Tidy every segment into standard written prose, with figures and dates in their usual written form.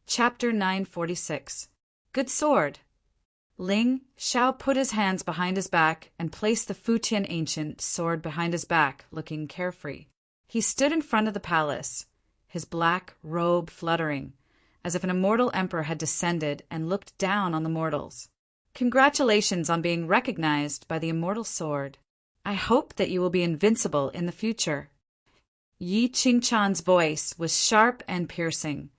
Chapter 946. Good Sword. Ling Xiao put his hands behind his back and placed the Futian ancient sword behind his back, looking carefree. He stood in front of the palace, his black robe fluttering, as if an immortal emperor had descended and looked down on the mortals. Congratulations on being recognized by the immortal sword. I hope that you will be invincible in the future. Yi Qingchan's voice was sharp and piercing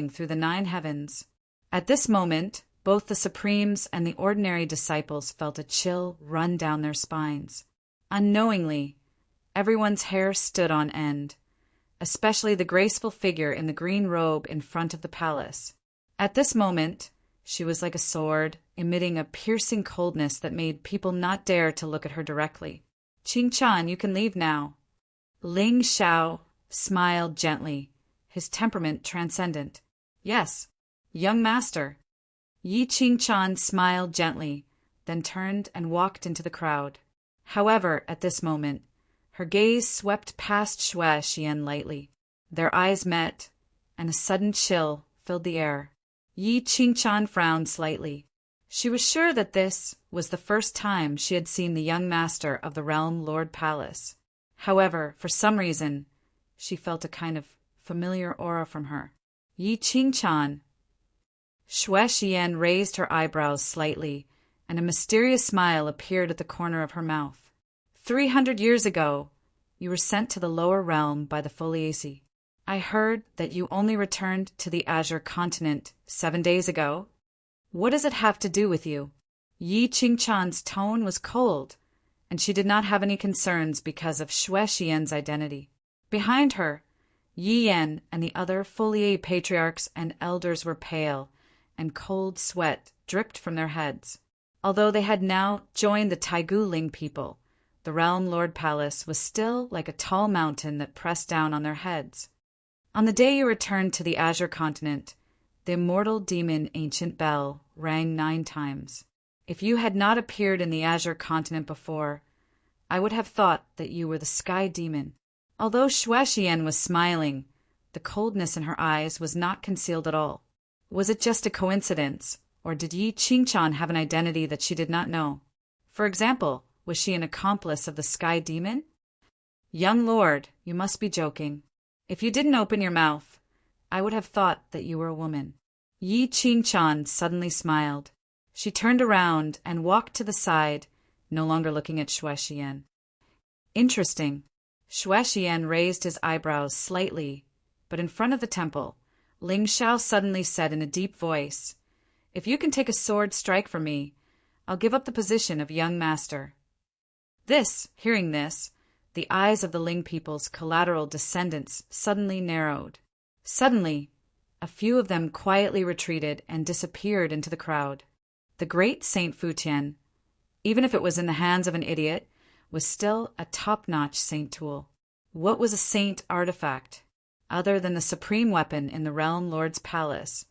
through the 9 heavens. At this moment, both the Supremes and the ordinary disciples felt a chill run down their spines. Unknowingly, everyone's hair stood on end, especially the graceful figure in the green robe in front of the palace. At this moment, she was like a sword, emitting a piercing coldness that made people not dare to look at her directly. Qingchan, you can leave now. Ling Xiao smiled gently, his temperament transcendent. Yes, young master. Yi Qingchan smiled gently, then turned and walked into the crowd. However, at this moment, her gaze swept past Xue Xian lightly. Their eyes met, and a sudden chill filled the air. Yi Qingchan frowned slightly. She was sure that this was the first time she had seen the young master of the Realm Lord Palace. However, for some reason, she felt a kind of familiar aura from her. Yi Qingchan. Xue Xian raised her eyebrows slightly, and a mysterious smile appeared at the corner of her mouth. 300 years ago, you were sent to the lower realm by the Foliaceae. I heard that you only returned to the Azure continent 7 days ago. What does it have to do with you? Yi Qingchan's tone was cold, and she did not have any concerns because of Xue Xian's identity. Behind her, Yi Yan and the other Foliaceae patriarchs and elders were pale, and cold sweat dripped from their heads. Although they had now joined the Taigu Ling people, the Realm Lord Palace was still like a tall mountain that pressed down on their heads. On the day you returned to the Azure continent, the immortal demon ancient bell rang 9 times. If you had not appeared in the Azure continent before, I would have thought that you were the sky demon. Although Xue Xian was smiling, the coldness in her eyes was not concealed at all. Was it just a coincidence, or did Yi Qingchan have an identity that she did not know? For example, was she an accomplice of the sky demon? Young lord, you must be joking. If you didn't open your mouth, I would have thought that you were a woman. Yi Qingchan suddenly smiled. She turned around and walked to the side, no longer looking at Xue Xian. Interesting. Xue Xian raised his eyebrows slightly, but in front of the temple, Ling Xiao suddenly said in a deep voice, "If you can take a sword strike from me, I'll give up the position of young master." Hearing this, the eyes of the Ling people's collateral descendants suddenly narrowed. Suddenly, a few of them quietly retreated and disappeared into the crowd. The great Saint Futian, even if it was in the hands of an idiot, was still a top-notch saint tool. What was a saint artifact? Other than the supreme weapon in the Realm Lord's palace,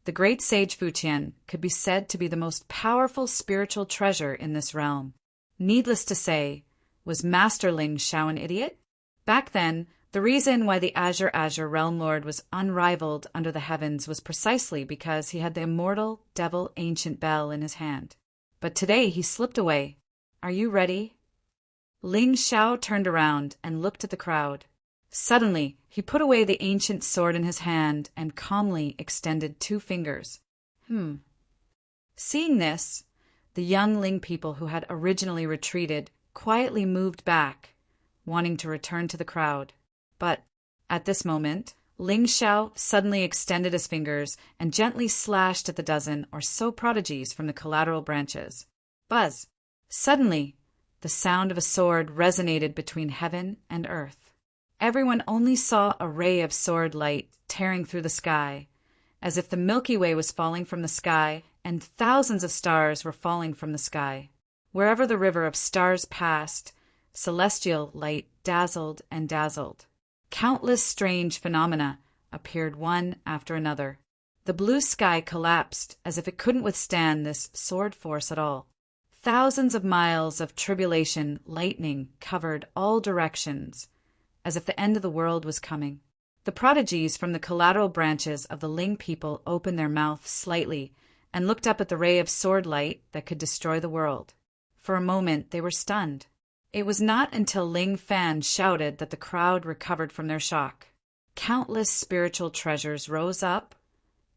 the great sage Futian could be said to be the most powerful spiritual treasure in this realm. Needless to say, was Master Ling Xiao an idiot? Back then, the reason why the Azure Realm Lord was unrivaled under the heavens was precisely because he had the immortal devil ancient bell in his hand. But today he slipped away. Are you ready? Ling Xiao turned around and looked at the crowd. Suddenly, he put away the ancient sword in his hand and calmly extended 2 fingers. Seeing this, the young Ling people who had originally retreated quietly moved back, wanting to return to the crowd. But, at this moment, Ling Xiao suddenly extended his fingers and gently slashed at the dozen or so prodigies from the collateral branches. Buzz! Suddenly, the sound of a sword resonated between heaven and earth. Everyone only saw a ray of sword light tearing through the sky, as if the Milky Way was falling from the sky and thousands of stars were falling from the sky. Wherever the river of stars passed, celestial light dazzled and dazzled. Countless strange phenomena appeared one after another. The blue sky collapsed as if it couldn't withstand this sword force at all. Thousands of miles of tribulation lightning covered all directions, as if the end of the world was coming. The prodigies from the collateral branches of the Ling people opened their mouths slightly and looked up at the ray of sword light that could destroy the world. For a moment they were stunned. It was not until Ling Fan shouted that the crowd recovered from their shock. Countless spiritual treasures rose up,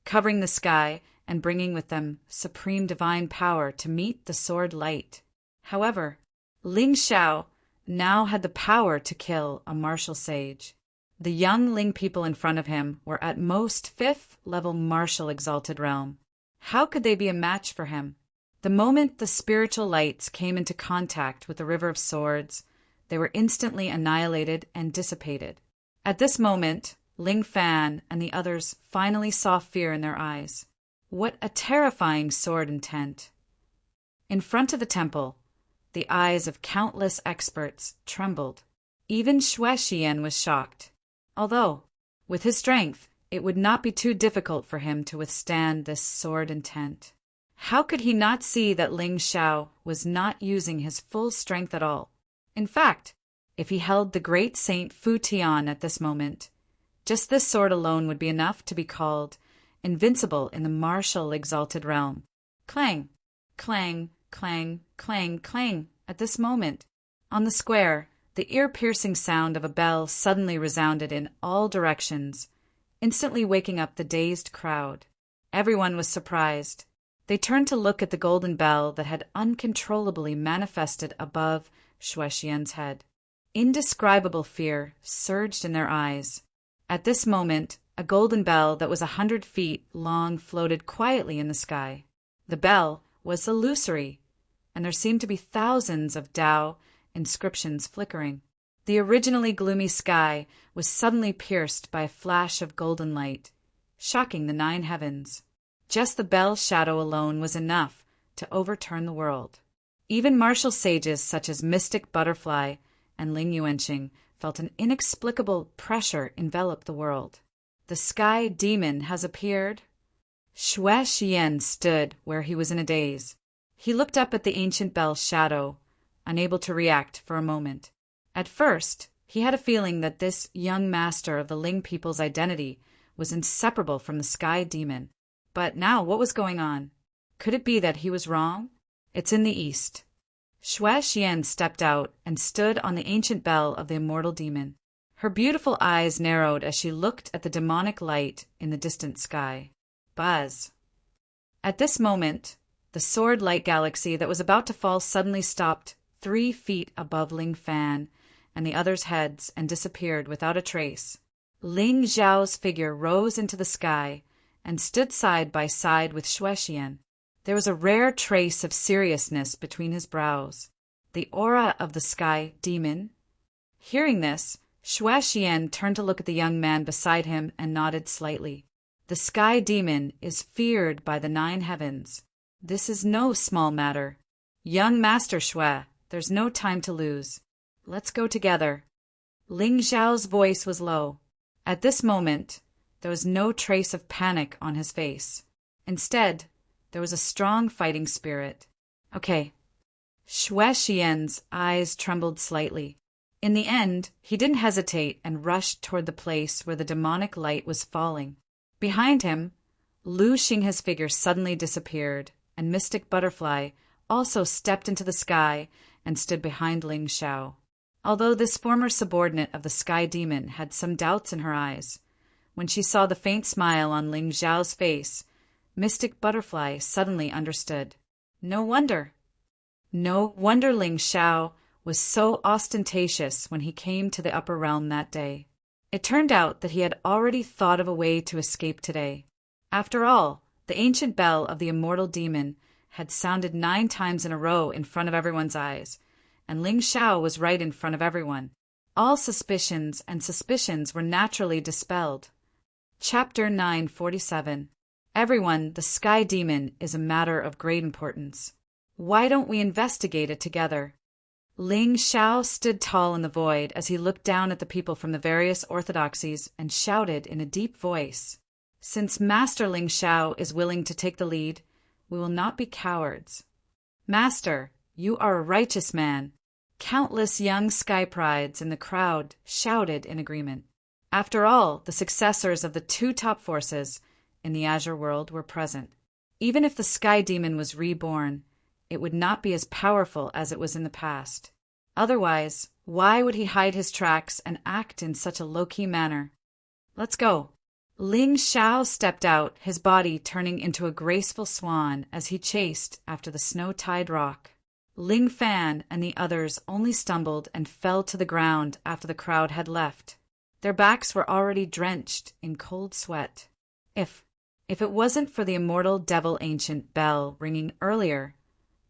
covering the sky and bringing with them supreme divine power to meet the sword light. However, Ling Xiao now had the power to kill a martial sage. The young Ling people in front of him were at most 5th-level martial exalted realm. How could they be a match for him? The moment the spiritual lights came into contact with the river of swords, they were instantly annihilated and dissipated. At this moment, Ling Fan and the others finally saw fear in their eyes. What a terrifying sword intent! In front of the temple, the eyes of countless experts trembled. Even Xue Xian was shocked. Although, with his strength, it would not be too difficult for him to withstand this sword intent. How could he not see that Ling Xiao was not using his full strength at all? In fact, if he held the great Saint Fu Tian at this moment, just this sword alone would be enough to be called invincible in the martial exalted realm. Clang, clang, clang, clang, clang. At this moment, on the square, the ear-piercing sound of a bell suddenly resounded in all directions, instantly waking up the dazed crowd. Everyone was surprised. They turned to look at the golden bell that had uncontrollably manifested above Xue Xian's head. Indescribable fear surged in their eyes. At this moment, a golden bell that was 100 feet long floated quietly in the sky. The bell was illusory, and there seemed to be thousands of Tao inscriptions flickering. The originally gloomy sky was suddenly pierced by a flash of golden light, shocking the 9 heavens. Just the bell shadow alone was enough to overturn the world. Even martial sages such as Mystic Butterfly and Ling Yuanqing felt an inexplicable pressure envelop the world. The sky demon has appeared. Xue Xian stood where he was in a daze. He looked up at the ancient bell's shadow, unable to react for a moment. At first, he had a feeling that this young master of the Ling people's identity was inseparable from the sky demon. But now what was going on? Could it be that he was wrong? It's in the east. Xue Xian stepped out and stood on the ancient bell of the immortal demon. Her beautiful eyes narrowed as she looked at the demonic light in the distant sky. Buzz. At this moment, the sword light galaxy that was about to fall suddenly stopped 3 feet above Ling Fan and the others' heads and disappeared without a trace. Ling Zhao's figure rose into the sky and stood side by side with Xue Xian. There was a rare trace of seriousness between his brows, the aura of the sky demon. Hearing this, Xue Xian turned to look at the young man beside him and nodded slightly. The sky demon is feared by the 9 heavens. This is no small matter. Young Master Xue, there's no time to lose. Let's go together. Ling Zhao's voice was low. At this moment, there was no trace of panic on his face. Instead, there was a strong fighting spirit. Okay. Xue Xian's eyes trembled slightly. In the end, he didn't hesitate and rushed toward the place where the demonic light was falling. Behind him, Lu Xinghe's figure suddenly disappeared, and Mystic Butterfly also stepped into the sky and stood behind Ling Xiao. Although this former subordinate of the sky demon had some doubts in her eyes, when she saw the faint smile on Ling Xiao's face, Mystic Butterfly suddenly understood. No wonder Ling Xiao was so ostentatious when he came to the upper realm that day. It turned out that he had already thought of a way to escape today. After all, the ancient bell of the immortal demon had sounded 9 times in a row in front of everyone's eyes, and Ling Xiao was right in front of everyone. All suspicions were naturally dispelled. Chapter 947. Everyone, the sky demon is a matter of great importance. Why don't we investigate it together? Ling Xiao stood tall in the void as he looked down at the people from the various orthodoxies and shouted in a deep voice. Since Master Ling Xiao is willing to take the lead, we will not be cowards. Master, you are a righteous man. Countless young sky prides in the crowd shouted in agreement. After all, the successors of the two top forces in the Azure world were present. Even if the Sky Demon was reborn, it would not be as powerful as it was in the past. Otherwise, why would he hide his tracks and act in such a low-key manner? Let's go. Ling Xiao stepped out, his body turning into a graceful swan as he chased after the snow-tied rock. Ling Fan and the others only stumbled and fell to the ground after the crowd had left. Their backs were already drenched in cold sweat. If it wasn't for the immortal devil ancient bell ringing earlier,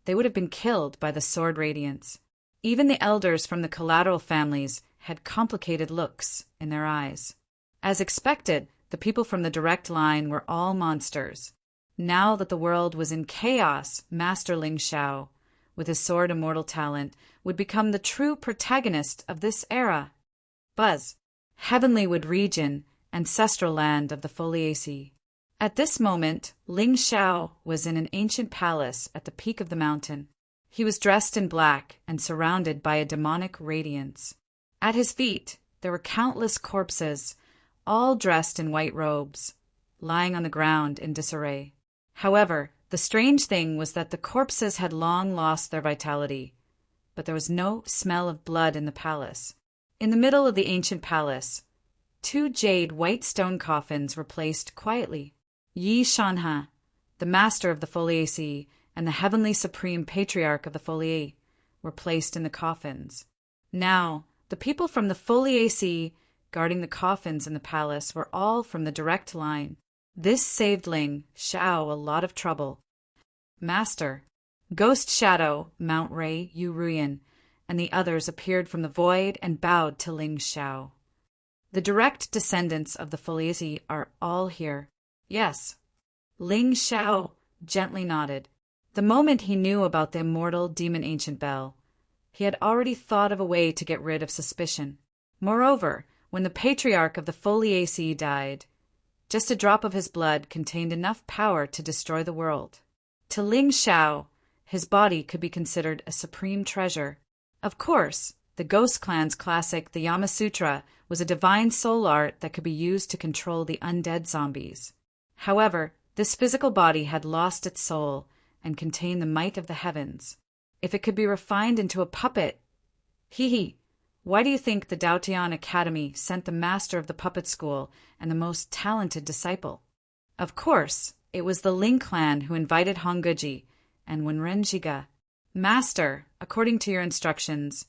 they would have been killed by the sword radiance. Even the elders from the collateral families had complicated looks in their eyes. As expected, the people from the direct line were all monsters. Now that the world was in chaos, Master Ling Xiao, with his sword immortal talent, would become the true protagonist of this era. Buzz, Heavenlywood region, ancestral land of the Foliaceae. At this moment, Ling Xiao was in an ancient palace at the peak of the mountain. He was dressed in black and surrounded by a demonic radiance. At his feet, there were countless corpses, all dressed in white robes, lying on the ground in disarray. However, the strange thing was that the corpses had long lost their vitality, but there was no smell of blood in the palace. In the middle of the ancient palace, two jade white stone coffins were placed quietly. Yi Shanha, the master of the Foliaceae and the heavenly supreme patriarch of the Foliae, were placed in the coffins. Now, the people from the Foliaceae guarding the coffins in the palace were all from the direct line. This saved Ling Xiao a lot of trouble. Master, Ghost Shadow, Mount Ray, Yu Ruyan, and the others appeared from the void and bowed to Ling Xiao. The direct descendants of the Foliaceae are all here. Yes. Ling Xiao gently nodded. The moment he knew about the immortal demon ancient bell, he had already thought of a way to get rid of suspicion. Moreover, when the patriarch of the Foliaceae died, just a drop of his blood contained enough power to destroy the world. To Ling Xiao, his body could be considered a supreme treasure. Of course, the Ghost Clan's classic, the Yama Sutra, was a divine soul art that could be used to control the undead zombies. However, this physical body had lost its soul and contained the might of the heavens. If it could be refined into a puppet... Why do you think the Daotian Academy sent the master of the puppet school and the most talented disciple? Of course, it was the Ling clan who invited Hongguji and Wenrenjiga. Master, according to your instructions,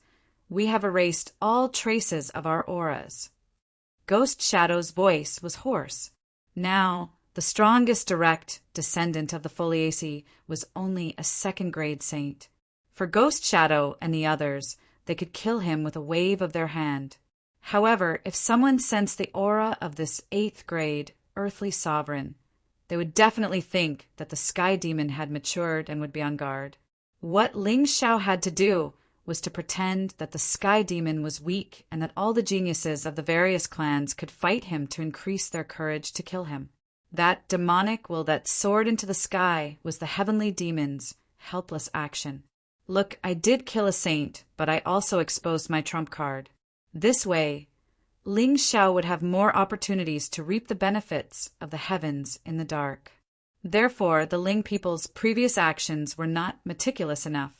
we have erased all traces of our auras. Ghost Shadow's voice was hoarse. Now, the strongest direct descendant of the Foliaceae was only a second-grade saint. For Ghost Shadow and the others, they could kill him with a wave of their hand. However, if someone sensed the aura of this 8th grade earthly sovereign, they would definitely think that the Sky Demon had matured and would be on guard. What Ling Xiao had to do was to pretend that the Sky Demon was weak and that all the geniuses of the various clans could fight him to increase their courage to kill him. That demonic will that soared into the sky was the heavenly demon's helpless action. Look, I did kill a saint, but I also exposed my trump card. This way, Ling Xiao would have more opportunities to reap the benefits of the heavens in the dark. Therefore, the Ling people's previous actions were not meticulous enough.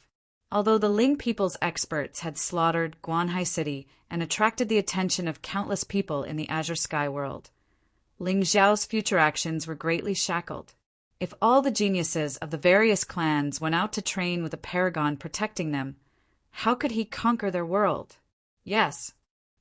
Although the Ling people's experts had slaughtered Guanhai City and attracted the attention of countless people in the Azure Sky world, Ling Xiao's future actions were greatly shackled. If all the geniuses of the various clans went out to train with a paragon protecting them, how could he conquer their world? Yes.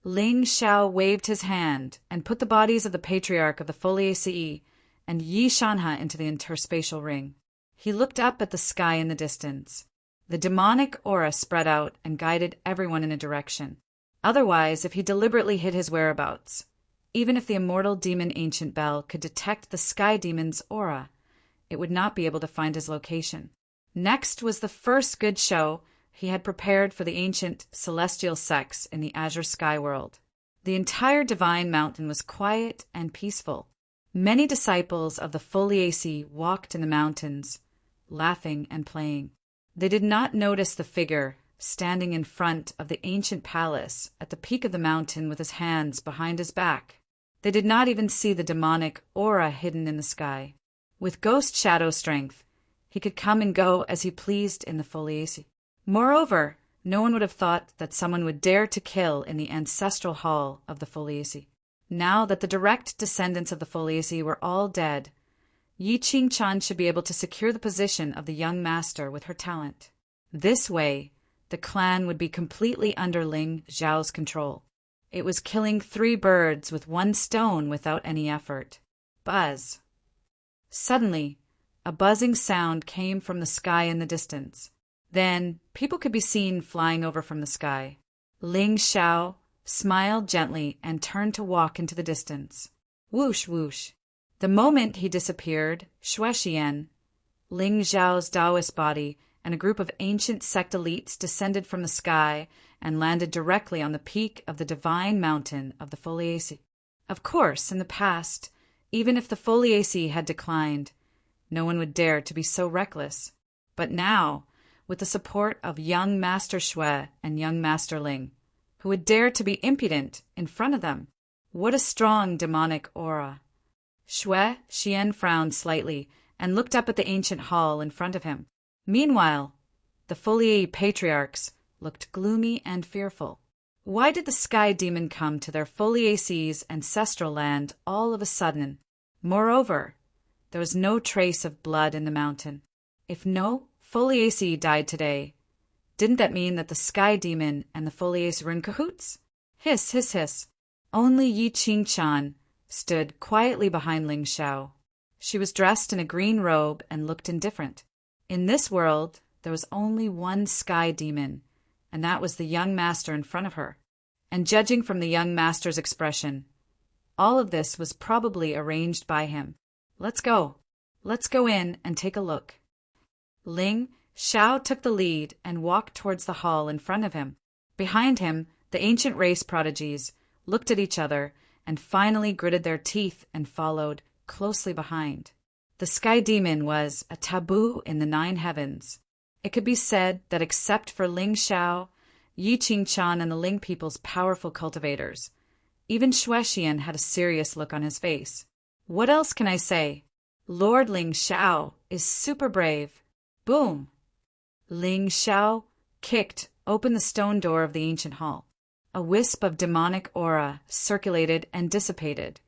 Ling Xiao waved his hand and put the bodies of the patriarch of the Foliaceae and Yi Shanha into the interspatial ring. He looked up at the sky in the distance. The demonic aura spread out and guided everyone in a direction. Otherwise, if he deliberately hid his whereabouts, even if the immortal demon Ancient Bell could detect the Sky Demon's aura, it would not be able to find his location. Next was the first good show he had prepared for the ancient celestial sects in the Azure Sky world. The entire divine mountain was quiet and peaceful. Many disciples of the Foliaceae walked in the mountains, laughing and playing. They did not notice the figure standing in front of the ancient palace at the peak of the mountain with his hands behind his back. They did not even see the demonic aura hidden in the sky. With ghost shadow strength, he could come and go as he pleased in the Foliaceae. Moreover, no one would have thought that someone would dare to kill in the ancestral hall of the Foliaceae. Now that the direct descendants of the Foliaceae were all dead, Yi Qingchan should be able to secure the position of the young master with her talent. This way, the clan would be completely under Ling Xiao's control. It was killing 3 birds with 1 stone without any effort. Buzz. Suddenly, a buzzing sound came from the sky in the distance. Then, people could be seen flying over from the sky. Ling Xiao smiled gently and turned to walk into the distance. Whoosh, whoosh. The moment he disappeared, Shuexian, Ling Xiao's Taoist body, and a group of ancient sect elites descended from the sky and landed directly on the peak of the divine mountain of the Foliaceae. Of course, in the past, even if the Foliaceae had declined, no one would dare to be so reckless. But now, with the support of young Master Shui and young Master Ling, who would dare to be impudent in front of them? What a strong demonic aura! Shui Xian frowned slightly and looked up at the ancient hall in front of him. Meanwhile, the Foliaceae patriarchs looked gloomy and fearful. Why did the sky demon come to their Foliaceae's ancestral land all of a sudden? Moreover, there was no trace of blood in the mountain. If no Foliaceae died today, didn't that mean that the sky demon and the Foliaceae were in cahoots? Hiss, hiss, hiss. Only Yi Qingchan stood quietly behind Ling Xiao. She was dressed in a green robe and looked indifferent. In this world, there was only one sky demon, and that was the young master in front of her. And judging from the young master's expression, all of this was probably arranged by him. Let's go. Let's go in and take a look. Ling Xiao took the lead and walked towards the hall in front of him. Behind him, the ancient race prodigies looked at each other and finally gritted their teeth and followed closely behind. The sky demon was a taboo in the 9 heavens. It could be said that except for Ling Xiao, Yi Qingchan, and the Ling people's powerful cultivators, even Shuexian had a serious look on his face. What else can I say? Lord Ling Xiao is super brave. Boom! Ling Xiao kicked open the stone door of the ancient hall. A wisp of demonic aura circulated and dissipated,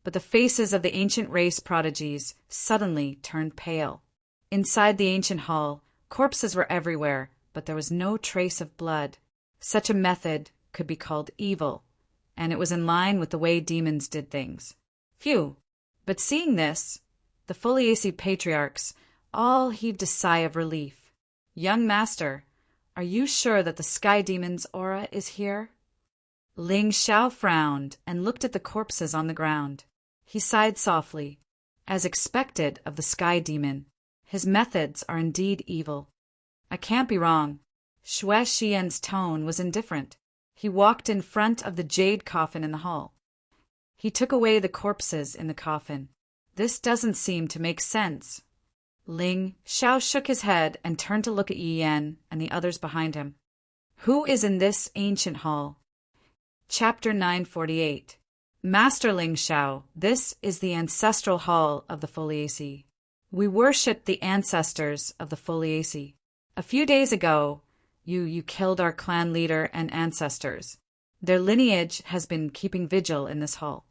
but the faces of the ancient race prodigies suddenly turned pale. Inside the ancient hall, corpses were everywhere, but there was no trace of blood. Such a method could be called evil, and it was in line with the way demons did things. Phew! But seeing this, the Foliaceae patriarchs all heaved a sigh of relief. Young master, are you sure that the sky demon's aura is here? Ling Xiao frowned and looked at the corpses on the ground. He sighed softly. As expected of the sky demon, his methods are indeed evil. I can't be wrong. Shuexian's tone was indifferent. He walked in front of the jade coffin in the hall. He took away the corpses in the coffin. This doesn't seem to make sense. Ling Xiao shook his head and turned to look at Yi Yan and the others behind him. Who is in this ancient hall? Chapter 948. Master Ling Xiao, this is the ancestral hall of the Foliaceae. We worship the ancestors of the Foliaceae. A few days ago, you killed our clan leader and ancestors. Their lineage has been keeping vigil in this hall.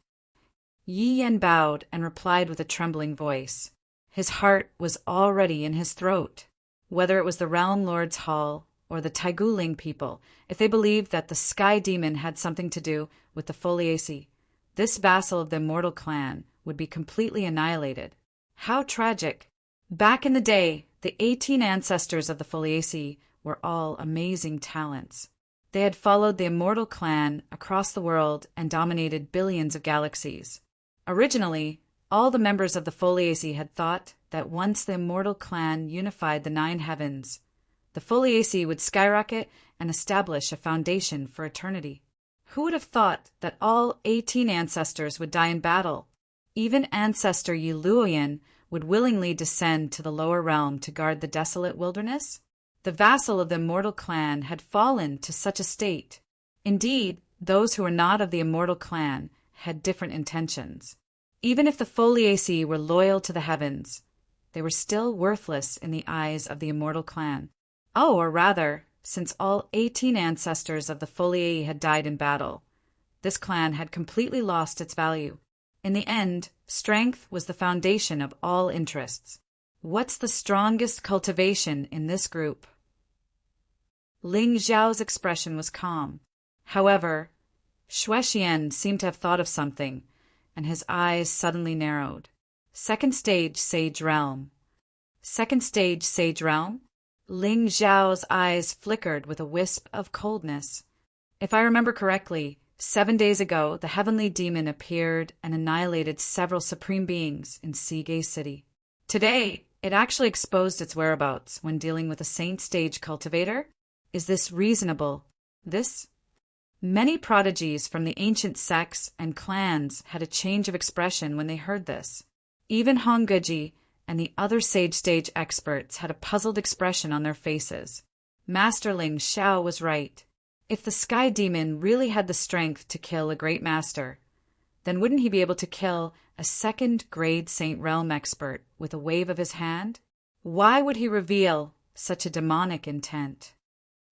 Yi Yan bowed and replied with a trembling voice. His heart was already in his throat. Whether it was the Realm Lord's hall or the Taiguling people, if they believed that the Sky Demon had something to do with the Foliaceae, this vassal of the immortal clan would be completely annihilated. How tragic! Back in the day, the 18 ancestors of the Foliaceae were all amazing talents. They had followed the immortal clan across the world and dominated billions of galaxies. Originally, all the members of the Foliaceae had thought that once the immortal clan unified the 9 heavens, the Foliaceae would skyrocket and establish a foundation for eternity. Who would have thought that all 18 ancestors would die in battle? Even Ancestor Yi Luoyan would willingly descend to the lower realm to guard the desolate wilderness? The vassal of the immortal clan had fallen to such a state. Indeed, those who were not of the immortal clan had different intentions. Even if the Foliaceae were loyal to the heavens, they were still worthless in the eyes of the immortal clan. Oh, or rather, since all 18 ancestors of the Foliaceae had died in battle, this clan had completely lost its value. In the end, strength was the foundation of all interests. What's the strongest cultivation in this group? Ling Xiao's expression was calm. However, Shuexian seemed to have thought of something, and his eyes suddenly narrowed. Second stage Sage Realm. Second stage Sage Realm? Ling Xiao's eyes flickered with a wisp of coldness. If I remember correctly, 7 days ago, the heavenly demon appeared and annihilated several supreme beings in Seagay City. Today, it actually exposed its whereabouts when dealing with a saint stage cultivator. Is this reasonable? Many prodigies from the ancient sects and clans had a change of expression when they heard this. Even Hongguji and the other sage stage experts had a puzzled expression on their faces. Master Ling Xiao was right. If the sky demon really had the strength to kill a great master, then wouldn't he be able to kill a second-grade Saint Realm expert with a wave of his hand? Why would he reveal such a demonic intent?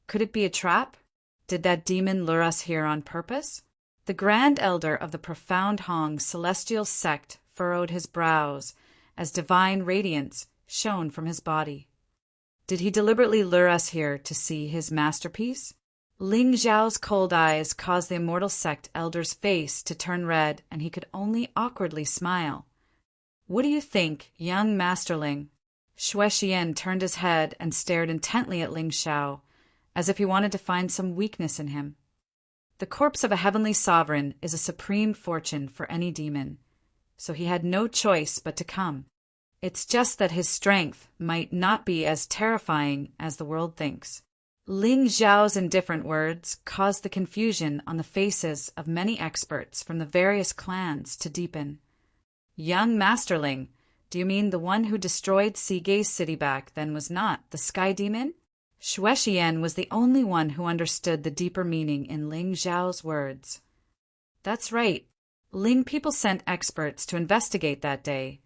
Could it be a trap? Did that demon lure us here on purpose? The Grand Elder of the profound Hong celestial sect furrowed his brows as divine radiance shone from his body. Did he deliberately lure us here to see his masterpiece? Ling Xiao's cold eyes caused the immortal sect elder's face to turn red, and he could only awkwardly smile. What do you think, young Masterling? Shuexian turned his head and stared intently at Ling Xiao, as if he wanted to find some weakness in him. The corpse of a heavenly sovereign is a supreme fortune for any demon, so he had no choice but to come. It's just that his strength might not be as terrifying as the world thinks. Ling Xiao's indifferent words caused the confusion on the faces of many experts from the various clans to deepen. Young Masterling, do you mean the one who destroyed Seagay City back then was not the sky demon? Shuexian was the only one who understood the deeper meaning in Ling Xiao's words. That's right. Ling people sent experts to investigate that day,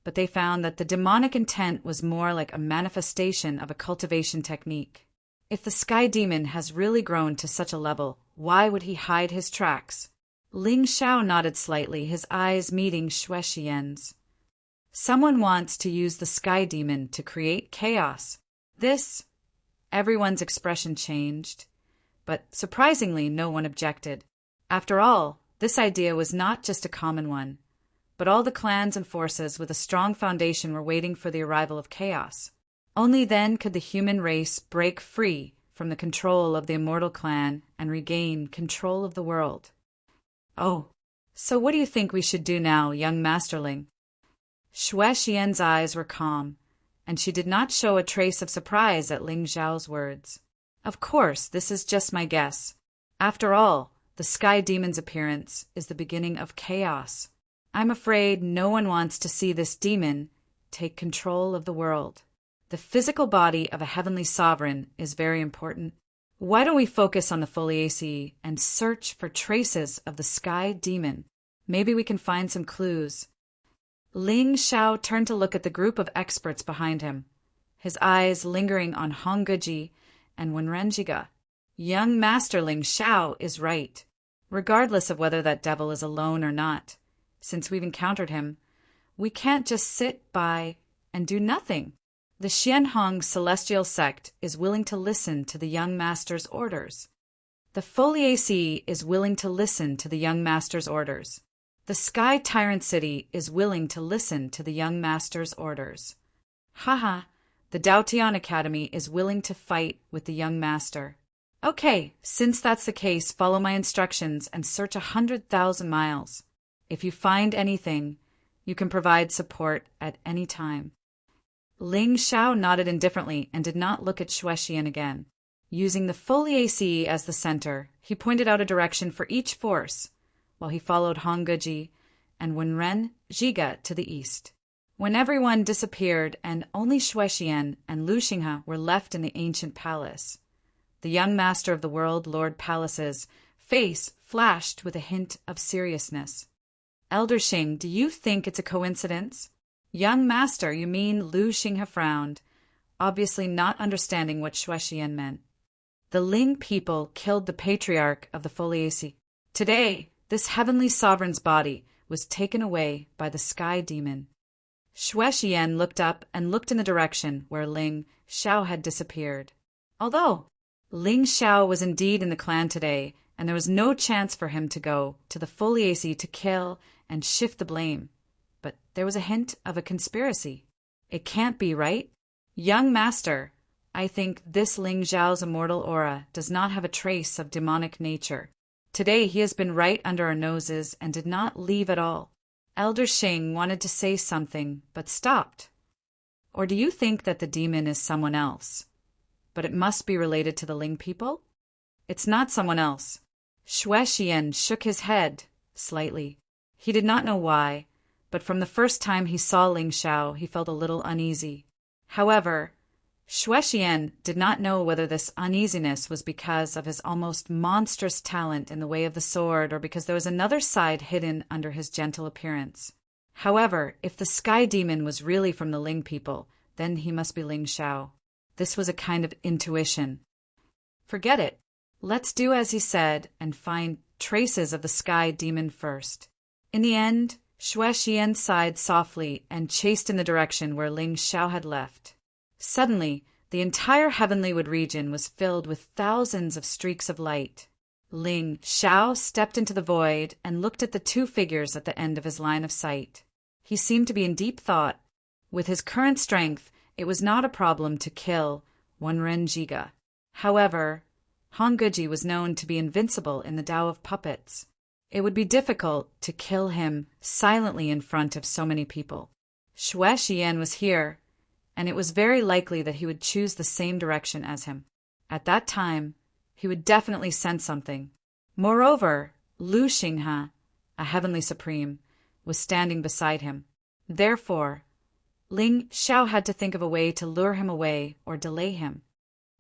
but they found that the demonic intent was more like a manifestation of a cultivation technique. If the sky demon has really grown to such a level, why would he hide his tracks? Ling Xiao nodded slightly, his eyes meeting Shuexian's. Someone wants to use the sky demon to create chaos. Everyone's expression changed, but surprisingly no one objected. After all, this idea was not just a common one, but all the clans and forces with a strong foundation were waiting for the arrival of chaos. Only then could the human race break free from the control of the immortal clan and regain control of the world. Oh, so what do you think we should do now, young Masterling? Shuexian's eyes were calm, and she did not show a trace of surprise at Ling Xiao's words. Of course, this is just my guess. After all, the sky demon's appearance is the beginning of chaos. I'm afraid no one wants to see this demon take control of the world. The physical body of a heavenly sovereign is very important. Why don't we focus on the Foliaceae and search for traces of the sky demon? Maybe we can find some clues. Ling Xiao turned to look at the group of experts behind him, his eyes lingering on Hongguji and Wenrenjiga. Young Master Ling Xiao is right. Regardless of whether that devil is alone or not, since we've encountered him, we can't just sit by and do nothing. The Xianhong celestial sect is willing to listen to the young master's orders. The Foliaceae is willing to listen to the young master's orders. The Sky Tyrant City is willing to listen to the young master's orders. Haha, the Daotian Academy is willing to fight with the young master. Okay, since that's the case, follow my instructions and search 100,000 miles. If you find anything, you can provide support at any time. Ling Xiao nodded indifferently and did not look at Shuexian again. Using the Foliaceae as the center, he pointed out a direction for each force, while he followed Hongguji and Wenrenjiga to the east. When everyone disappeared and only Shuexian and Lu Xinghe were left in the ancient palace, the young master of the world Lord Palaces face flashed with a hint of seriousness. Elder Xing, do you think it's a coincidence? Young master, you mean? Lu Xinghe frowned, obviously not understanding what Shuexian meant. The Ling people killed the patriarch of the Foliaceae. Today, this heavenly sovereign's body was taken away by the sky demon. Shuexian looked up and looked in the direction where Ling Xiao had disappeared. Although Ling Xiao was indeed in the clan today, and there was no chance for him to go to the Foliaceae to kill and shift the blame. But there was a hint of a conspiracy. It can't be, right? Young master, I think this Ling Xiao's immortal aura does not have a trace of demonic nature. Today he has been right under our noses and did not leave at all. Elder Xing wanted to say something, but stopped. Or do you think that the demon is someone else? But it must be related to the Ling people? It's not someone else. Shuexian shook his head slightly. He did not know why, but from the first time he saw Ling Xiao, he felt a little uneasy. However, Shuexian did not know whether this uneasiness was because of his almost monstrous talent in the way of the sword or because there was another side hidden under his gentle appearance. However, if the sky demon was really from the Ling people, then he must be Ling Xiao. This was a kind of intuition. Forget it. Let's do as he said and find traces of the sky demon first. In the end, Shuexian sighed softly and chased in the direction where Ling Xiao had left. Suddenly, the entire heavenly wood region was filled with thousands of streaks of light. Ling Xiao stepped into the void and looked at the two figures at the end of his line of sight. He seemed to be in deep thought. With his current strength, it was not a problem to kill Wenren-Jiga. However, Hongguji was known to be invincible in the Tao of puppets. It would be difficult to kill him silently in front of so many people. Shuexian was here, and it was very likely that he would choose the same direction as him. At that time, he would definitely sense something. Moreover, Lu Xinghe, a heavenly supreme, was standing beside him. Therefore, Ling Xiao had to think of a way to lure him away or delay him.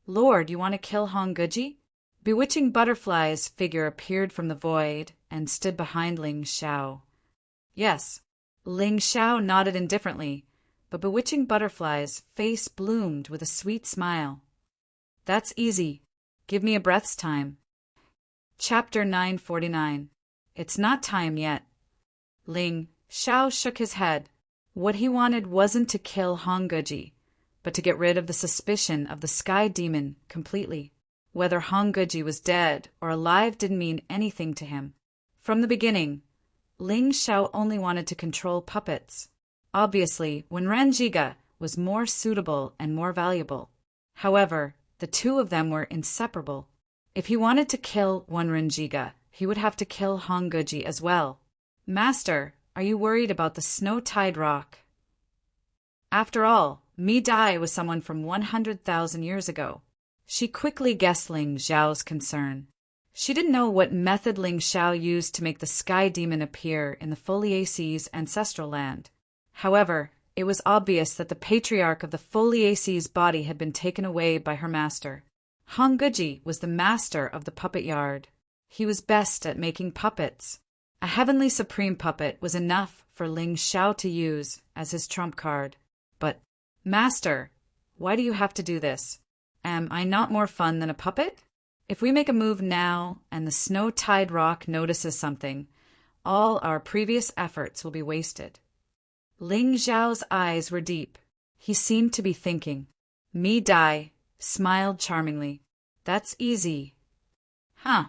Lord, you want to kill Hongguji? Bewitching Butterfly's figure appeared from the void and stood behind Ling Xiao. Yes, Ling Xiao nodded indifferently, but Bewitching Butterfly's face bloomed with a sweet smile. That's easy. Give me a breath's time. Chapter 949. It's not time yet. Ling Xiao shook his head. What he wanted wasn't to kill Hongguji, but to get rid of the suspicion of the sky demon completely. Whether Hongguji was dead or alive didn't mean anything to him. From the beginning, Ling Xiao only wanted to control puppets. Obviously, Wenren-Jiga was more suitable and more valuable. However, the two of them were inseparable. If he wanted to kill Wenren-Jiga, he would have to kill Hongguji as well. Master, are you worried about the snow-tide rock? After all, Mi Dai was someone from 100,000 years ago. She quickly guessed Ling Xiao's concern. She didn't know what method Ling Xiao used to make the sky demon appear in the Foliaceae's ancestral land. However, it was obvious that the patriarch of the Foliaceae's body had been taken away by her master. Hongguji was the master of the puppet yard. He was best at making puppets. A heavenly supreme puppet was enough for Ling Xiao to use as his trump card. But, Master, why do you have to do this? Am I not more fun than a puppet? If we make a move now and the snow-tide rock notices something, all our previous efforts will be wasted. Ling Xiao's eyes were deep. He seemed to be thinking. Mi Dai smiled charmingly. That's easy. Huh.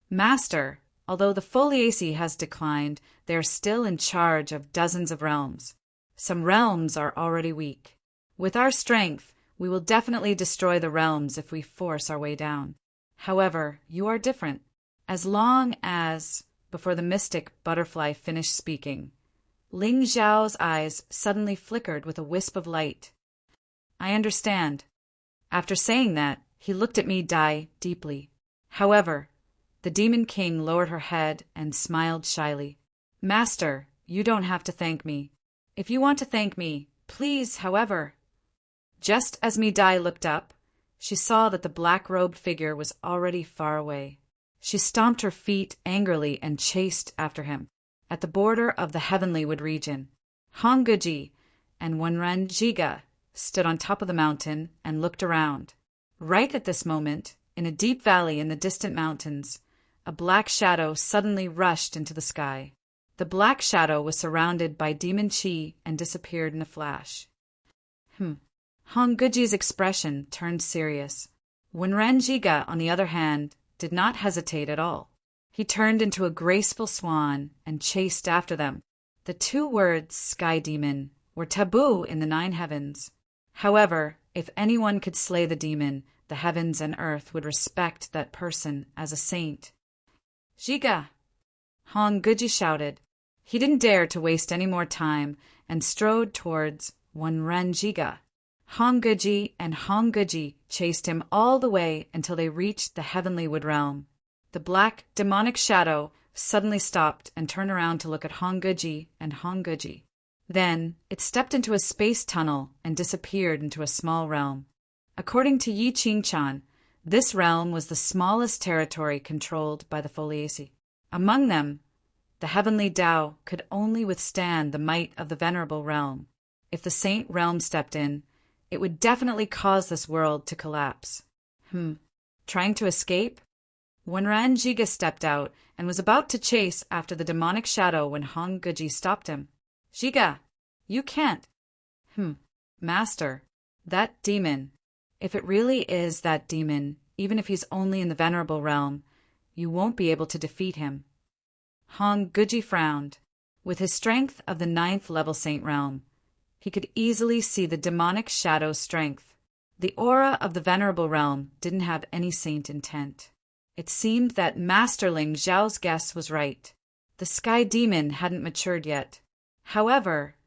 Master, although the Foliaceae has declined, they are still in charge of dozens of realms. Some realms are already weak. With our strength, we will definitely destroy the realms if we force our way down. However, you are different. As long as, before the mystic butterfly finished speaking, Ling Xiao's eyes suddenly flickered with a wisp of light. I understand. After saying that, he looked at Mi Dai deeply. However, the Demon King lowered her head and smiled shyly. Master, you don't have to thank me. If you want to thank me, please, however. Just as Mi Dai looked up, she saw that the black-robed figure was already far away. She stomped her feet angrily and chased after him. At the border of the Heavenlywood region, Hongguji and Wenranjiga stood on top of the mountain and looked around. Right at this moment, in a deep valley in the distant mountains, a black shadow suddenly rushed into the sky. The black shadow was surrounded by demon chi and disappeared in a flash. Hongguji's expression turned serious. Wenranjiga, on the other hand, did not hesitate at all. He turned into a graceful swan and chased after them. The two words, sky demon, were taboo in the 9 heavens. However, if anyone could slay the demon, the heavens and earth would respect that person as a saint. Jiga! Hongguji shouted. He didn't dare to waste any more time and strode towards Wenranjiga. Hongguji and Hongguji chased him all the way until they reached the Heavenlywood realm. The black, demonic shadow suddenly stopped and turned around to look at Hongguji and Hongguji. Then it stepped into a space tunnel and disappeared into a small realm. According to Yi Qingchan, this realm was the smallest territory controlled by the Foliaceae. Among them, the heavenly Tao could only withstand the might of the venerable realm. If the saint realm stepped in, it would definitely cause this world to collapse. Trying to escape? Wenranjiga stepped out and was about to chase after the demonic shadow when Hongguji stopped him. Jiga, you can't. Master, that demon. If it really is that demon, even if he's only in the venerable realm, you won't be able to defeat him. Hongguji frowned. With his strength of the 9th level saint realm, he could easily see the demonic shadow's strength. The aura of the venerable realm didn't have any saint intent. It seemed that Masterling Zhao's guess was right. The sky demon hadn't matured yet. However,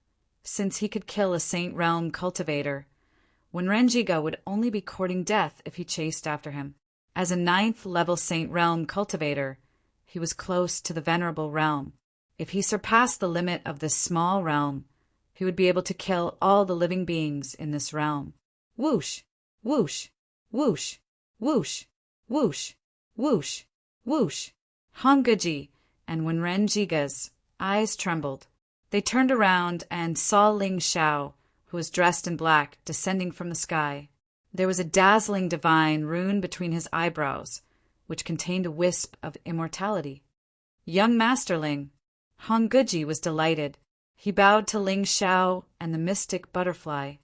since he could kill a saint realm cultivator, Wenranjiga would only be courting death if he chased after him. As a 9th level saint realm cultivator, he was close to the venerable realm. If he surpassed the limit of this small realm, he would be able to kill all the living beings in this realm. Whoosh, whoosh, whoosh, whoosh, whoosh, whoosh, whoosh. Hongguji and Wenranjiga's eyes trembled. They turned around and saw Ling Xiao, who was dressed in black, descending from the sky. There was a dazzling divine rune between his eyebrows, which contained a wisp of immortality. Young Masterling! Hongguji was delighted. He bowed to Ling Xiao and the mystic butterfly.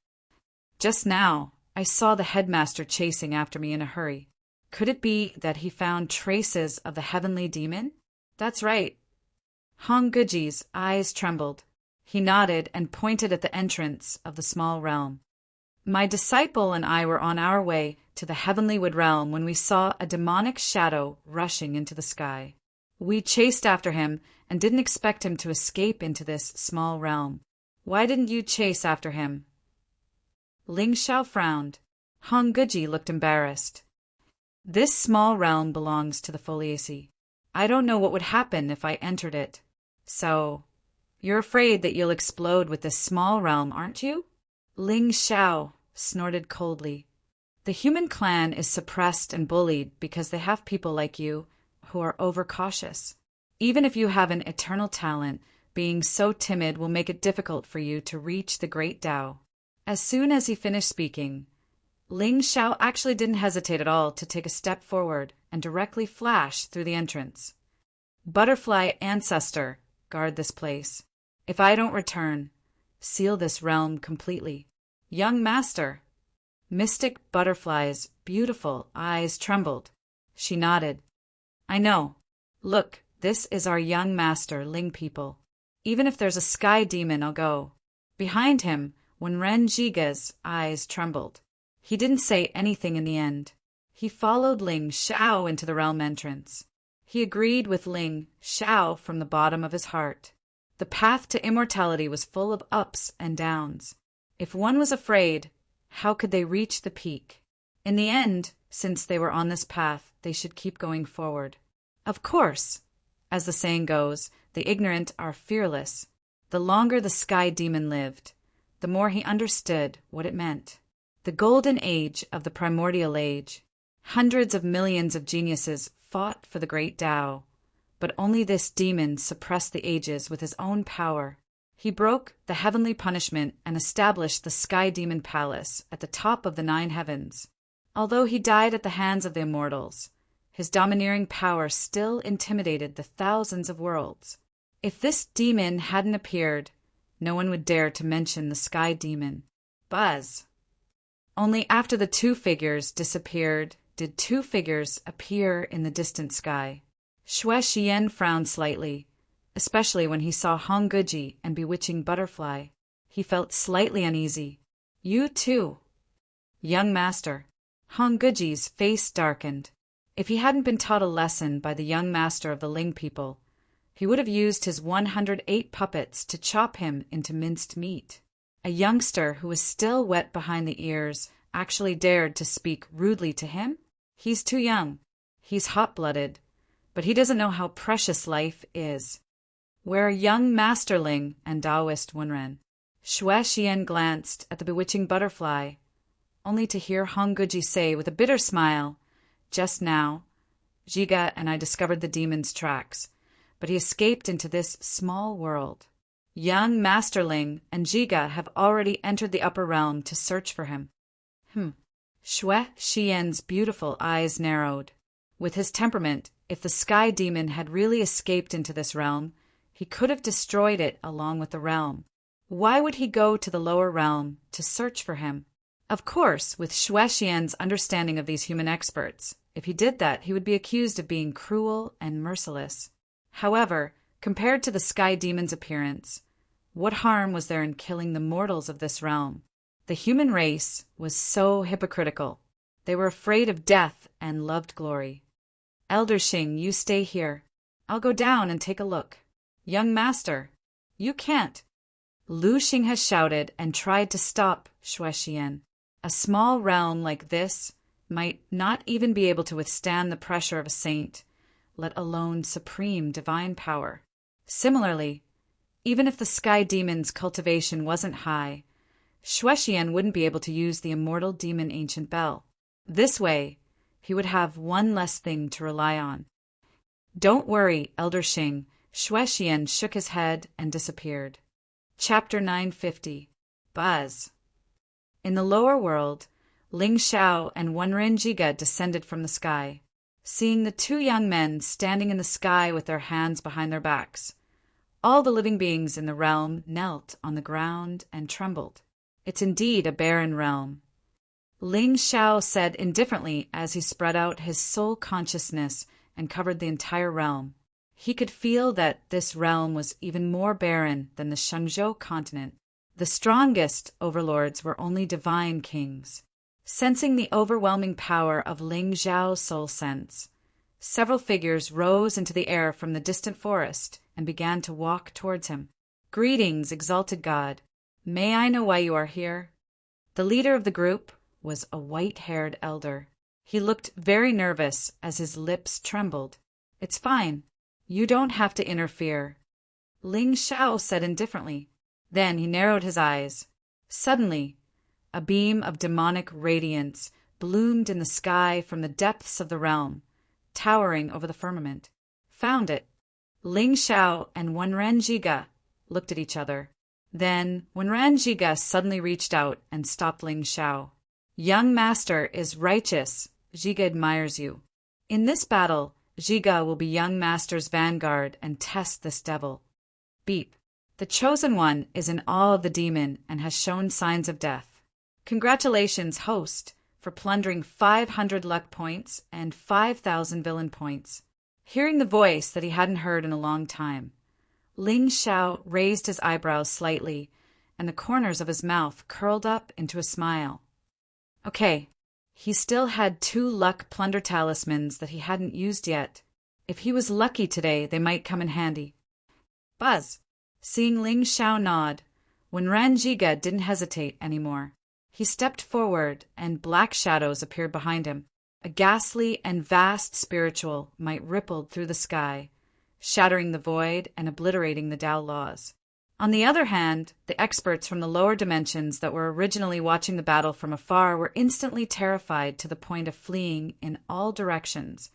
Just now, I saw the headmaster chasing after me in a hurry. Could it be that he found traces of the heavenly demon? That's right. Hongguji's eyes trembled. He nodded and pointed at the entrance of the small realm. My disciple and I were on our way to the Heavenlywood realm when we saw a demonic shadow rushing into the sky. We chased after him and didn't expect him to escape into this small realm. Why didn't you chase after him? Ling Xiao frowned. Hongguji looked embarrassed. This small realm belongs to the Foliaceae. I don't know what would happen if I entered it. So, you're afraid that you'll explode with this small realm, aren't you? Ling Xiao snorted coldly. The human clan is suppressed and bullied because they have people like you who are overcautious. Even if you have an eternal talent, being so timid will make it difficult for you to reach the great Tao. As soon as he finished speaking, Ling Xiao actually didn't hesitate at all to take a step forward and directly flash through the entrance. Butterfly ancestor, guard this place. If I don't return, seal this realm completely. Young master. Mystic Butterfly's beautiful eyes trembled. She nodded. I know. Look, this is our young master, Ling people. Even if there's a sky demon, I'll go. Behind him, Wenranjiga's eyes trembled. He didn't say anything in the end. He followed Ling Xiao into the realm entrance. He agreed with Ling Xiao from the bottom of his heart. The path to immortality was full of ups and downs. If one was afraid, how could they reach the peak? In the end, since they were on this path, they should keep going forward. Of course, as the saying goes, the ignorant are fearless. The longer the sky demon lived, the more he understood what it meant. The golden age of the primordial age. Hundreds of millions of geniuses fought for the great Tao, but only this demon suppressed the ages with his own power. He broke the heavenly punishment and established the Sky Demon Palace at the top of the 9 heavens. Although he died at the hands of the immortals, his domineering power still intimidated the thousands of worlds. If this demon hadn't appeared, no one would dare to mention the Sky Demon. Buzz. Only after the 2 figures disappeared did 2 figures appear in the distant sky. Xue Xian frowned slightly, especially when he saw Hong Guji and Bewitching Butterfly. He felt slightly uneasy. You too. Young master. Hong Guji's face darkened. If he hadn't been taught a lesson by the young master of the Ling people, he would have used his 108 puppets to chop him into minced meat. A youngster who was still wet behind the ears actually dared to speak rudely to him? He's too young. He's hot-blooded, but he doesn't know how precious life is. We're young Masterling and Taoist Wunren. Xue Xian glanced at the Bewitching Butterfly, only to hear Hong Guji say with a bitter smile, "Just now, Zhiga and I discovered the demon's tracks, but he escaped into this small world. Young Masterling and Zhiga have already entered the upper realm to search for him." Xue Xian's beautiful eyes narrowed. With his temperament, if the Sky Demon had really escaped into this realm, he could have destroyed it along with the realm. Why would he go to the lower realm to search for him? Of course, with Xue Xian's understanding of these human experts, if he did that, he would be accused of being cruel and merciless. However, compared to the Sky Demon's appearance, what harm was there in killing the mortals of this realm? The human race was so hypocritical. They were afraid of death and loved glory. Elder Xing, you stay here. I'll go down and take a look. Young master, you can't. Lu Xing has shouted and tried to stop Xue Xian. A small realm like this might not even be able to withstand the pressure of a saint, let alone supreme divine power. Similarly, even if the Sky Demon's cultivation wasn't high, Xue Xian wouldn't be able to use the immortal demon ancient bell. This way, he would have one less thing to rely on. Don't worry, Elder Xing. Xue Xian shook his head and disappeared. Chapter 950. Buzz. In the lower world, Ling Xiao and Wenren Zhiga descended from the sky. Seeing the 2 young men standing in the sky with their hands behind their backs, all the living beings in the realm knelt on the ground and trembled. It's indeed a barren realm. Ling Xiao said indifferently as he spread out his soul consciousness and covered the entire realm. He could feel that this realm was even more barren than the Shenzhou continent. The strongest overlords were only divine kings. Sensing the overwhelming power of Ling Xiao's soul sense, several figures rose into the air from the distant forest and began to walk towards him. Greetings, exalted God. May I know why you are here? The leader of the group was a white-haired elder. He looked very nervous as his lips trembled. It's fine. You don't have to interfere, Ling Xiao said indifferently. Then he narrowed his eyes. Suddenly, a beam of demonic radiance bloomed in the sky from the depths of the realm, towering over the firmament. Found it. Ling Xiao and Wenren Zhiga looked at each other. Then Wenren Zhiga suddenly reached out and stopped Ling Xiao. Young master is righteous. Zhiga admires you. In this battle, Zhiga will be young master's vanguard and test this devil. Beep. The chosen one is in awe of the demon and has shown signs of death. Congratulations, host, for plundering 500 luck points and 5,000 villain points. Hearing the voice that he hadn't heard in a long time, Ling Xiao raised his eyebrows slightly, and the corners of his mouth curled up into a smile. Okay, he still had 2 luck plunder talismans that he hadn't used yet. If he was lucky today, they might come in handy. Buzz. Seeing Ling Xiao nod, Wenren Zhiga didn't hesitate anymore. He stepped forward, and black shadows appeared behind him. A ghastly and vast spiritual might rippled through the sky, shattering the void and obliterating the Tao laws. On the other hand, the experts from the lower dimensions that were originally watching the battle from afar were instantly terrified to the point of fleeing in all directions,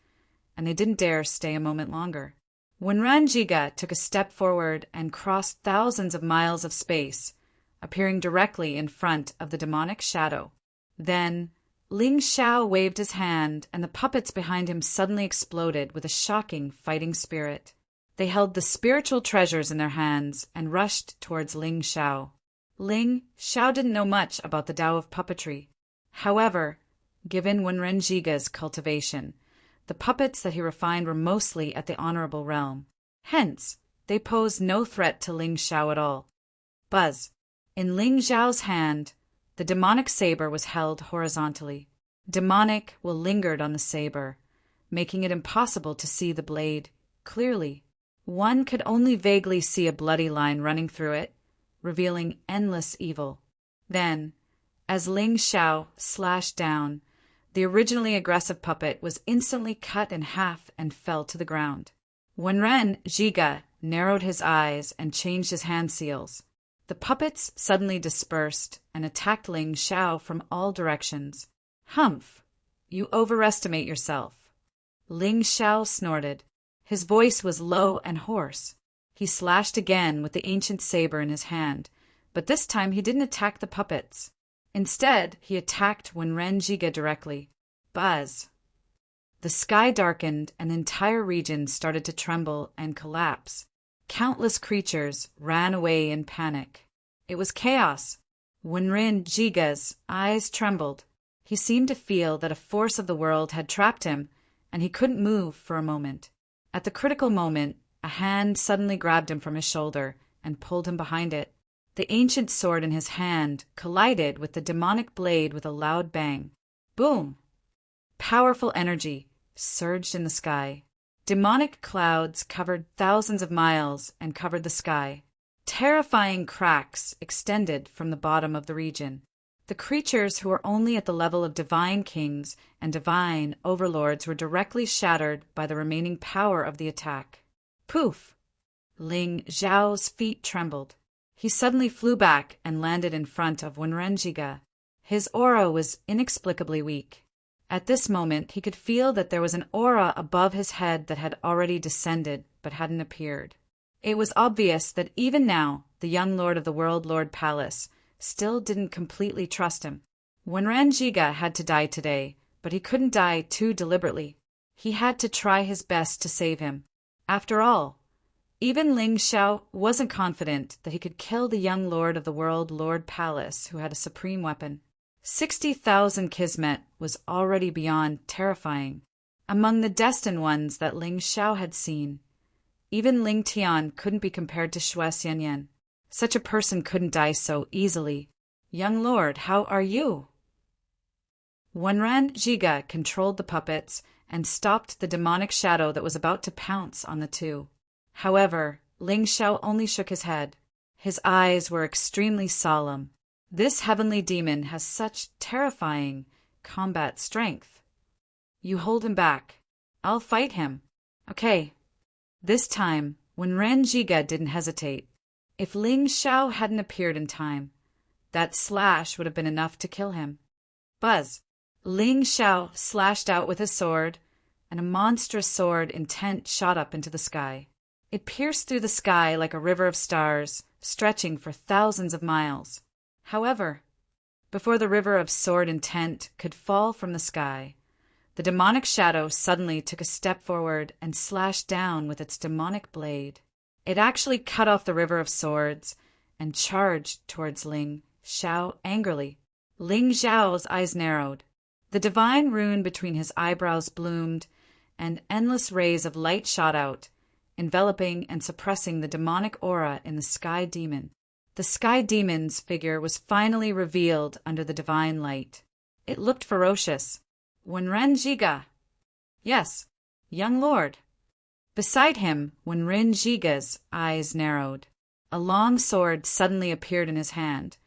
and they didn't dare stay a moment longer. When Ranjiga took a step forward and crossed thousands of miles of space, appearing directly in front of the demonic shadow, then Ling Xiao waved his hand, and the puppets behind him suddenly exploded with a shocking fighting spirit. They held the spiritual treasures in their hands and rushed towards Ling Xiao. Ling Xiao didn't know much about the Tao of puppetry. However, given Wenrenjiga's cultivation, the puppets that he refined were mostly at the honorable realm. Hence, they posed no threat to Ling Xiao at all. Buzz. In Ling Xiao's hand, the demonic saber was held horizontally. Demonic will lingered on the saber, making it impossible to see the blade clearly. One could only vaguely see a bloody line running through it, revealing endless evil. Then, as Ling Xiao slashed down, the originally aggressive puppet was instantly cut in half and fell to the ground. Wenren Jiga narrowed his eyes and changed his hand seals. The puppets suddenly dispersed and attacked Ling Xiao from all directions. Humph! You overestimate yourself. Ling Xiao snorted. His voice was low and hoarse. He slashed again with the ancient saber in his hand, but this time he didn't attack the puppets. Instead, he attacked Wenrenjiga directly. Buzz! The sky darkened and the entire region started to tremble and collapse. Countless creatures ran away in panic. It was chaos. Wenrenjiga's eyes trembled. He seemed to feel that a force of the world had trapped him, and he couldn't move for a moment. At the critical moment, a hand suddenly grabbed him from his shoulder and pulled him behind it. The ancient sword in his hand collided with the demonic blade with a loud bang. Boom! Powerful energy surged in the sky. Demonic clouds covered thousands of miles and covered the sky. Terrifying cracks extended from the bottom of the region. The creatures who were only at the level of divine kings and divine overlords were directly shattered by the remaining power of the attack. Poof! Ling Xiao's feet trembled. He suddenly flew back and landed in front of Wenrenjiga. His aura was inexplicably weak. At this moment, he could feel that there was an aura above his head that had already descended but hadn't appeared. It was obvious that even now, the young lord of the World Lord Palace still didn't completely trust him. Wenrenjiga had to die today, but he couldn't die too deliberately. He had to try his best to save him. After all, even Ling Xiao wasn't confident that he could kill the young lord of the World Lord Palace who had a supreme weapon. 60,000 Kismet was already beyond terrifying. Among the destined ones that Ling Xiao had seen, even Ling Tian couldn't be compared to Xue Xianyan. Such a person couldn't die so easily. Young lord, how are you? Wenrenjiga controlled the puppets and stopped the demonic shadow that was about to pounce on the two. However, Ling Xiao only shook his head. His eyes were extremely solemn. This heavenly demon has such terrifying combat strength. You hold him back. I'll fight him. Okay. This time, Wenrenjiga didn't hesitate. If Ling Xiao hadn't appeared in time, that slash would have been enough to kill him. Buzz! Ling Xiao slashed out with his sword, and a monstrous sword intent shot up into the sky. It pierced through the sky like a river of stars, stretching for thousands of miles. However, before the river of sword intent could fall from the sky, the demonic shadow suddenly took a step forward and slashed down with its demonic blade. It actually cut off the river of swords and charged towards Ling Xiao angrily. Ling Xiao's eyes narrowed. The divine rune between his eyebrows bloomed, and endless rays of light shot out, enveloping and suppressing the demonic aura in the sky demon. The sky demon's figure was finally revealed under the divine light. It looked ferocious. Wenrenjiga! Yes, young lord. Beside him, Wenrenjiga's eyes narrowed. A long sword suddenly appeared in his hand,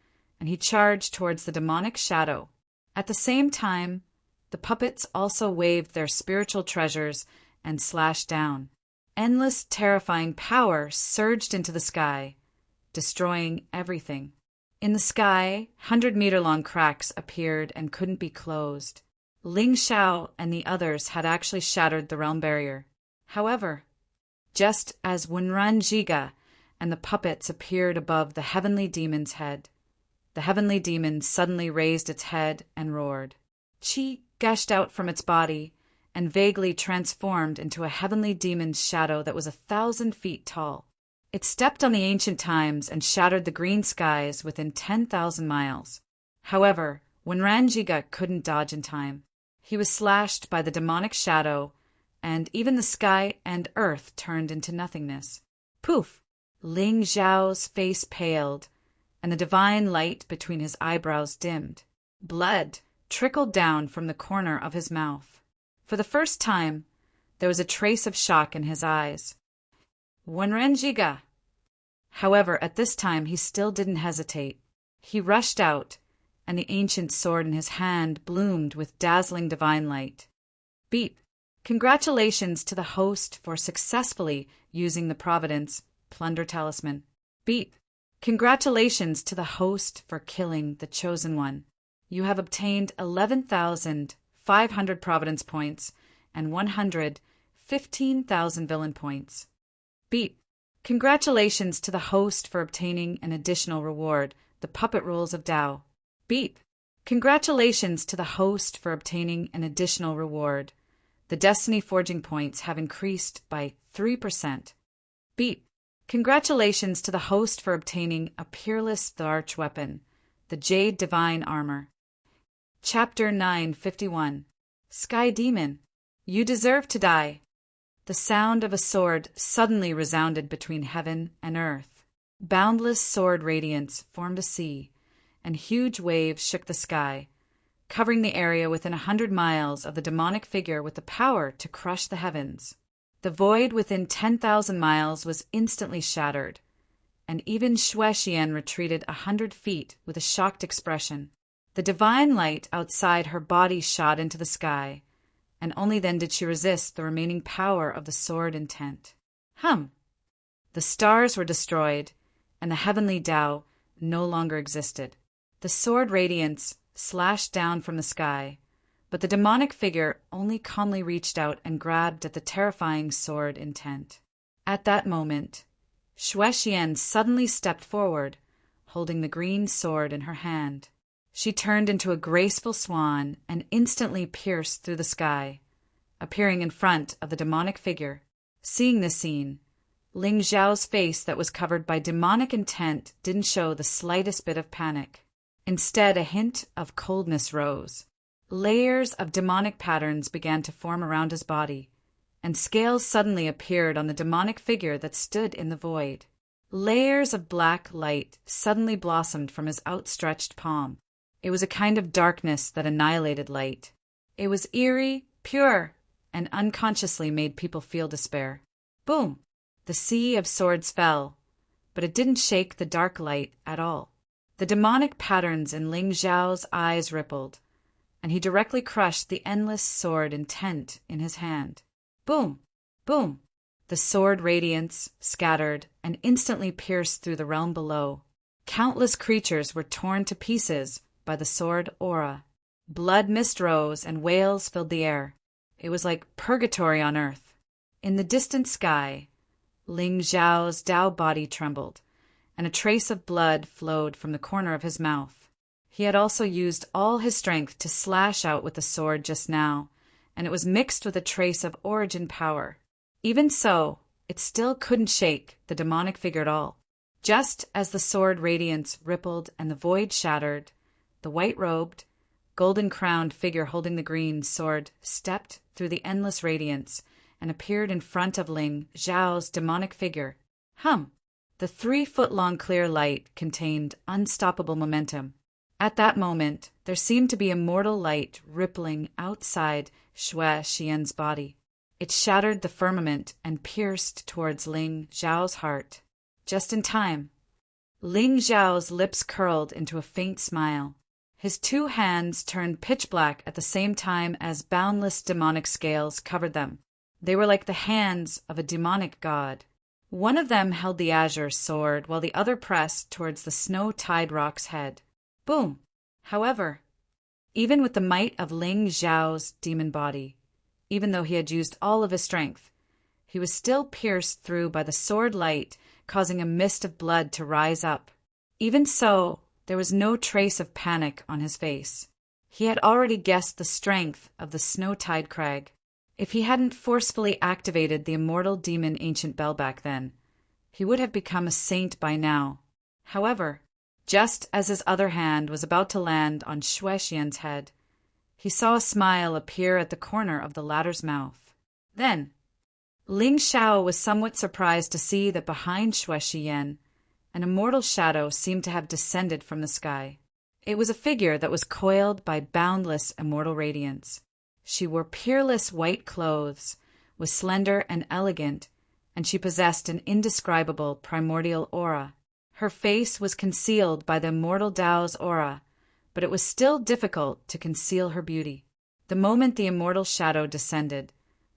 and he charged towards the demonic shadow. At the same time, the puppets also waved their spiritual treasures and slashed down. Endless, terrifying power surged into the sky, destroying everything. In the sky, 100-meter-long cracks appeared and couldn't be closed. Ling Xiao and the others had actually shattered the realm barrier. However, just as Wenran Jiga and the puppets appeared above the heavenly demon's head, the heavenly demon suddenly raised its head and roared. Qi gushed out from its body and vaguely transformed into a heavenly demon's shadow that was 1,000 feet tall. It stepped on the ancient times and shattered the green skies within 10,000 miles. However, Wenran Jiga couldn't dodge in time. He was slashed by the demonic shadow, and even the sky and earth turned into nothingness. Poof! Ling Xiao's face paled, and the divine light between his eyebrows dimmed. Blood trickled down from the corner of his mouth. For the first time, there was a trace of shock in his eyes. Wenran Jiga! However, at this time he still didn't hesitate. He rushed out, and the ancient sword in his hand bloomed with dazzling divine light. Beep! Congratulations to the host for successfully using the Providence Plunder Talisman. Beep! Congratulations to the host for killing the Chosen One. You have obtained 11,500 Providence points and 115,000 villain points. Beep! Congratulations to the host for obtaining an additional reward, the Puppet Rules of Tao. Beep! Congratulations to the host for obtaining an additional reward. The Destiny Forging points have increased by 3%. Beep! Congratulations to the host for obtaining a Peerless Tharch weapon, the Jade Divine Armor. Chapter 951. Sky Demon, you deserve to die. The sound of a sword suddenly resounded between heaven and earth. Boundless sword radiance formed a sea, and huge waves shook the sky, covering the area within 100 miles of the demonic figure with the power to crush the heavens. The void within 10,000 miles was instantly shattered, and even Shuexian retreated 100 feet with a shocked expression. The divine light outside her body shot into the sky, and only then did she resist the remaining power of the sword intent. The stars were destroyed, and the heavenly Tao no longer existed. The sword radiance slashed down from the sky, but the demonic figure only calmly reached out and grabbed at the terrifying sword intent. At that moment, Shuexian suddenly stepped forward, holding the green sword in her hand. She turned into a graceful swan and instantly pierced through the sky, appearing in front of the demonic figure. Seeing this scene, Ling Xiao's face that was covered by demonic intent didn't show the slightest bit of panic. Instead, a hint of coldness rose. Layers of demonic patterns began to form around his body, and scales suddenly appeared on the demonic figure that stood in the void. Layers of black light suddenly blossomed from his outstretched palm. It was a kind of darkness that annihilated light. It was eerie, pure, and unconsciously made people feel despair. Boom! The sea of swords fell, but it didn't shake the dark light at all. The demonic patterns in Ling Xiao's eyes rippled, and he directly crushed the endless sword intent in his hand. Boom! Boom! The sword radiance scattered and instantly pierced through the realm below. Countless creatures were torn to pieces by the sword aura. Blood mist rose and wails filled the air. It was like purgatory on earth. In the distant sky, Ling Xiao's Tao body trembled, and a trace of blood flowed from the corner of his mouth. He had also used all his strength to slash out with the sword just now, and it was mixed with a trace of origin power. Even so, it still couldn't shake the demonic figure at all. Just as the sword radiance rippled and the void shattered, the white-robed, golden-crowned figure holding the green sword stepped through the endless radiance and appeared in front of Ling Xiao's demonic figure. The 3-foot-long clear light contained unstoppable momentum. At that moment, there seemed to be immortal light rippling outside Shuexian's body. It shattered the firmament and pierced towards Ling Xiao's heart. Just in time, Ling Xiao's lips curled into a faint smile. His 2 hands turned pitch black at the same time as boundless demonic scales covered them. They were like the hands of a demonic god. One of them held the azure sword while the other pressed towards the snow-tide rock's head. Boom! However, even with the might of Ling Xiao's demon body, even though he had used all of his strength, he was still pierced through by the sword light, causing a mist of blood to rise up. Even so, there was no trace of panic on his face. He had already guessed the strength of the snow-tide crag. If he hadn't forcefully activated the immortal demon ancient bell back then, he would have become a saint by now. However, just as his other hand was about to land on Xue Xian's head, he saw a smile appear at the corner of the latter's mouth. Then, Ling Xiao was somewhat surprised to see that behind Xue Xian, an immortal shadow seemed to have descended from the sky. It was a figure that was coiled by boundless immortal radiance. She wore peerless white clothes, was slender and elegant, and she possessed an indescribable primordial aura. Her face was concealed by the immortal Tao's aura, but it was still difficult to conceal her beauty. The moment the immortal shadow descended,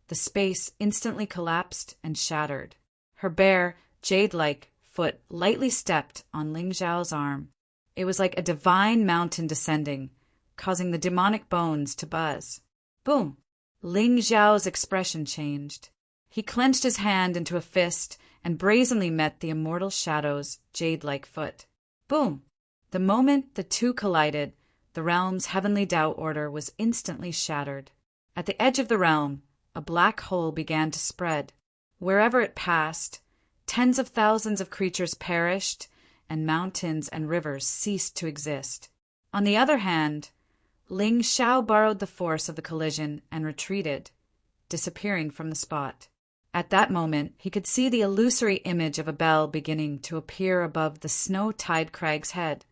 the space instantly collapsed and shattered. Her bare, jade-like foot lightly stepped on Ling Xiao's arm. It was like a divine mountain descending, causing the demonic bones to buzz. Boom! Ling Xiao's expression changed. He clenched his hand into a fist and brazenly met the immortal shadow's jade-like foot. Boom! The moment the two collided, the realm's heavenly Tao order was instantly shattered. At the edge of the realm, a black hole began to spread. Wherever it passed, tens of thousands of creatures perished, and mountains and rivers ceased to exist. On the other hand, Ling Xiao borrowed the force of the collision and retreated, disappearing from the spot. At that moment, he could see the illusory image of a bell beginning to appear above the snow-tide crag's head.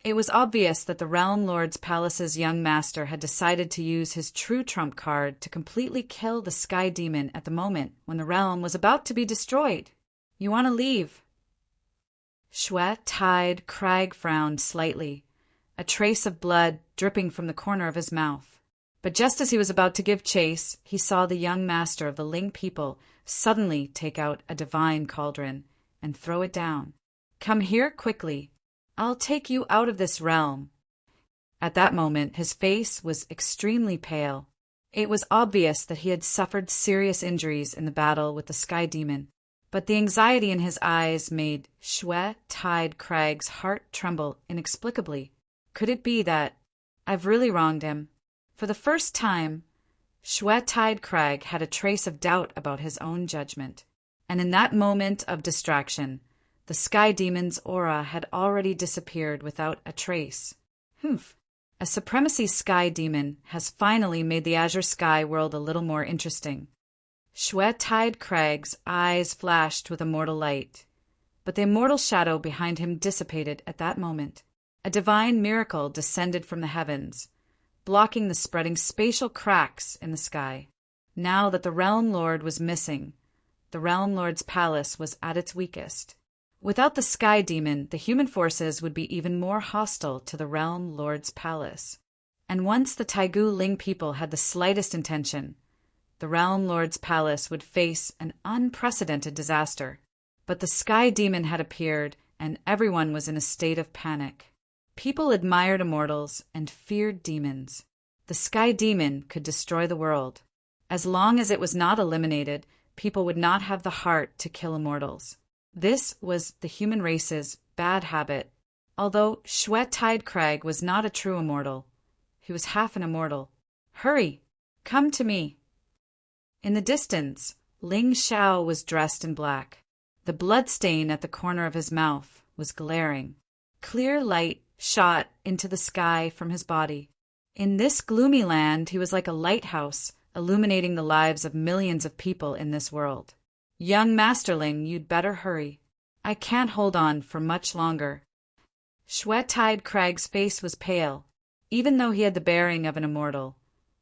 It was obvious that the Realm Lord's Palace's young master had decided to use his true trump card to completely kill the Sky Demon at the moment when the realm was about to be destroyed. You want to leave? Xue-tide crag frowned slightly, a trace of blood dripping from the corner of his mouth. But just as he was about to give chase, he saw the young master of the Ling people suddenly take out a divine cauldron and throw it down. Come here quickly. I'll take you out of this realm. At that moment, his face was extremely pale. It was obvious that he had suffered serious injuries in the battle with the Sky Demon, but the anxiety in his eyes made Xue-tide crag's heart tremble inexplicably. Could it be that I've really wronged him? For the first time, Xue-tide crag had a trace of doubt about his own judgment, and in that moment of distraction, the Sky Demon's aura had already disappeared without a trace. Humph! A Supremacy Sky Demon has finally made the Azure Sky world a little more interesting. Xue-tide crag's eyes flashed with immortal light, but the immortal shadow behind him dissipated at that moment. A divine miracle descended from the heavens, blocking the spreading spatial cracks in the sky. Now that the Realm Lord was missing, the Realm Lord's palace was at its weakest. Without the Sky Demon, the human forces would be even more hostile to the Realm Lord's palace. And once the Taigu Ling people had the slightest intention, the Realm Lord's palace would face an unprecedented disaster. But the Sky Demon had appeared, and everyone was in a state of panic. People admired immortals and feared demons. The Sky Demon could destroy the world. As long as it was not eliminated, people would not have the heart to kill immortals. This was the human race's bad habit. Although Xue-tide crag was not a true immortal, he was half an immortal. Hurry! Come to me! In the distance, Ling Xiao was dressed in black. The blood stain at the corner of his mouth was glaring. Clear light shot into the sky from his body. In this gloomy land, he was like a lighthouse, illuminating the lives of millions of people in this world. Young Masterling, you'd better hurry. I can't hold on for much longer. Xue-tide crag's face was pale. Even though he had the bearing of an immortal,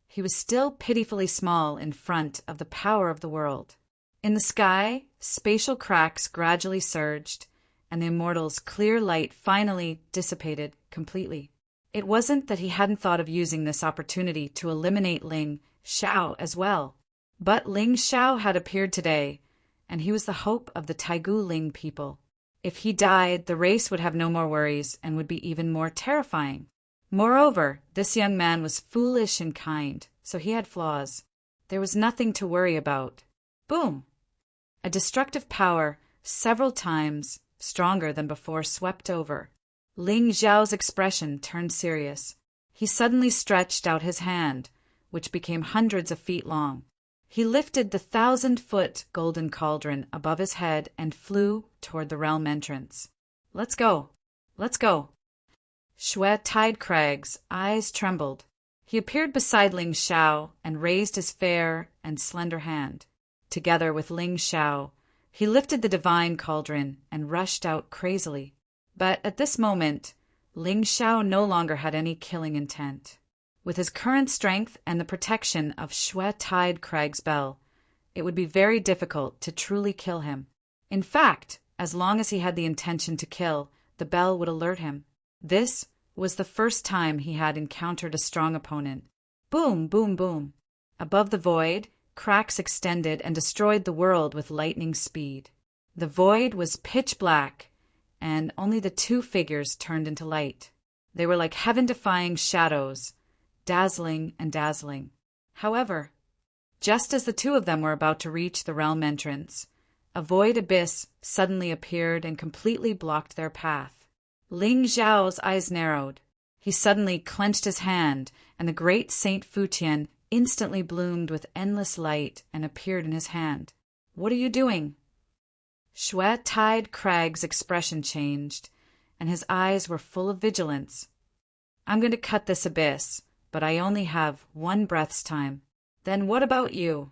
he was still pitifully small in front of the power of the world. In the sky, spatial cracks gradually surged, and the immortal's clear light finally dissipated completely. It wasn't that he hadn't thought of using this opportunity to eliminate Ling Xiao as well, but Ling Xiao had appeared today, and he was the hope of the Taigu Ling people. If he died, the race would have no more worries and would be even more terrifying. Moreover, this young man was foolish and kind, so he had flaws. There was nothing to worry about. Boom! A destructive power, several times stronger than before, swept over. Ling Zhao's expression turned serious. He suddenly stretched out his hand, which became hundreds of feet long. He lifted the 1,000-foot golden cauldron above his head and flew toward the realm entrance. Let's go! Let's go! Xue Tide Crag's eyes trembled. He appeared beside Ling Xiao and raised his fair and slender hand. Together with Ling Xiao, he lifted the divine cauldron and rushed out crazily. But at this moment, Ling Xiao no longer had any killing intent. With his current strength and the protection of Xue Tide Crag's bell, it would be very difficult to truly kill him. In fact, as long as he had the intention to kill, the bell would alert him. This was the first time he had encountered a strong opponent. Boom, boom, boom. Above the void, cracks extended and destroyed the world with lightning speed. The void was pitch black, and only the two figures turned into light. They were like heaven-defying shadows, dazzling and dazzling. However, just as the two of them were about to reach the realm entrance, a void abyss suddenly appeared and completely blocked their path. Ling Zhao's eyes narrowed. He suddenly clenched his hand, and the great Saint Futian instantly bloomed with endless light and appeared in his hand. "What are you doing?" Xue Tide Crag's expression changed, and his eyes were full of vigilance. "I'm going to cut this abyss, but I only have one breath's time." "Then what about you?"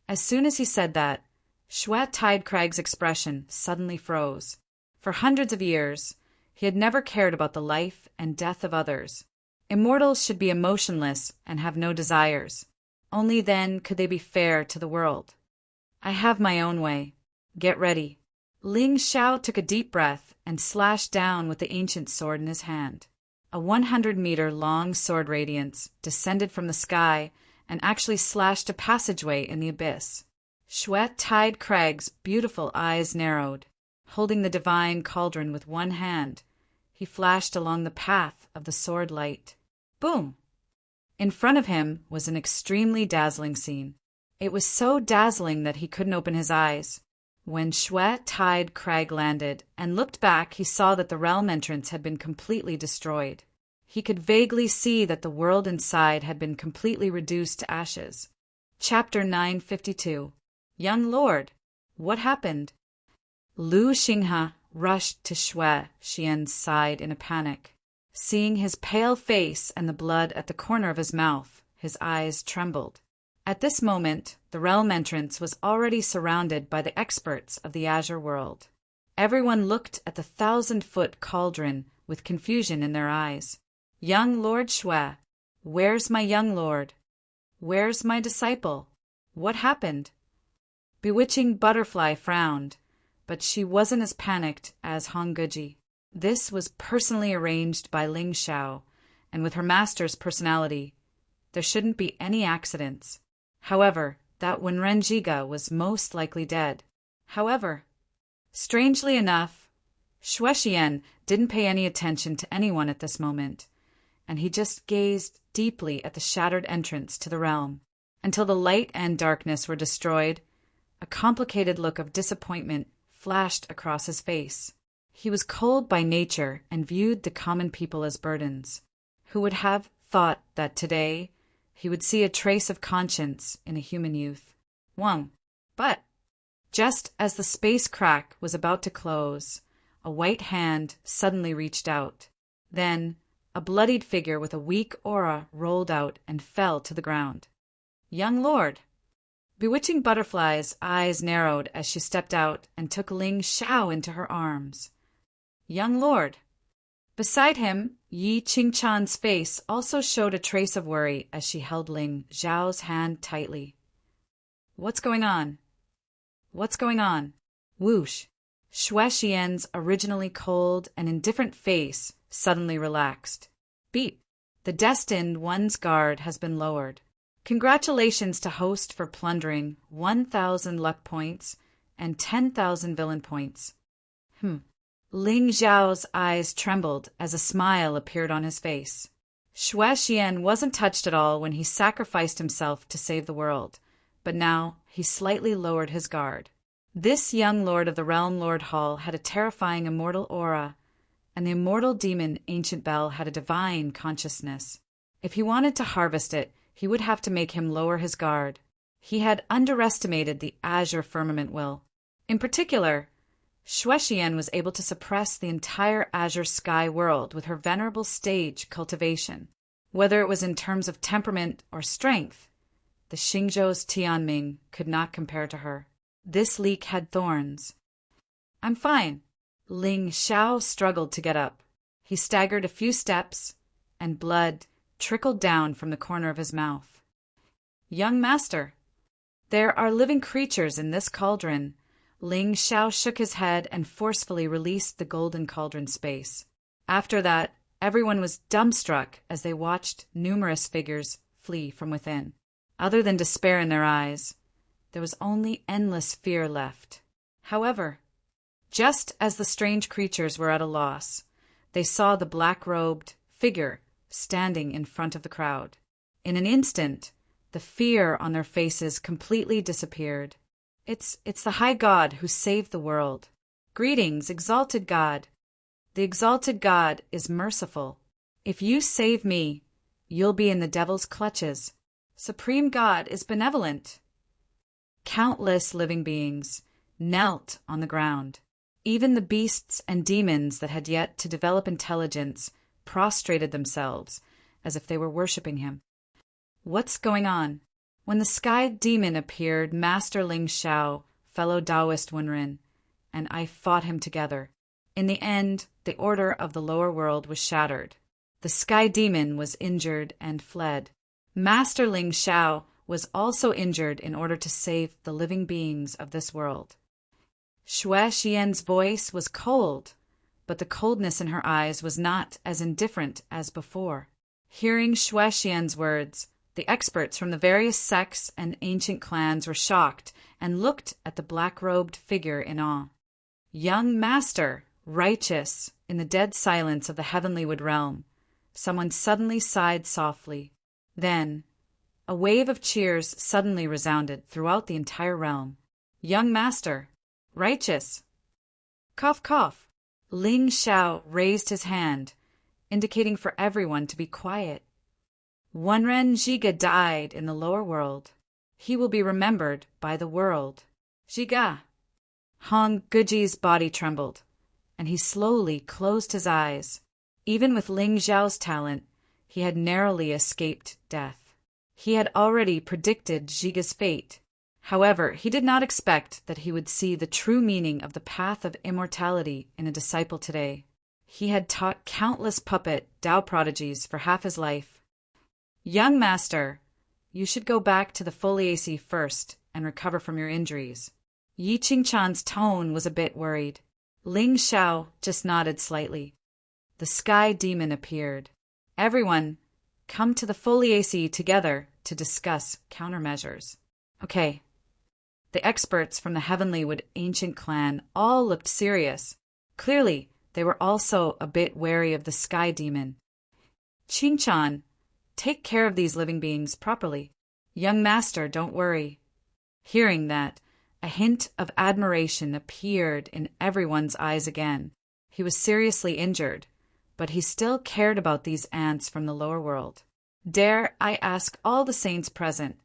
As soon as he said that, Xue Tide Crag's expression suddenly froze. For hundreds of years, he had never cared about the life and death of others. Immortals should be emotionless and have no desires. Only then could they be fair to the world. "I have my own way. Get ready." Ling Xiao took a deep breath and slashed down with the ancient sword in his hand. A 100-meter-long sword radiance descended from the sky and actually slashed a passageway in the abyss. Xue Tide Crag's beautiful eyes narrowed. Holding the divine cauldron with one hand, he flashed along the path of the sword light. Boom! In front of him was an extremely dazzling scene. It was so dazzling that he couldn't open his eyes. When Xue Tide Crag landed and looked back, he saw that the realm entrance had been completely destroyed. He could vaguely see that the world inside had been completely reduced to ashes. Chapter 952. Young Lord, what happened? Lu Xinghe rushed to Xue Xian's side in a panic. Seeing his pale face and the blood at the corner of his mouth, his eyes trembled. At this moment, the realm entrance was already surrounded by the experts of the Azure world. Everyone looked at the 1,000-foot cauldron with confusion in their eyes. "Young Lord Xue, where's my young lord? Where's my disciple? What happened?" Bewitching Butterfly frowned, but she wasn't as panicked as Hongguji. This was personally arranged by Ling Xiao, and with her master's personality, there shouldn't be any accidents. However, that Wenren was most likely dead. However, strangely enough, Xue Xian didn't pay any attention to anyone at this moment, and he just gazed deeply at the shattered entrance to the realm. Until the light and darkness were destroyed, a complicated look of disappointment flashed across his face. He was cold by nature and viewed the common people as burdens. Who would have thought that today he would see a trace of conscience in a human youth? Wang. But just as the space crack was about to close, a white hand suddenly reached out. Then a bloodied figure with a weak aura rolled out and fell to the ground. "Young Lord." Bewitching Butterfly's eyes narrowed as she stepped out and took Ling Xiao into her arms. "Young Lord." Beside him, Yi Qingchan's face also showed a trace of worry as she held Ling Xiao's hand tightly. "What's going on? What's going on?" Whoosh! Xue Xian's originally cold and indifferent face suddenly relaxed. "Beep! The destined one's guard has been lowered. Congratulations to host for plundering 1,000 luck points and 10,000 villain points. Ling Zhao's eyes trembled as a smile appeared on his face. Xue Xian wasn't touched at all when he sacrificed himself to save the world, but now he slightly lowered his guard. This young lord of the Realm Lord Hall had a terrifying immortal aura, and the immortal demon Ancient Bell had a divine consciousness. If he wanted to harvest it, he would have to make him lower his guard. He had underestimated the azure firmament will. In particular, Xue Xian was able to suppress the entire azure sky world with her venerable stage cultivation. Whether it was in terms of temperament or strength, the Xingzhou's Tianming could not compare to her. This leek had thorns. "I'm fine." Ling Xiao struggled to get up. He staggered a few steps, and blood trickled down from the corner of his mouth. "Young master, there are living creatures in this cauldron." Ling Xiao shook his head and forcefully released the golden cauldron space. After that, everyone was dumbstruck as they watched numerous figures flee from within. Other than despair in their eyes, there was only endless fear left. However, just as the strange creatures were at a loss, they saw the black-robed figure standing in front of the crowd. In an instant, the fear on their faces completely disappeared. It's the High God who saved the world. Greetings, exalted God. The exalted God is merciful. If you save me, you'll be in the devil's clutches. Supreme God is benevolent. Countless living beings knelt on the ground. Even the beasts and demons that had yet to develop intelligence prostrated themselves as if they were worshipping him. What's going on? When the sky demon appeared, Master Ling Xiao, fellow Taoist Wenren, and I fought him together. In the end, the order of the lower world was shattered. The sky demon was injured and fled. Master Ling Xiao was also injured in order to save the living beings of this world. Xue Xian's voice was cold, but the coldness in her eyes was not as indifferent as before. Hearing Xue Xian's words, the experts from the various sects and ancient clans were shocked and looked at the black-robed figure in awe. "Young master, righteous," in the dead silence of the heavenly-wood realm, someone suddenly sighed softly. Then, a wave of cheers suddenly resounded throughout the entire realm. "Young master, righteous." Cough, cough. Ling Xiao raised his hand, indicating for everyone to be quiet. Wenren Zhiga died in the lower world. He will be remembered by the world. Zhiga. Hong Guji's body trembled, and he slowly closed his eyes. Even with Ling Zhao's talent, he had narrowly escaped death. He had already predicted Zhiga's fate. However, he did not expect that he would see the true meaning of the path of immortality in a disciple today. He had taught countless puppet Tao prodigies for half his life. "Young master, you should go back to the foliaceae first and recover from your injuries." Yi Qingchan's tone was a bit worried. Ling Xiao just nodded slightly. The sky demon appeared. "Everyone, come to the foliaceae together to discuss countermeasures." Okay. The experts from the Heavenlywood ancient clan all looked serious. Clearly, they were also a bit wary of the sky demon. "Qingchan, take care of these living beings properly. Young master, don't worry." Hearing that, a hint of admiration appeared in everyone's eyes again. He was seriously injured, but he still cared about these ants from the lower world. Dare I ask all the saints present,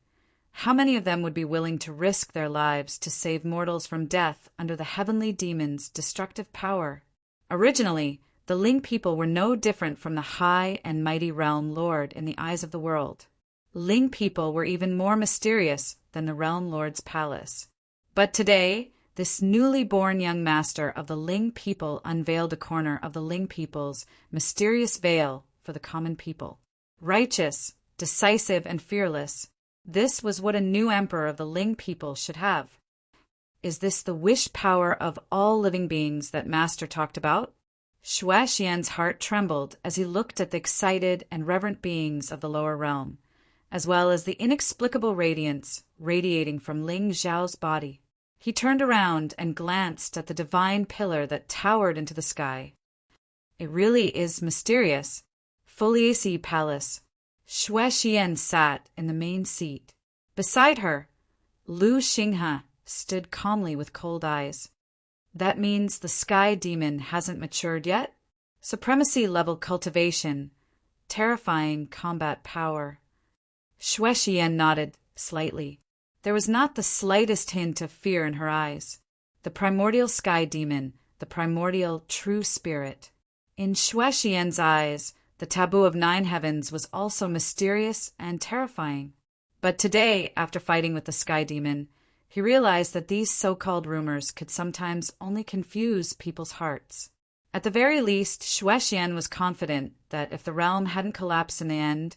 how many of them would be willing to risk their lives to save mortals from death under the heavenly demon's destructive power? Originally, the Ling people were no different from the high and mighty realm lord in the eyes of the world. Ling people were even more mysterious than the realm lord's palace. But today, this newly born young master of the Ling people unveiled a corner of the Ling people's mysterious veil for the common people. Righteous, decisive, and fearless, this was what a new emperor of the Ling people should have. Is this the wish power of all living beings that Master talked about? Xue Xian's heart trembled as he looked at the excited and reverent beings of the lower realm, as well as the inexplicable radiance radiating from Ling Zhao's body. He turned around and glanced at the divine pillar that towered into the sky. It really is mysterious. Foliaceae Palace. Xue Xian sat in the main seat. Beside her, Lu Xinghe stood calmly with cold eyes. That means the sky demon hasn't matured yet? Supremacy level cultivation. Terrifying combat power. Xue Xian nodded slightly. There was not the slightest hint of fear in her eyes. The primordial sky demon, the primordial true spirit. In Xue Xian's eyes, the taboo of 9 heavens was also mysterious and terrifying. But today, after fighting with the sky demon, he realized that these so-called rumors could sometimes only confuse people's hearts. At the very least, Xue Xian was confident that if the realm hadn't collapsed in the end,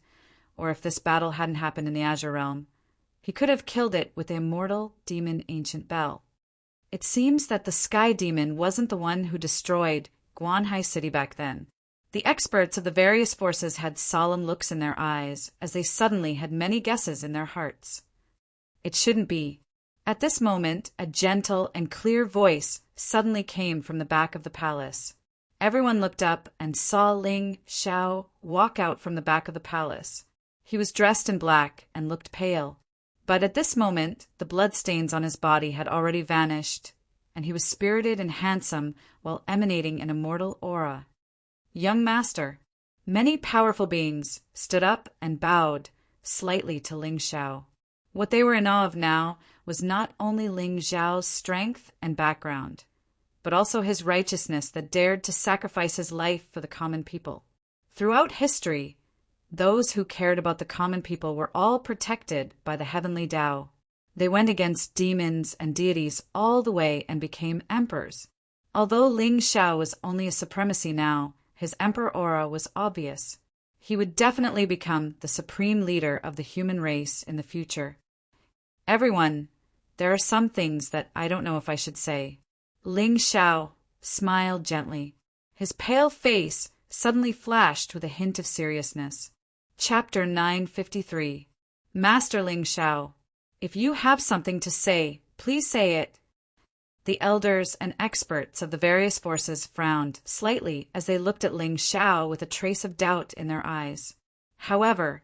or if this battle hadn't happened in the Azure Realm, he could have killed it with the immortal demon Ancient Bell. It seems that the sky demon wasn't the one who destroyed Guanhai City back then. The experts of the various forces had solemn looks in their eyes, as they suddenly had many guesses in their hearts. It shouldn't be. At this moment, a gentle and clear voice suddenly came from the back of the palace. Everyone looked up and saw Ling Xiao walk out from the back of the palace. He was dressed in black and looked pale, but at this moment the bloodstains on his body had already vanished, and he was spirited and handsome while emanating an immortal aura. Young master, many powerful beings stood up and bowed slightly to Ling Xiao. What they were in awe of now was not only Ling Xiao's strength and background, but also his righteousness that dared to sacrifice his life for the common people. Throughout history, those who cared about the common people were all protected by the heavenly Tao. They went against demons and deities all the way and became emperors. Although Ling Xiao was only a supremacy now, his emperor aura was obvious. He would definitely become the supreme leader of the human race in the future. Everyone, there are some things that I don't know if I should say. Ling Xiao smiled gently. His pale face suddenly flashed with a hint of seriousness. Chapter 953. Master Ling Xiao, if you have something to say, please say it. The elders and experts of the various forces frowned slightly as they looked at Ling Xiao with a trace of doubt in their eyes. However,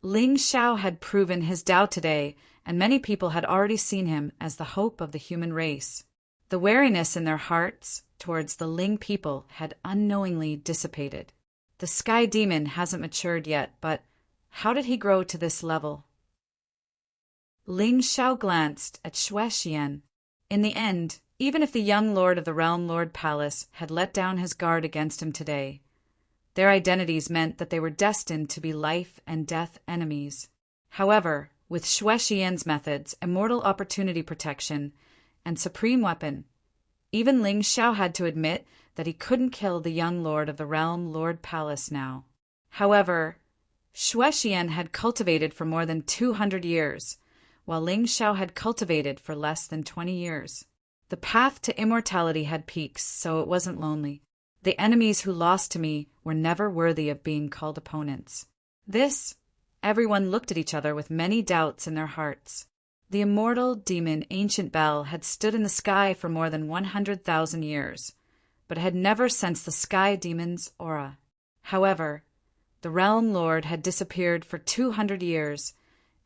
Ling Xiao had proven his Tao today, and many people had already seen him as the hope of the human race. The wariness in their hearts towards the Ling people had unknowingly dissipated. The sky demon hasn't matured yet, but how did he grow to this level? Ling Xiao glanced at Xue Xian. In the end, even if the young lord of the Realm Lord Palace had let down his guard against him today, their identities meant that they were destined to be life and death enemies. However, with Xue Xian's methods, immortal opportunity protection, and supreme weapon, even Ling Xiao had to admit that he couldn't kill the young lord of the Realm Lord Palace now. However, Xue Xian had cultivated for more than 200 years, while Ling Xiao had cultivated for less than 20 years. The path to immortality had peaks, so it wasn't lonely. The enemies who lost to me were never worthy of being called opponents. Everyone looked at each other with many doubts in their hearts. The immortal demon Ancient Bell had stood in the sky for more than 100,000 years, but had never sensed the sky demon's aura. However, the Realm Lord had disappeared for 200 years,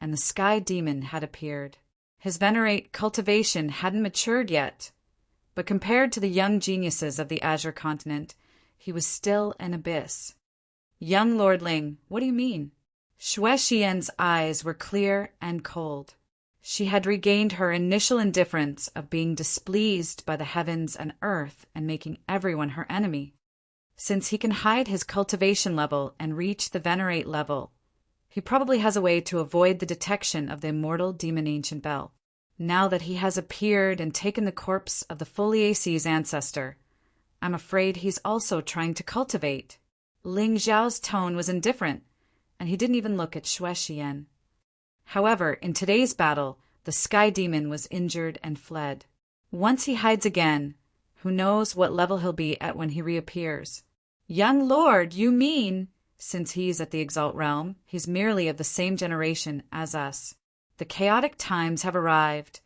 and the sky demon had appeared. His venerate cultivation hadn't matured yet, but compared to the young geniuses of the Azure continent, he was still an abyss. Young Lord Ling, what do you mean? Xue Xian's eyes were clear and cold. She had regained her initial indifference of being displeased by the heavens and earth and making everyone her enemy. Since he can hide his cultivation level and reach the venerate level, he probably has a way to avoid the detection of the immortal demon Ancient Bell. Now that he has appeared and taken the corpse of the Foliaceae's ancestor, I'm afraid he's also trying to cultivate. Ling Xiao's tone was indifferent, and he didn't even look at Xue Xian. However, in today's battle, the sky demon was injured and fled. Once he hides again, who knows what level he'll be at when he reappears. Young lord, you mean, since he's at the Exalt realm, he's merely of the same generation as us. The chaotic times have arrived,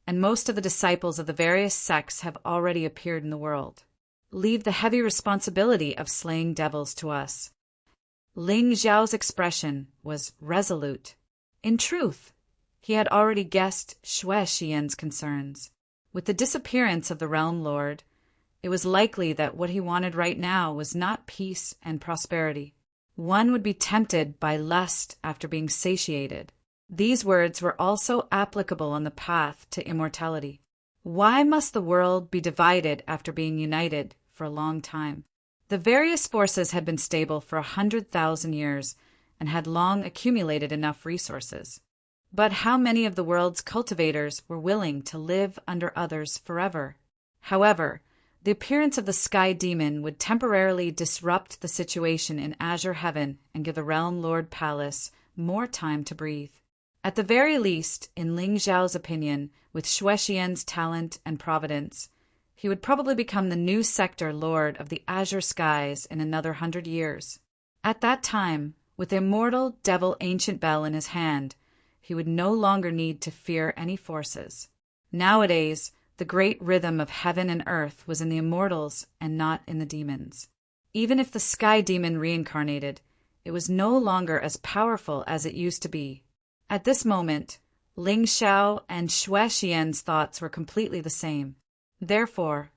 and most of the disciples of the various sects have already appeared in the world. Leave the heavy responsibility of slaying devils to us. Ling Xiao's expression was resolute. In truth, he had already guessed Xue Xian's concerns. With the disappearance of the Realm Lord, it was likely that what he wanted right now was not peace and prosperity. One would be tempted by lust after being satiated. These words were also applicable on the path to immortality. Why must the world be divided after being united for a long time? The various forces had been stable for 100,000 years and had long accumulated enough resources. But how many of the world's cultivators were willing to live under others forever? However, the appearance of the Sky Demon would temporarily disrupt the situation in Azure Heaven and give the Realm Lord Palace more time to breathe. At the very least, in Ling Xiao's opinion, with Xue Xian's talent and providence, he would probably become the new sector lord of the Azure Skies in another 100 years. At that time, with the immortal devil ancient bell in his hand, he would no longer need to fear any forces. Nowadays, the great rhythm of heaven and earth was in the immortals and not in the demons. Even if the Sky Demon reincarnated, it was no longer as powerful as it used to be. At this moment, Ling Xiao and Xue Xian's thoughts were completely the same. Therefore,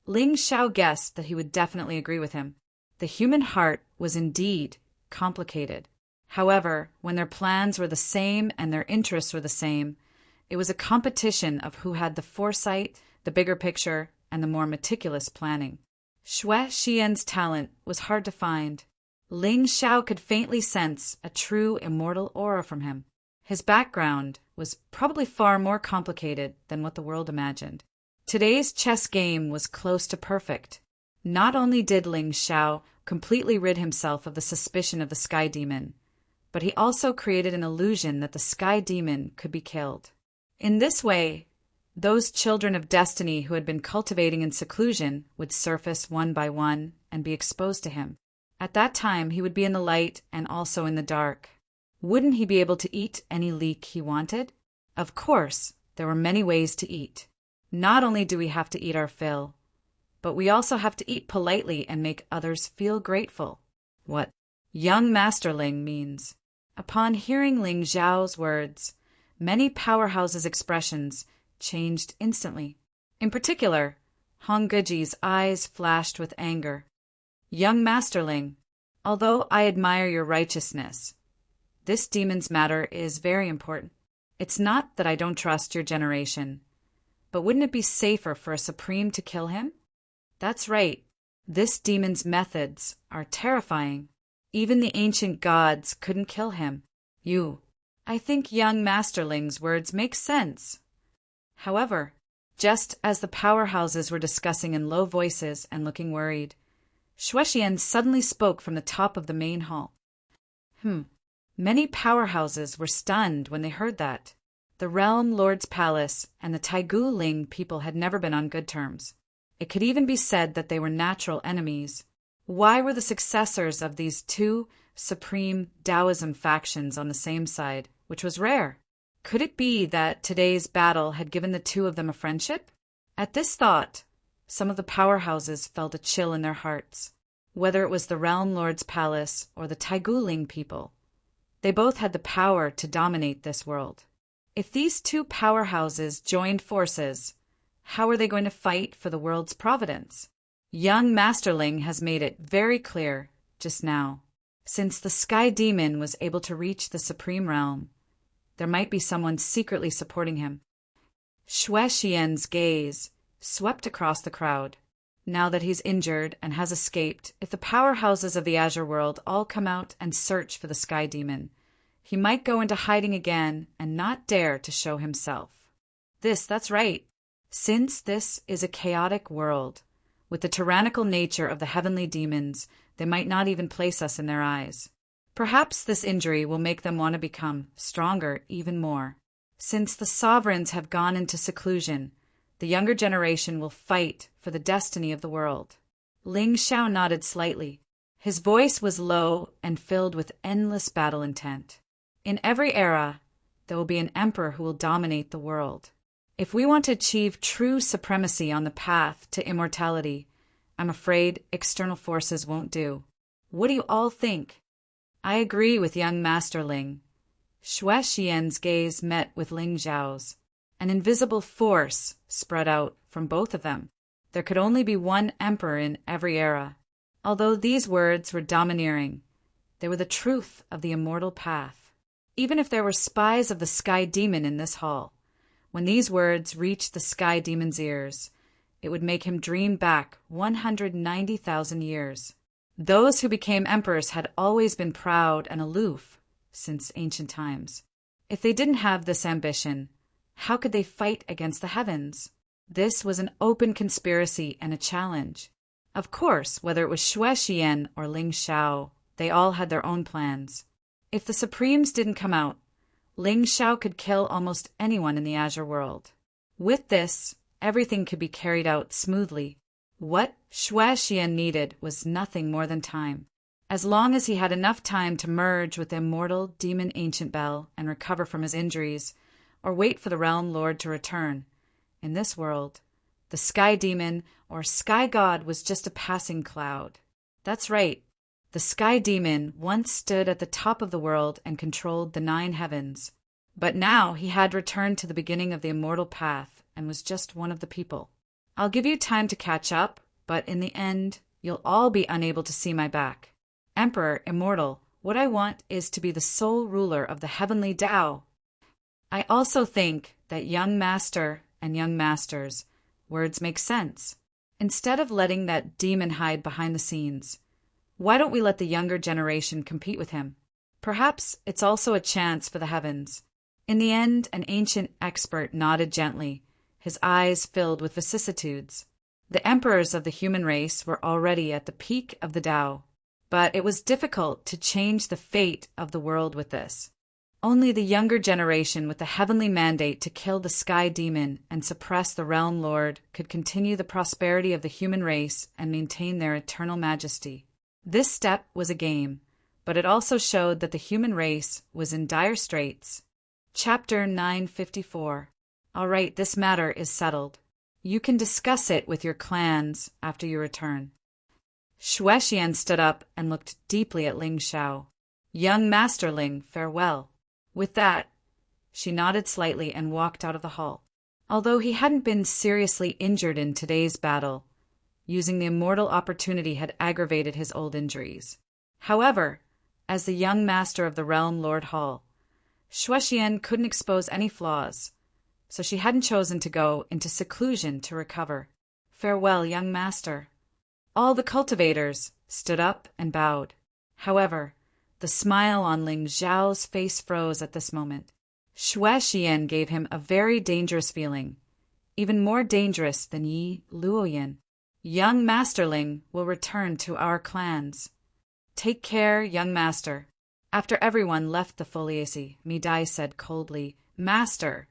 Ling Xiao guessed that he would definitely agree with him. The human heart was indeed complicated. However, when their plans were the same and their interests were the same, it was a competition of who had the foresight, the bigger picture, and the more meticulous planning. Xue Xian's talent was hard to find. Ling Xiao could faintly sense a true immortal aura from him. His background was probably far more complicated than what the world imagined. Today's chess game was close to perfect. Not only did Ling Xiao completely rid himself of the suspicion of the Sky Demon, but he also created an illusion that the Sky Demon could be killed. In this way, those children of destiny who had been cultivating in seclusion would surface one by one and be exposed to him. At that time, he would be in the light and also in the dark. Wouldn't he be able to eat any leek he wanted? Of course, there were many ways to eat. Not only do we have to eat our fill, but we also have to eat politely and make others feel grateful. What young masterling means. Upon hearing Ling Xiao's words, many powerhouses' expressions changed instantly. In particular, Hong Geji's eyes flashed with anger. Young masterling, although I admire your righteousness, this demon's matter is very important. It's not that I don't trust your generation, but wouldn't it be safer for a supreme to kill him? That's right. This demon's methods are terrifying. Even the ancient gods couldn't kill him. I think young masterling's words make sense. However, just as the powerhouses were discussing in low voices and looking worried, Xue Xian suddenly spoke from the top of the main hall. Many powerhouses were stunned when they heard that. The Realm Lord's palace and the Taigu Ling people had never been on good terms. It could even be said that they were natural enemies. Why were the successors of these two supreme Taoism factions on the same side, which was rare? Could it be that today's battle had given the two of them a friendship? At this thought, some of the powerhouses felt a chill in their hearts. Whether it was the Realm Lord's palace or the Taigu Ling people, they both had the power to dominate this world. If these two powerhouses joined forces, how are they going to fight for the world's providence? Young Masterling has made it very clear just now. Since the Sky Demon was able to reach the Supreme Realm, there might be someone secretly supporting him. Xue Xian's gaze swept across the crowd. Now that he's injured and has escaped, if the powerhouses of the Azure world all come out and search for the Sky Demon, he might go into hiding again and not dare to show himself. That's right. Since this is a chaotic world, with the tyrannical nature of the heavenly demons, they might not even place us in their eyes. Perhaps this injury will make them want to become stronger even more. Since the sovereigns have gone into seclusion, the younger generation will fight for the destiny of the world. Ling Xiao nodded slightly. His voice was low and filled with endless battle intent. In every era, there will be an emperor who will dominate the world. If we want to achieve true supremacy on the path to immortality, I'm afraid external forces won't do. What do you all think? I agree with young Master Ling. Xue Xian's gaze met with Ling Zhao's. An invisible force spread out from both of them. There could only be one emperor in every era. Although these words were domineering, they were the truth of the immortal path. Even if there were spies of the Sky Demon in this hall, when these words reached the Sky Demon's ears, it would make him dream back 190,000 years. Those who became emperors had always been proud and aloof since ancient times. If they didn't have this ambition, how could they fight against the heavens? This was an open conspiracy and a challenge. Of course, whether it was Xue Xian or Ling Xiao, they all had their own plans. If the Supremes didn't come out, Ling Xiao could kill almost anyone in the Azure world. With this, everything could be carried out smoothly. What Xue Xian needed was nothing more than time. As long as he had enough time to merge with the immortal demon Ancient Bell and recover from his injuries, or wait for the Realm Lord to return. In this world, the Sky Demon or Sky God was just a passing cloud. That's right. The Sky Demon once stood at the top of the world and controlled the 9 heavens. But now he had returned to the beginning of the immortal path and was just one of the people. I'll give you time to catch up, but in the end, you'll all be unable to see my back. Emperor, immortal, what I want is to be the sole ruler of the heavenly Tao. I also think that young master and young masters, words make sense. Instead of letting that demon hide behind the scenes, why don't we let the younger generation compete with him? Perhaps it's also a chance for the heavens. In the end, an ancient expert nodded gently, his eyes filled with vicissitudes. The emperors of the human race were already at the peak of the Tao, but it was difficult to change the fate of the world with this. Only the younger generation with the heavenly mandate to kill the Sky Demon and suppress the Realm Lord could continue the prosperity of the human race and maintain their eternal majesty. This step was a game, but it also showed that the human race was in dire straits. Chapter 954. All right, this matter is settled. You can discuss it with your clans after you return. Xue Xian stood up and looked deeply at Ling Xiao. Young Master Ling, farewell. With that, she nodded slightly and walked out of the hall. Although he hadn't been seriously injured in today's battle, using the immortal opportunity had aggravated his old injuries. However, as the young master of the Realm Lord Hall, Xue Xian couldn't expose any flaws, so she hadn't chosen to go into seclusion to recover. Farewell, young master. All the cultivators stood up and bowed. However, the smile on Ling Zhao's face froze at this moment. Xue Xian gave him a very dangerous feeling, even more dangerous than Yi Luoyin. Young Master Ling will return to our clans. Take care, young master. After everyone left the foliaceae, Mi Dai said coldly, Master,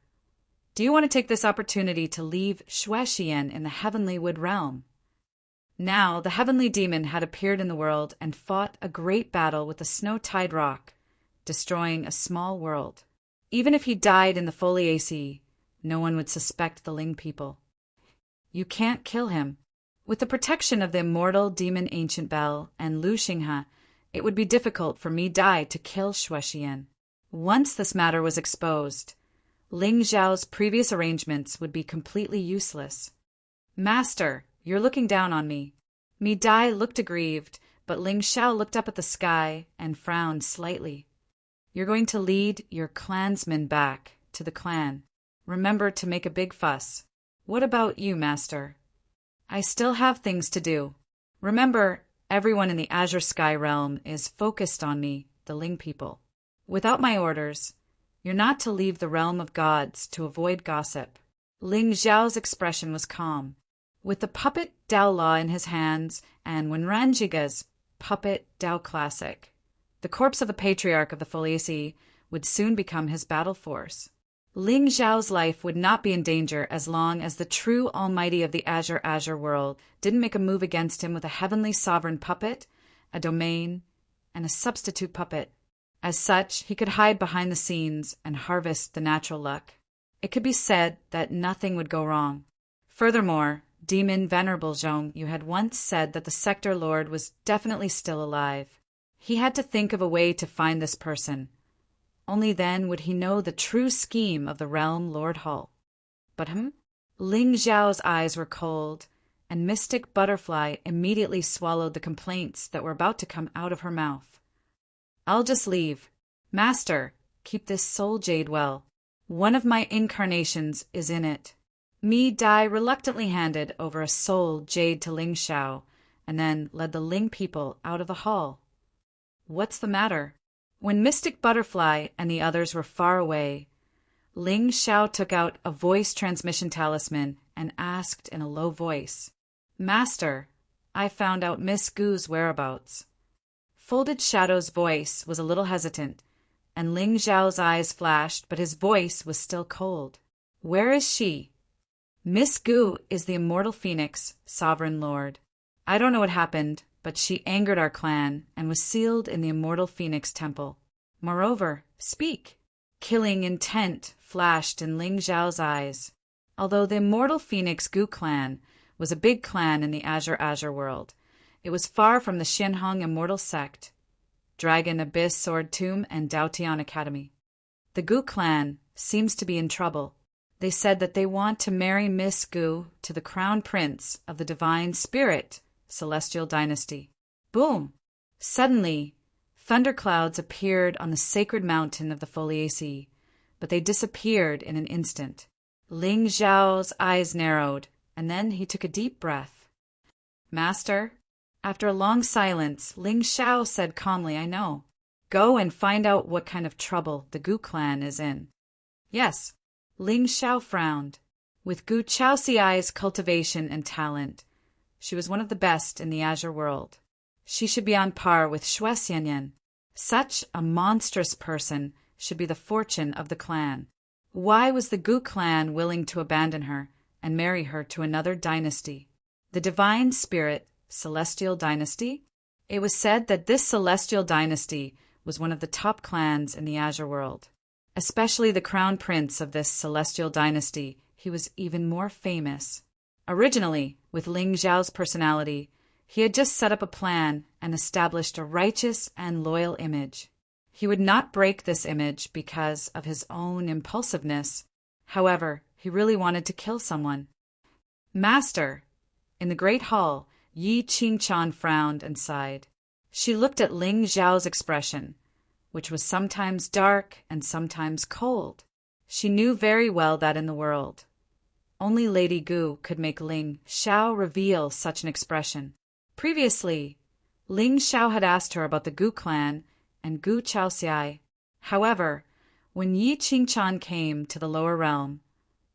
do you want to take this opportunity to leave Xue Xian in the heavenly wood realm? Now the heavenly demon had appeared in the world and fought a great battle with the snow-tide rock, destroying a small world. Even if he died in the foliaceae, no one would suspect the Ling people. You can't kill him. With the protection of the immortal demon Ancient Bell and Lu Xinghe, it would be difficult for Mi Dai to kill Xue Xian. Once this matter was exposed, Ling Zhao's previous arrangements would be completely useless. Master, you're looking down on me. Mi Dai looked aggrieved, but Ling Xiao looked up at the sky and frowned slightly. You're going to lead your clansmen back to the clan. Remember to make a big fuss. What about you, Master? I still have things to do. Remember, everyone in the Azure Sky realm is focused on me, the Ling people. Without my orders, you're not to leave the realm of gods to avoid gossip. Ling Zhao's expression was calm. With the puppet Dao Law in his hands and Wenranjiga's puppet Dao Classic, the corpse of the patriarch of the Foliaceae would soon become his battle force. Ling Zhao's life would not be in danger as long as the true almighty of the Azure world didn't make a move against him with a heavenly sovereign puppet, a domain, and a substitute puppet. As such, he could hide behind the scenes and harvest the natural luck. It could be said that nothing would go wrong. Furthermore, Demon Venerable Zhong Yu had once said that the Sector Lord was definitely still alive. He had to think of a way to find this person. Only then would he know the true scheme of the Realm Lord Hull. But Ling Zhao's eyes were cold, and Mystic Butterfly immediately swallowed the complaints that were about to come out of her mouth. I'll just leave. Master, keep this soul jade well. One of my incarnations is in it. Mi Dai reluctantly handed over a soul jade to Ling Xiao, and then led the Ling people out of the hall. What's the matter? When Mystic Butterfly and the others were far away, Ling Xiao took out a voice transmission talisman and asked in a low voice, Master, I found out Miss Gu's whereabouts. Folded Shadow's voice was a little hesitant, and Ling Xiao's eyes flashed, but his voice was still cold. Where is she? Miss Gu is the immortal phoenix, Sovereign Lord. I don't know what happened, but she angered our clan and was sealed in the immortal phoenix temple. Moreover, speak. Killing intent flashed in Ling Zhao's eyes. Although the immortal phoenix Gu clan was a big clan in the Azure world, it was far from the Xinhong immortal sect, Dragon Abyss Sword Tomb, and Daotian Academy. The Gu clan seems to be in trouble. They said that they want to marry Miss Gu to the crown prince of the divine spirit Celestial Dynasty. Boom! Suddenly, thunderclouds appeared on the sacred mountain of the Foliaceae, but they disappeared in an instant. Ling Zhao's eyes narrowed, and then he took a deep breath. Master, after a long silence, Ling Xiao said calmly, I know. Go and find out what kind of trouble the Gu clan is in. Yes, Ling Xiao frowned. With Gu Chaoxiai's cultivation and talent, she was one of the best in the Azure world. She should be on par with Xue Xianyan. Such a monstrous person should be the fortune of the clan. Why was the Gu clan willing to abandon her and marry her to another dynasty? The divine spirit, Celestial Dynasty? It was said that this Celestial Dynasty was one of the top clans in the Azure world. Especially the crown prince of this Celestial Dynasty, he was even more famous. Originally, with Ling Zhao's personality, he had just set up a plan and established a righteous and loyal image. He would not break this image because of his own impulsiveness. However, he really wanted to kill someone. Master! In the great hall, Yi Qingchan frowned and sighed. She looked at Ling Zhao's expression, which was sometimes dark and sometimes cold. She knew very well that in the world, only Lady Gu could make Ling Xiao reveal such an expression. Previously, Ling Xiao had asked her about the Gu clan and Gu Chaoxiai. However, when Yi Qingchan came to the lower realm,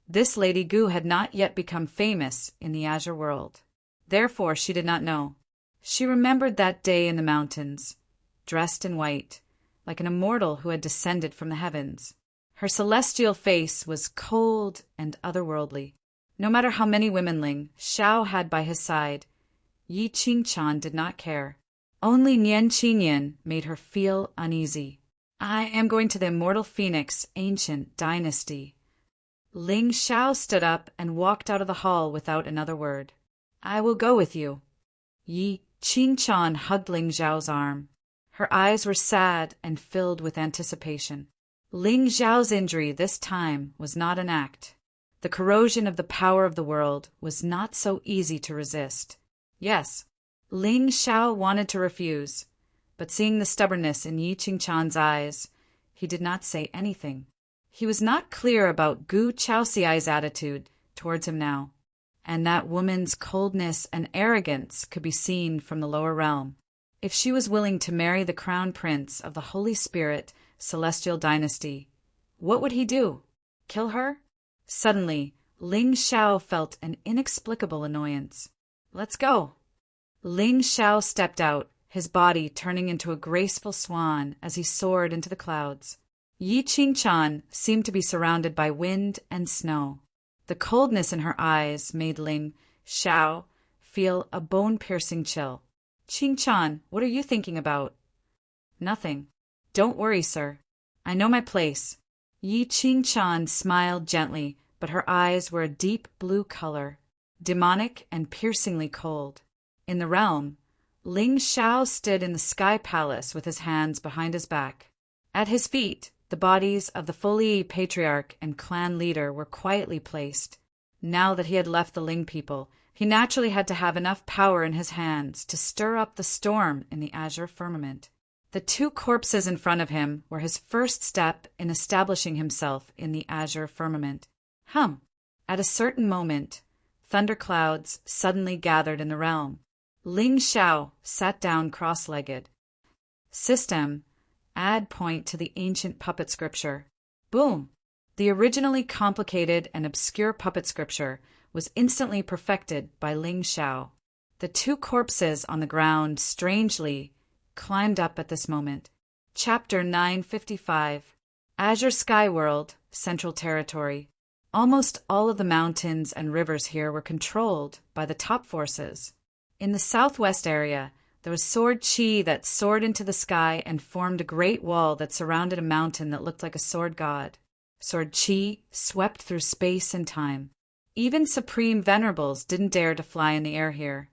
this Lady Gu had not yet become famous in the Azure world. Therefore, she did not know. She remembered that day in the mountains, dressed in white, like an immortal who had descended from the heavens. Her celestial face was cold and otherworldly. No matter how many women Ling Xiao had by his side, Yi Qingchan did not care. Only Nian Qingyan made her feel uneasy. I am going to the immortal phoenix ancient dynasty. Ling Xiao stood up and walked out of the hall without another word. I will go with you. Yi Qingchan hugged Ling Zhao's arm. Her eyes were sad and filled with anticipation. Ling Zhao's injury this time was not an act. The corrosion of the power of the world was not so easy to resist. Yes, Ling Xiao wanted to refuse, but seeing the stubbornness in Yi Qingchan's eyes, he did not say anything. He was not clear about Gu Chaoxiai's attitude towards him now, and that woman's coldness and arrogance could be seen from the lower realm. If she was willing to marry the crown prince of the Holy Spirit Celestial Dynasty, what would he do? Kill her? Suddenly, Ling Xiao felt an inexplicable annoyance. Let's go. Ling Xiao stepped out, his body turning into a graceful swan as he soared into the clouds. Yi Qingchan seemed to be surrounded by wind and snow. The coldness in her eyes made Ling Xiao feel a bone-piercing chill. Qingchan, what are you thinking about? Nothing. Don't worry, sir. I know my place. Yi Qingchan smiled gently, but her eyes were a deep blue color, demonic and piercingly cold. In the realm, Ling Xiao stood in the Sky Palace with his hands behind his back. At his feet, the bodies of the Folii patriarch and clan leader were quietly placed. Now that he had left the Ling people, he naturally had to have enough power in his hands to stir up the storm in the azure firmament. The two corpses in front of him were his first step in establishing himself in the azure firmament. At a certain moment, thunderclouds suddenly gathered in the realm. Ling Xiao sat down cross-legged. System: add point to the ancient puppet scripture. Boom! The originally complicated and obscure puppet scripture was instantly perfected by Ling Xiao. The two corpses on the ground strangely climbed up at this moment. Chapter 955. Azure Sky World, Central Territory. Almost all of the mountains and rivers here were controlled by the top forces. In the southwest area, there was sword chi that soared into the sky and formed a great wall that surrounded a mountain that looked like a sword god. Sword chi swept through space and time. Even supreme venerables didn't dare to fly in the air here,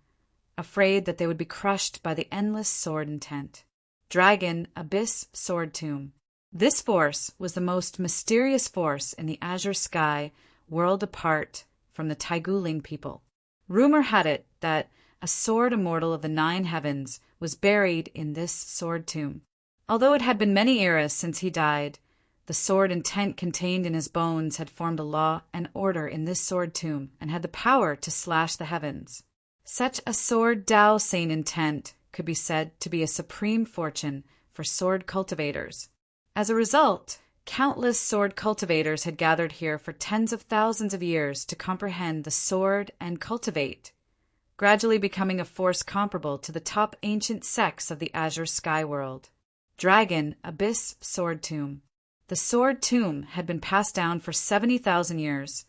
afraid that they would be crushed by the endless sword intent. Dragon Abyss Sword Tomb. This force was the most mysterious force in the azure sky, world apart from the Taiguling people. Rumor had it that a sword immortal of the 9 heavens was buried in this sword tomb. Although it had been many eras since he died, the sword intent contained in his bones had formed a law and order in this sword tomb and had the power to slash the heavens. Such a sword Dao Sane intent could be said to be a supreme fortune for sword cultivators. As a result, countless sword cultivators had gathered here for tens of thousands of years to comprehend the sword and cultivate, gradually becoming a force comparable to the top ancient sects of the azure sky world. Dragon Abyss Sword Tomb. The sword tomb had been passed down for 70,000 years,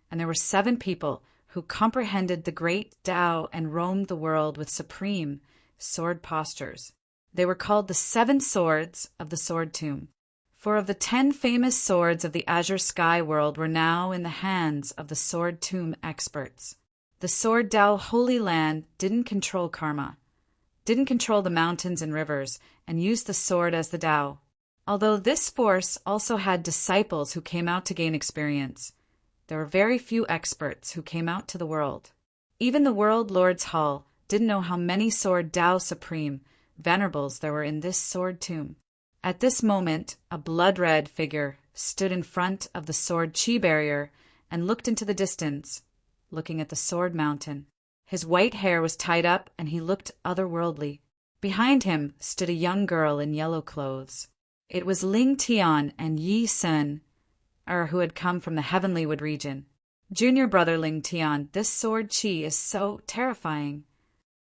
and there were 7 people who comprehended the great Tao and roamed the world with supreme sword postures. They were called the 7 swords of the sword tomb. 4 of the 10 famous swords of the azure sky world were now in the hands of the sword tomb experts. The sword Tao Holy Land didn't control karma, didn't control the mountains and rivers, and used the sword as the Tao. Although this force also had disciples who came out to gain experience, there were very few experts who came out to the world. Even the World Lord's Hall didn't know how many sword Tao Supreme venerables there were in this sword tomb. At this moment, a blood-red figure stood in front of the sword chi barrier and looked into the distance, looking at the sword mountain. His white hair was tied up and he looked otherworldly. Behind him stood a young girl in yellow clothes. It was Ling Tian and Yi Sun, who had come from the Heavenly Wood region. Junior brother Ling Tian, this sword chi is so terrifying.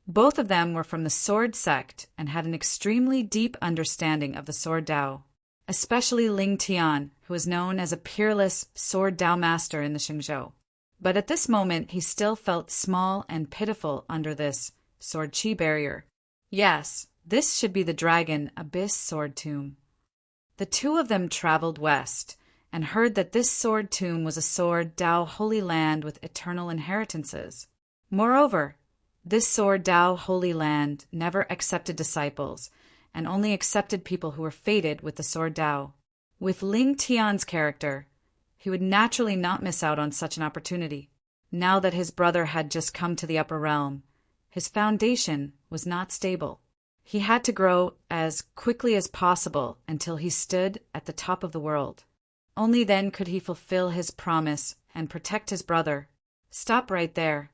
Both of them were from the sword sect and had an extremely deep understanding of the sword Tao, especially Ling Tian, who was known as a peerless sword Tao master in the Xingzhou. But at this moment he still felt small and pitiful under this sword chi barrier. Yes, this should be the Dragon Abyss Sword Tomb. The 2 of them traveled west and heard that this sword tomb was a sword Tao Holy Land with eternal inheritances. Moreover, this sword Tao Holy Land never accepted disciples and only accepted people who were fated with the sword Tao. With Ling Tian's character, he would naturally not miss out on such an opportunity. Now that his brother had just come to the upper realm, his foundation was not stable. He had to grow as quickly as possible until he stood at the top of the world. Only then could he fulfill his promise and protect his brother. Stop right there.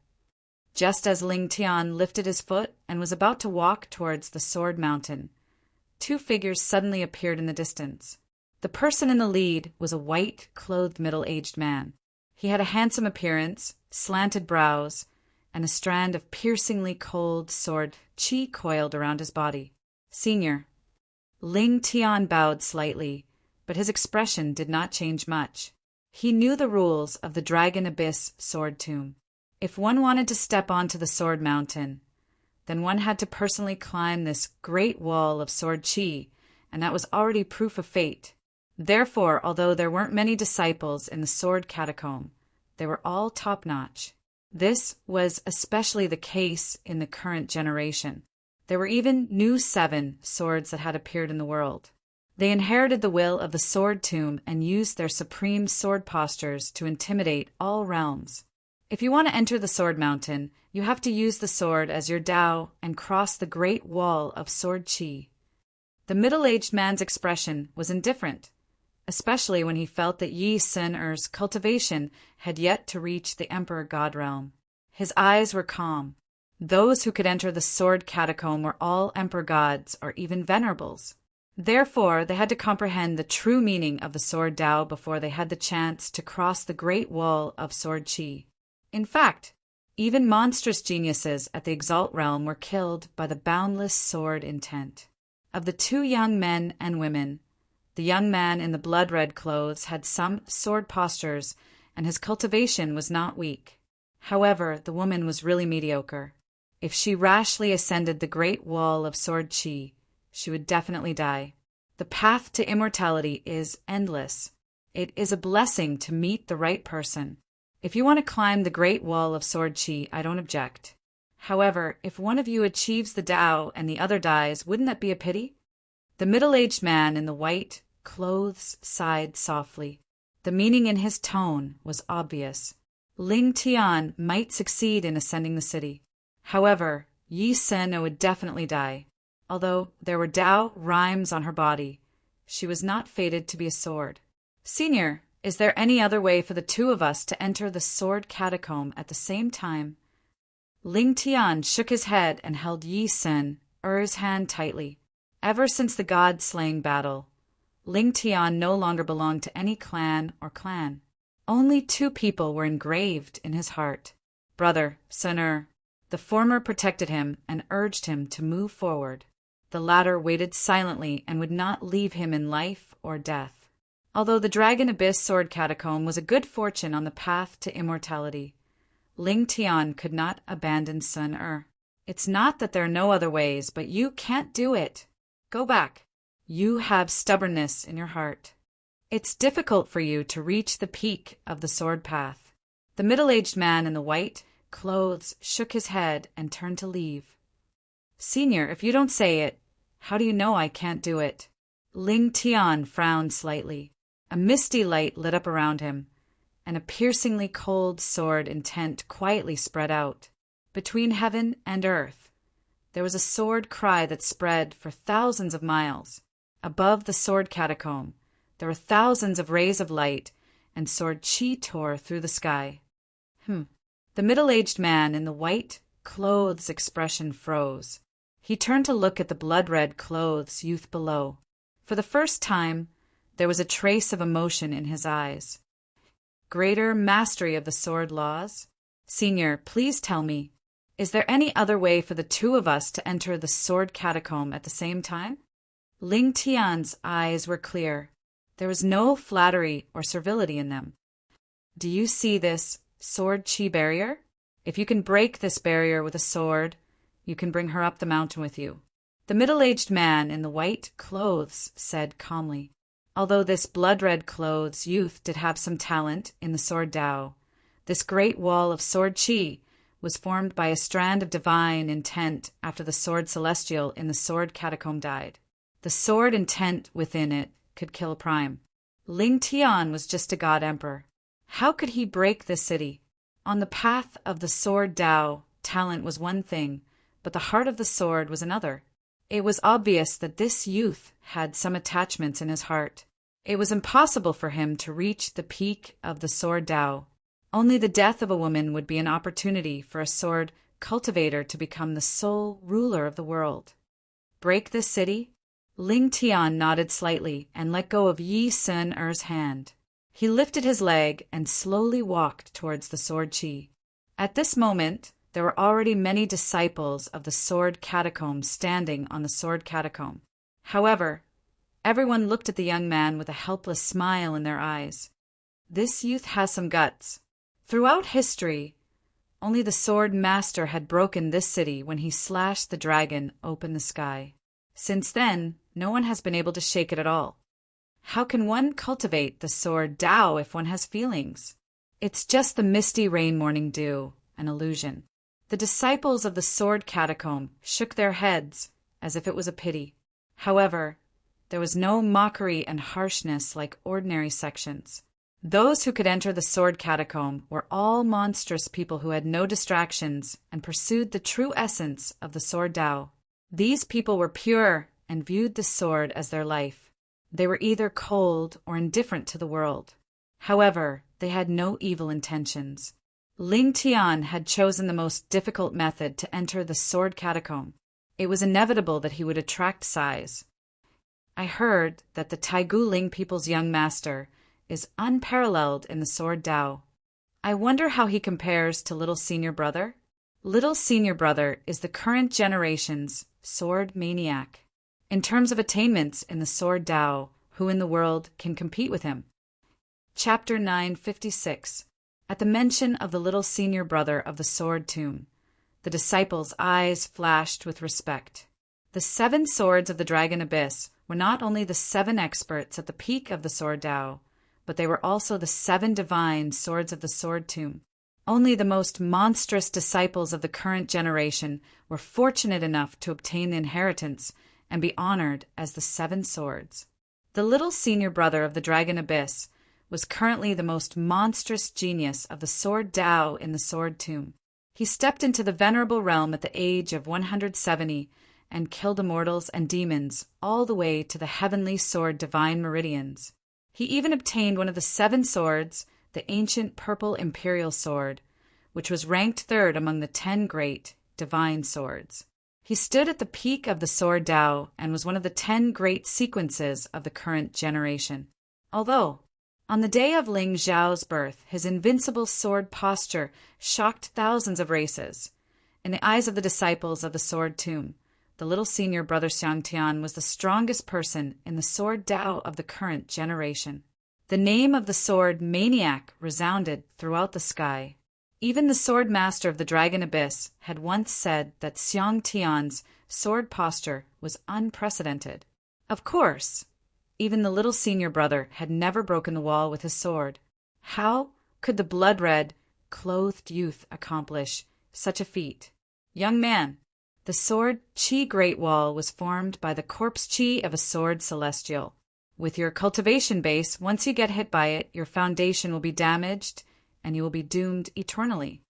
Just as Ling Tian lifted his foot and was about to walk towards the sword mountain, 2 figures suddenly appeared in the distance. The person in the lead was a white-clothed middle-aged man. He had a handsome appearance, slanted brows, and a strand of piercingly cold sword chi coiled around his body. Senior. Ling Tian bowed slightly, but his expression did not change much. He knew the rules of the Dragon Abyss Sword Tomb. If one wanted to step onto the sword mountain, then one had to personally climb this great wall of sword chi, and that was already proof of fate. Therefore, although there weren't many disciples in the sword catacomb, they were all top-notch. This was especially the case in the current generation. There were even new 7 swords that had appeared in the world. They inherited the will of the sword tomb and used their supreme sword postures to intimidate all realms. If you want to enter the Sword Mountain, you have to use the sword as your Tao and cross the Great Wall of Sword Qi. The middle-aged man's expression was indifferent, especially when he felt that Yi Sun-er's cultivation had yet to reach the Emperor God realm. His eyes were calm. Those who could enter the sword catacomb were all Emperor gods or even venerables. Therefore, they had to comprehend the true meaning of the sword Tao before they had the chance to cross the Great Wall of Sword Qi. In fact, even monstrous geniuses at the Exalt realm were killed by the boundless sword intent. Of the 2 young men and women, the young man in the blood-red clothes had some sword postures, and his cultivation was not weak. However, the woman was really mediocre. If she rashly ascended the Great Wall of Sword Qi, she would definitely die. The path to immortality is endless. It is a blessing to meet the right person. If you want to climb the Great Wall of Sword Qi, I don't object. However, if one of you achieves the Tao and the other dies, wouldn't that be a pity? The middle-aged man in the white clothes sighed softly. The meaning in his tone was obvious. Ling Tian might succeed in ascending the city. However, Yi Sun would definitely die. Although there were Tao rhymes on her body, she was not fated to be a sword. Senior, is there any other way for the 2 of us to enter the sword catacomb at the same time? Ling Tian shook his head and held Yi Sun-er's hand tightly. Ever since the god-slaying battle, Ling Tian no longer belonged to any clan or clan. Only 2 people were engraved in his heart. Brother, Sun-er. The former protected him and urged him to move forward. The latter waited silently and would not leave him in life or death. Although the Dragon Abyss Sword Catacomb was a good fortune on the path to immortality, Ling Tian could not abandon Sun-er. It's not that there are no other ways, but you can't do it. Go back. You have stubbornness in your heart. It's difficult for you to reach the peak of the sword path. The middle-aged man in the white clothes shook his head and turned to leave. Senior, if you don't say it, how do you know I can't do it? Ling Tian frowned slightly. A misty light lit up around him, and a piercingly cold sword intent quietly spread out. Between heaven and earth, there was a sword cry that spread for thousands of miles. Above the sword catacomb, there were thousands of rays of light, and sword Qi tore through the sky. The middle-aged man in the white clothes expression froze. He turned to look at the blood-red clothes youth below. For the first time, there was a trace of emotion in his eyes. Greater mastery of the sword laws? Senior, please tell me, is there any other way for the 2 of us to enter the sword catacomb at the same time? Ling Tian's eyes were clear. There was no flattery or servility in them. Do you see this sword Qi barrier? If you can break this barrier with a sword, you can bring her up the mountain with you. The middle-aged man in the white clothes said calmly. Although this blood-red clothes youth did have some talent in the sword Tao, this great wall of sword Qi was formed by a strand of divine intent after the sword celestial in the sword catacomb died. The sword intent within it could kill a prime. Ling Tian was just a god emperor. How could he break this city? On the path of the sword Tao, talent was one thing, but the heart of the sword was another. It was obvious that this youth had some attachments in his heart. It was impossible for him to reach the peak of the sword Tao. Only the death of a woman would be an opportunity for a sword cultivator to become the sole ruler of the world. Break this city? Ling Tian nodded slightly and let go of Yi Sun-er's hand. He lifted his leg and slowly walked towards the sword Qi. At this moment, there were already many disciples of the sword catacomb standing on the sword catacomb. However, everyone looked at the young man with a helpless smile in their eyes. This youth has some guts. Throughout history, only the sword master had broken this city when he slashed the dragon open the sky. Since then, no one has been able to shake it at all. How can one cultivate the sword Tao if one has feelings? It's just the misty rain morning dew, an illusion. The disciples of the sword catacomb shook their heads as if it was a pity. However, there was no mockery and harshness like ordinary sections. Those who could enter the sword catacomb were all monstrous people who had no distractions and pursued the true essence of the sword Tao. These people were pure and viewed the sword as their life. They were either cold or indifferent to the world. However, they had no evil intentions. Ling Tian had chosen the most difficult method to enter the sword catacomb. It was inevitable that he would attract sighs. I heard that the Taigu Ling people's young master is unparalleled in the sword Tao. I wonder how he compares to little senior brother? Little senior brother is the current generation's sword maniac. In terms of attainments in the sword Tao, who in the world can compete with him? Chapter 956. At the mention of the little senior brother of the sword tomb, the disciples' eyes flashed with respect. The 7 swords of the Dragon Abyss were not only the 7 experts at the peak of the sword Tao, but they were also the 7 divine swords of the sword tomb. Only the most monstrous disciples of the current generation were fortunate enough to obtain the inheritance and be honored as the 7 swords. The little senior brother of the Dragon Abyss was currently the most monstrous genius of the sword Tao in the sword tomb. He stepped into the venerable realm at the age of 170 and killed immortals and demons all the way to the heavenly sword divine meridians. He even obtained one of the 7 swords, the ancient purple imperial sword, which was ranked 3rd among the 10 great divine swords. He stood at the peak of the sword Tao and was one of the 10 great sequences of the current generation. Although, on the day of Ling Zhao's birth, his invincible sword posture shocked thousands of races. In the eyes of the disciples of the sword tomb, the little senior brother Xiangtian was the strongest person in the sword Tao of the current generation. The name of the sword maniac resounded throughout the sky. Even the sword master of the Dragon Abyss had once said that Xiangtian's sword posture was unprecedented. Of course, even the little senior brother had never broken the wall with his sword. How could the blood-red, clothed youth accomplish such a feat? Young man, the sword Qi Great Wall was formed by the corpse Qi of a sword celestial. With your cultivation base, once you get hit by it, your foundation will be damaged and you will be doomed eternally.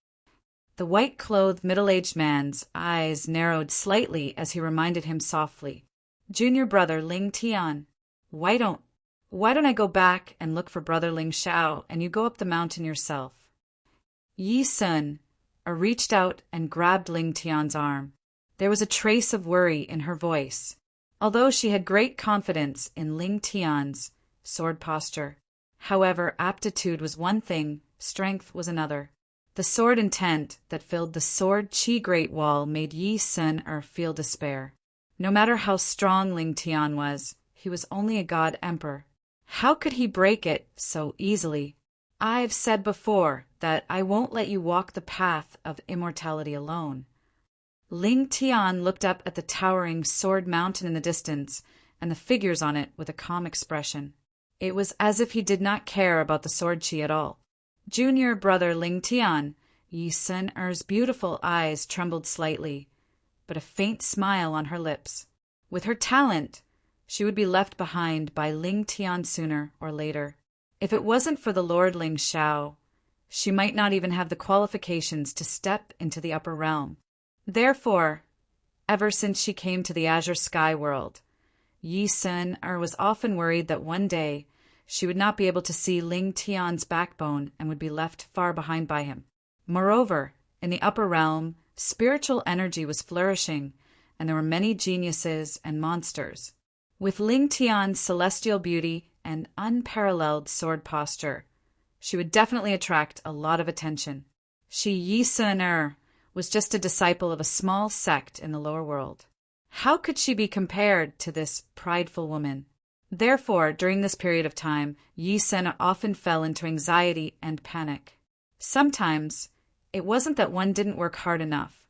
The white-clothed middle-aged man's eyes narrowed slightly as he reminded him softly, "Junior brother Ling Tian, why don't I go back and look for brother Ling Shao and you go up the mountain yourself?" Yi Sun reached out and grabbed Ling Tian's arm. There was a trace of worry in her voice, although she had great confidence in Ling Tian's sword posture. However, aptitude was one thing, strength was another. The sword intent that filled the sword Qi Great Wall made Yi Sun feel despair. No matter how strong Ling Tian was, he was only a god emperor. How could he break it so easily? I've said before that I won't let you walk the path of immortality alone. Ling Tian looked up at the towering sword mountain in the distance and the figures on it with a calm expression. It was as if he did not care about the sword Qi at all. Junior brother Ling Tian, Yi Sun-er's beautiful eyes trembled slightly, but a faint smile on her lips. With her talent, she would be left behind by Ling Tian sooner or later. If it wasn't for the Lord Ling Shao, she might not even have the qualifications to step into the upper realm. Therefore, ever since she came to the Azure Sky World, Yi Sun-er was often worried that one day she would not be able to see Ling Tian's backbone and would be left far behind by him. Moreover, in the upper realm, spiritual energy was flourishing, and there were many geniuses and monsters. With Ling Tian's celestial beauty and unparalleled sword posture, she would definitely attract a lot of attention. She, Yi Sun-er, was just a disciple of a small sect in the lower world. How could she be compared to this prideful woman? Therefore, during this period of time, Yi Sun often fell into anxiety and panic. Sometimes, it wasn't that one didn't work hard enough,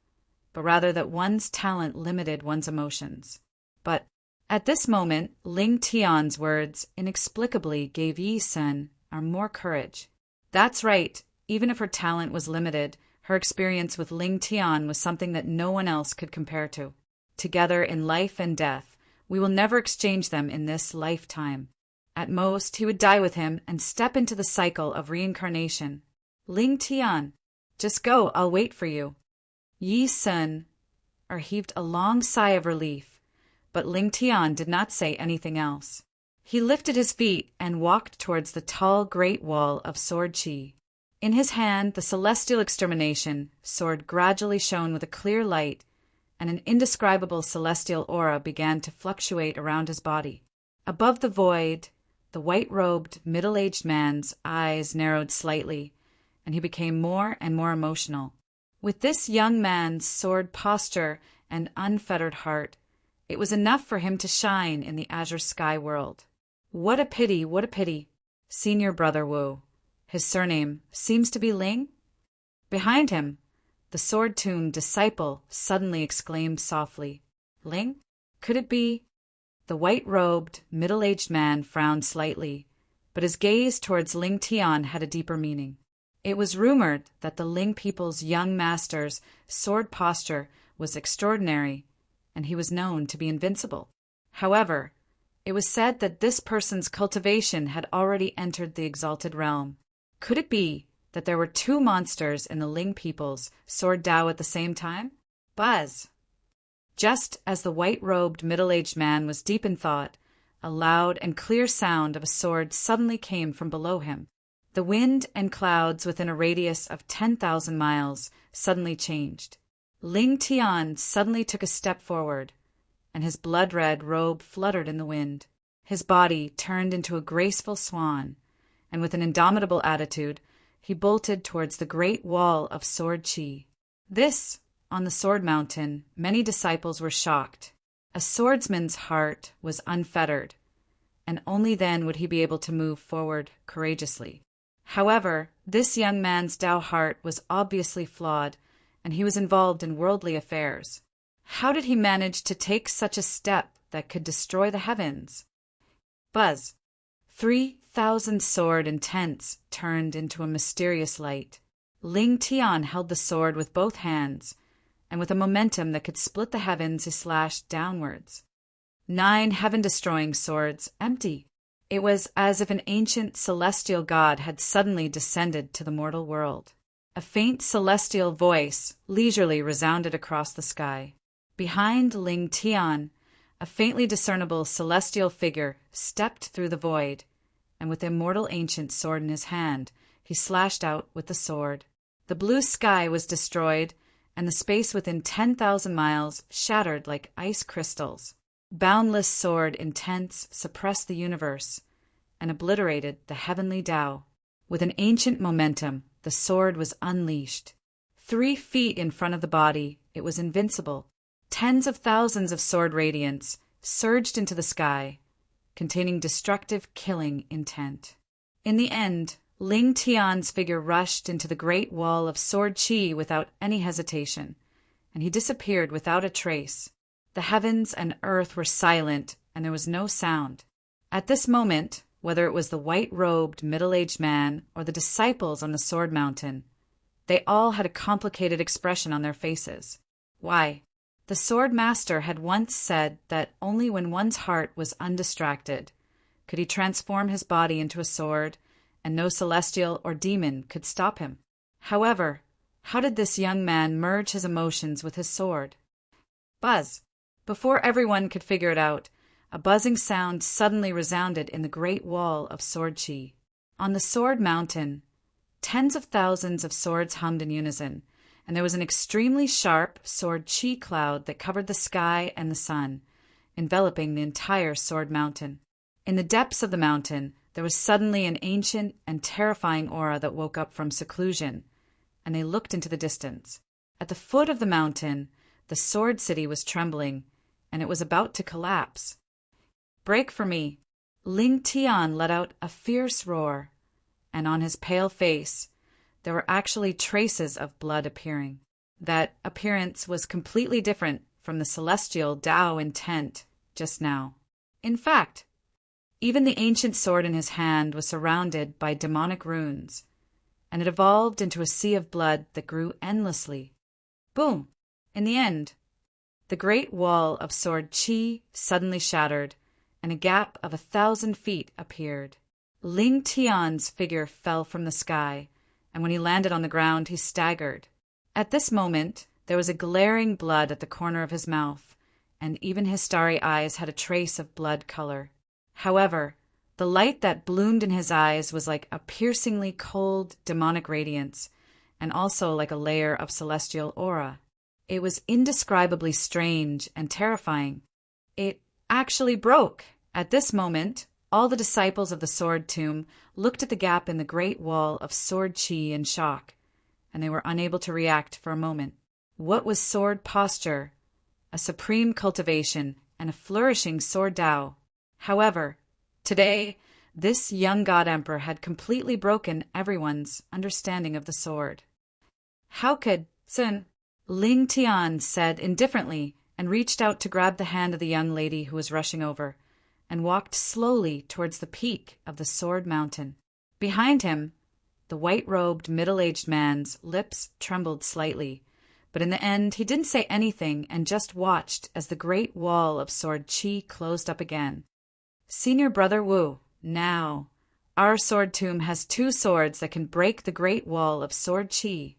but rather that one's talent limited one's emotions. But At this moment, Ling Tian's words inexplicably gave Yi Sun more courage. That's right, even if her talent was limited, her experience with Ling Tian was something that no one else could compare to. Together in life and death, we will never exchange them in this lifetime. At most, he would die with him and step into the cycle of reincarnation. Ling Tian, just go, I'll wait for you. Yi Sun heaved a long sigh of relief, but Ling Tian did not say anything else. He lifted his feet and walked towards the tall great wall of sword chi. In his hand, the celestial extermination sword gradually shone with a clear light, and an indescribable celestial aura began to fluctuate around his body. Above the void, the white-robed, middle-aged man's eyes narrowed slightly, and he became more and more emotional. With this young man's sword posture and unfettered heart, it was enough for him to shine in the azure sky world. What a pity, what a pity. Senior Brother Wu. His surname seems to be Ling? Behind him, the sword-tuned disciple suddenly exclaimed softly, Ling? Could it be? The white-robed, middle-aged man frowned slightly, but his gaze towards Ling Tian had a deeper meaning. It was rumored that the Ling people's young master's sword posture was extraordinary, and he was known to be invincible. However, it was said that this person's cultivation had already entered the exalted realm. Could it be that there were two monsters in the Ling people's sword Dao at the same time? Buzz! Just as the white-robed middle-aged man was deep in thought, a loud and clear sound of a sword suddenly came from below him. The wind and clouds within a radius of 10,000 miles suddenly changed. Ling Tian suddenly took a step forward, and his blood-red robe fluttered in the wind. His body turned into a graceful swan, and with an indomitable attitude, he bolted towards the great wall of sword chi. This, on the Sword Mountain, many disciples were shocked. A swordsman's heart was unfettered, and only then would he be able to move forward courageously. However, this young man's Dao heart was obviously flawed, and he was involved in worldly affairs. How did he manage to take such a step that could destroy the heavens? Buzz! 3,000 sword and tents turned into a mysterious light. Ling Tian held the sword with both hands, and with a momentum that could split the heavens he slashed downwards. 9 heaven-destroying swords, empty. It was as if an ancient celestial god had suddenly descended to the mortal world. A faint celestial voice leisurely resounded across the sky. Behind Ling Tian, a faintly discernible celestial figure stepped through the void, and with the immortal ancient sword in his hand, he slashed out with the sword. The blue sky was destroyed, and the space within 10,000 miles shattered like ice crystals. Boundless sword intents suppressed the universe and obliterated the heavenly Tao. With an ancient momentum, the sword was unleashed. 3 feet in front of the body, it was invincible. Tens of thousands of sword radiance surged into the sky, containing destructive, killing intent. In the end, Ling Tian's figure rushed into the great wall of sword chi without any hesitation, and he disappeared without a trace. The heavens and earth were silent, and there was no sound. At this moment, whether it was the white-robed, middle-aged man or the disciples on the Sword Mountain, they all had a complicated expression on their faces. Why? The Sword Master had once said that only when one's heart was undistracted could he transform his body into a sword, and no celestial or demon could stop him. However, how did this young man merge his emotions with his sword? Buzz! Before everyone could figure it out, a buzzing sound suddenly resounded in the great wall of sword chi. On the Sword Mountain, tens of thousands of swords hummed in unison, and there was an extremely sharp sword chi cloud that covered the sky and the sun, enveloping the entire Sword Mountain. In the depths of the mountain, there was suddenly an ancient and terrifying aura that woke up from seclusion, and they looked into the distance. At the foot of the mountain, the Sword City was trembling, and it was about to collapse. Break for me! Ling Tian let out a fierce roar, and on his pale face there were actually traces of blood appearing. That appearance was completely different from the celestial Tao intent just now. In fact, even the ancient sword in his hand was surrounded by demonic runes, and it evolved into a sea of blood that grew endlessly. Boom! In the end, the great wall of sword Qi suddenly shattered, and a gap of 1,000 feet appeared. Ling Tian's figure fell from the sky, and when he landed on the ground, he staggered. At this moment, there was a glaring blood at the corner of his mouth, and even his starry eyes had a trace of blood color. However, the light that bloomed in his eyes was like a piercingly cold, demonic radiance, and also like a layer of celestial aura. It was indescribably strange and terrifying. It actually broke. At this moment, all the disciples of the Sword Tomb looked at the gap in the great wall of Sword Qi in shock, and they were unable to react for a moment. What was sword posture, a supreme cultivation, and a flourishing sword Tao? However, today, this young god emperor had completely broken everyone's understanding of the sword. How could Sun? Ling Tian said indifferently and reached out to grab the hand of the young lady who was rushing over, and walked slowly towards the peak of the Sword Mountain. Behind him, the white-robed, middle-aged man's lips trembled slightly, but in the end he didn't say anything and just watched as the great wall of Sword Qi closed up again. Senior Brother Wu, now, our Sword Tomb has 2 swords that can break the great wall of Sword Qi.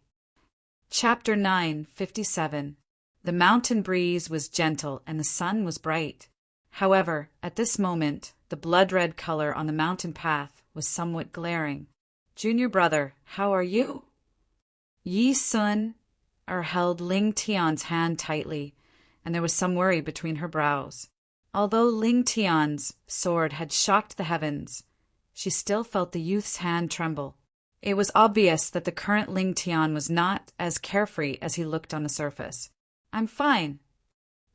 Chapter 9:57. The mountain breeze was gentle and the sun was bright. However, at this moment, the blood-red color on the mountain path was somewhat glaring. Junior brother, how are you? Yi Sun held Ling Tian's hand tightly, and there was some worry between her brows. Although Ling Tian's sword had shocked the heavens, she still felt the youth's hand tremble. It was obvious that the current Ling Tian was not as carefree as he looked on the surface. I'm fine.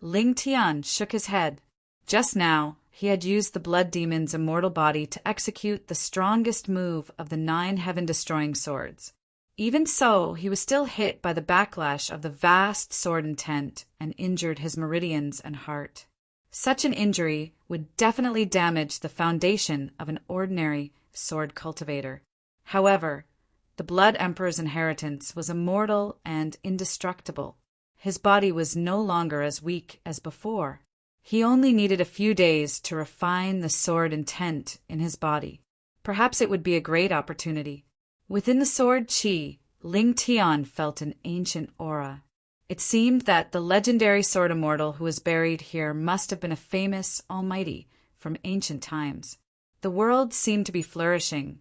Ling Tian shook his head. Just now, he had used the blood demon's immortal body to execute the strongest move of the 9 heaven-destroying swords. Even so, he was still hit by the backlash of the vast sword intent and injured his meridians and heart. Such an injury would definitely damage the foundation of an ordinary sword cultivator. However, the Blood Emperor's inheritance was immortal and indestructible. His body was no longer as weak as before. He only needed a few days to refine the sword intent in his body. Perhaps it would be a great opportunity. Within the sword Qi, Ling Tian felt an ancient aura. It seemed that the legendary sword immortal who was buried here must have been a famous almighty from ancient times. The world seemed to be flourishing,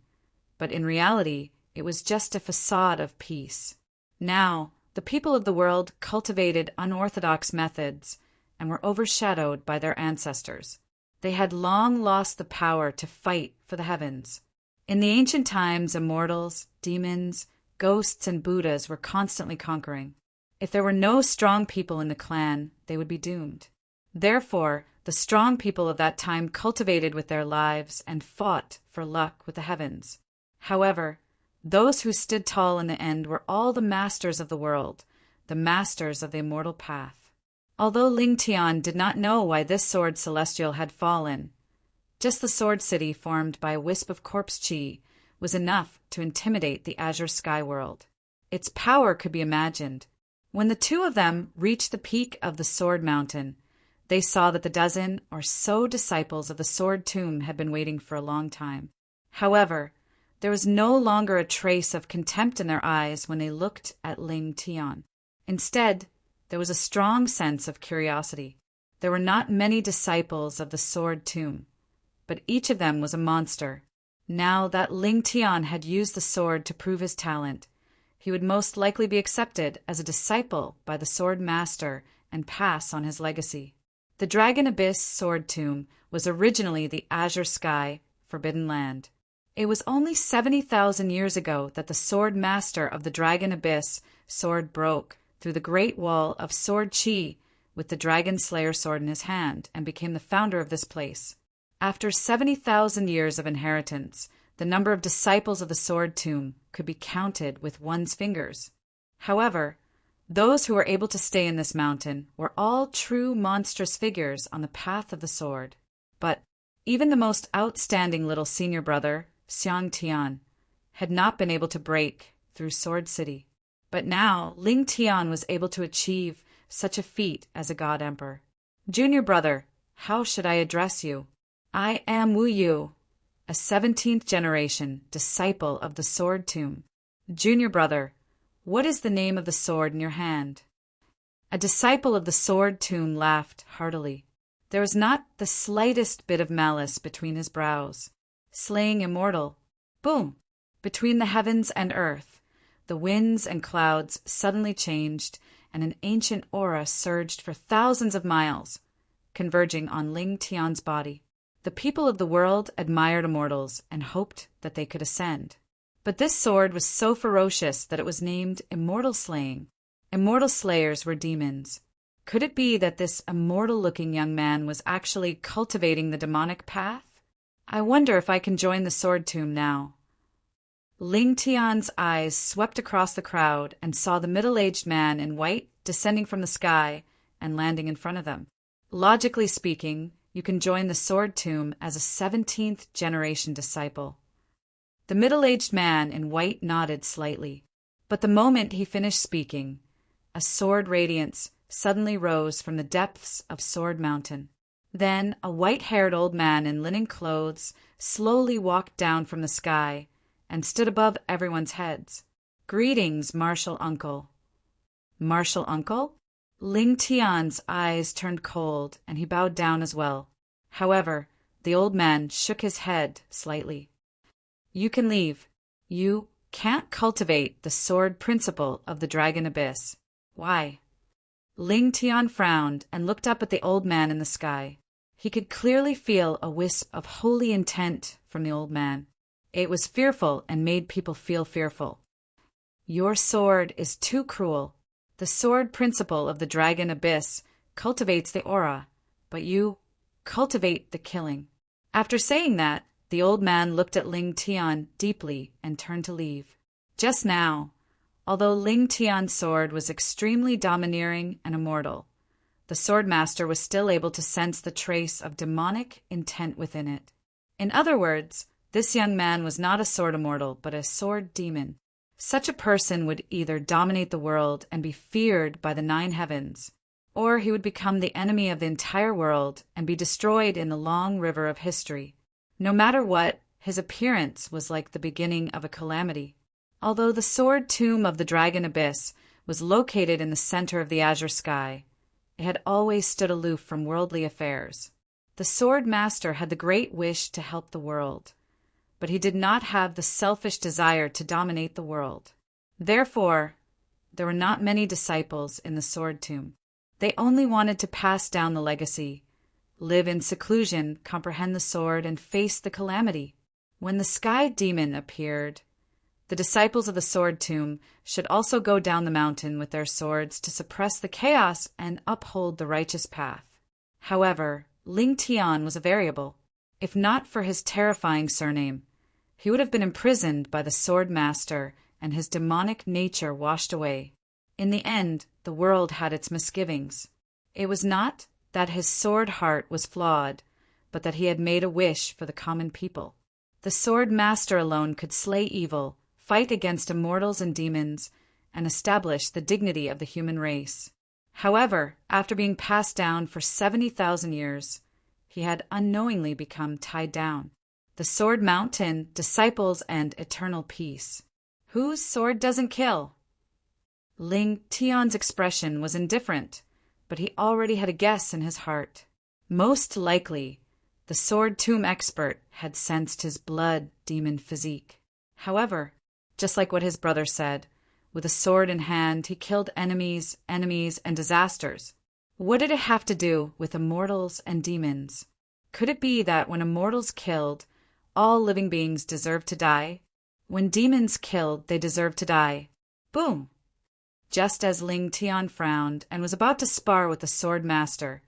but in reality, it was just a facade of peace. Now, the people of the world cultivated unorthodox methods and were overshadowed by their ancestors. They had long lost the power to fight for the heavens. In the ancient times, immortals, demons, ghosts, and Buddhas were constantly conquering. If there were no strong people in the clan, they would be doomed. Therefore, the strong people of that time cultivated with their lives and fought for luck with the heavens. However, those who stood tall in the end were all the masters of the world, the masters of the immortal path. Although Ling Tian did not know why this sword celestial had fallen, just the sword city formed by a wisp of corpse Qi was enough to intimidate the azure sky world. Its power could be imagined. When the 2 of them reached the peak of the Sword Mountain, they saw that the dozen or so disciples of the Sword Tomb had been waiting for a long time. However, there was no longer a trace of contempt in their eyes when they looked at Ling Tian. Instead, there was a strong sense of curiosity. There were not many disciples of the Sword Tomb, but each of them was a monster. Now that Ling Tian had used the sword to prove his talent, he would most likely be accepted as a disciple by the Sword Master and pass on his legacy. The Dragon Abyss Sword Tomb was originally the Azure Sky, Forbidden Land. It was only 70,000 years ago that the Sword Master of the Dragon Abyss sword broke through the Great Wall of Sword Qi with the Dragon Slayer sword in his hand and became the founder of this place. After 70,000 years of inheritance, the number of disciples of the Sword Tomb could be counted with one's fingers. However, Those who were able to stay in this mountain were all true monstrous figures on the path of the sword. But even the most outstanding little senior brother, Xiang Tian, had not been able to break through Sword City. But now Ling Tian was able to achieve such a feat as a god emperor. Junior brother, how should I address you? I am Wu Yu, a 17th generation disciple of the Sword Tomb. Junior brother, what is the name of the sword in your hand? A disciple of the Sword Tomb laughed heartily. There was not the slightest bit of malice between his brows. Slaying immortal. Boom! Between the heavens and earth, the winds and clouds suddenly changed, and an ancient aura surged for thousands of miles, converging on Ling Tian's body. The people of the world admired immortals and hoped that they could ascend. But this sword was so ferocious that it was named Immortal Slaying. Immortal slayers were demons. Could it be that this immortal-looking young man was actually cultivating the demonic path? I wonder if I can join the Sword Tomb now. Ling Tian's eyes swept across the crowd and saw the middle-aged man in white descending from the sky and landing in front of them. Logically speaking, you can join the Sword Tomb as a 17th generation disciple. The middle-aged man in white nodded slightly, but the moment he finished speaking, a sword radiance suddenly rose from the depths of Sword Mountain. Then a white-haired old man in linen clothes slowly walked down from the sky and stood above everyone's heads. Greetings, Martial Uncle. Martial Uncle? Ling Tian's eyes turned cold, and he bowed down as well. However, the old man shook his head slightly. You can leave. You can't cultivate the sword principle of the Dragon Abyss. Why? Ling Tian frowned and looked up at the old man in the sky. He could clearly feel a wisp of holy intent from the old man. It was fearful and made people feel fearful. Your sword is too cruel. The sword principle of the Dragon Abyss cultivates the aura, but you cultivate the killing. After saying that, the old man looked at Ling Tian deeply and turned to leave. Just now, although Ling Tian's sword was extremely domineering and immortal, the swordmaster was still able to sense the trace of demonic intent within it. In other words, this young man was not a sword immortal, but a sword demon. Such a person would either dominate the world and be feared by the 9 heavens, or he would become the enemy of the entire world and be destroyed in the long river of history. No matter what, his appearance was like the beginning of a calamity. Although the Sword Tomb of the Dragon Abyss was located in the center of the azure sky, it had always stood aloof from worldly affairs. The Sword Master had the great wish to help the world, but he did not have the selfish desire to dominate the world. Therefore, there were not many disciples in the Sword Tomb. They only wanted to pass down the legacy, live in seclusion, comprehend the sword, and face the calamity. When the Sky Demon appeared, the disciples of the Sword Tomb should also go down the mountain with their swords to suppress the chaos and uphold the righteous path. However, Ling Tian was a variable. If not for his terrifying surname, he would have been imprisoned by the Sword Master and his demonic nature washed away. In the end, the world had its misgivings. It was not that his sword heart was flawed, but that he had made a wish for the common people. The Sword Master alone could slay evil, fight against immortals and demons, and establish the dignity of the human race. However, after being passed down for 70,000 years, he had unknowingly become tied down. The Sword Mountain, disciples, and eternal peace. Whose sword doesn't kill? Ling Tian's expression was indifferent, but he already had a guess in his heart. Most likely, the Sword Tomb expert had sensed his blood demon physique. However, just like what his brother said, with a sword in hand, he killed enemies, and disasters. What did it have to do with immortals and demons? Could it be that when immortals killed, all living beings deserved to die? When demons killed, they deserved to die. Boom! Just as Ling Tian frowned and was about to spar with the Sword Master,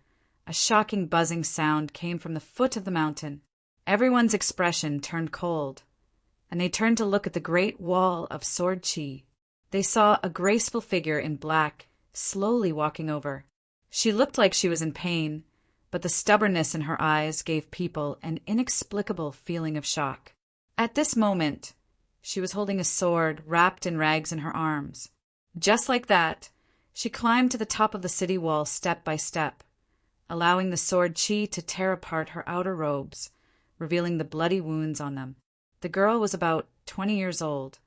a shocking buzzing sound came from the foot of the mountain. Everyone's expression turned cold, and they turned to look at the great wall of sword chi. They saw a graceful figure in black slowly walking over. She looked like she was in pain, but the stubbornness in her eyes gave people an inexplicable feeling of shock. At this moment, she was holding a sword wrapped in rags in her arms. Just like that, she climbed to the top of the city wall step by step, allowing the sword chi to tear apart her outer robes, revealing the bloody wounds on them. The girl was about 20 years old,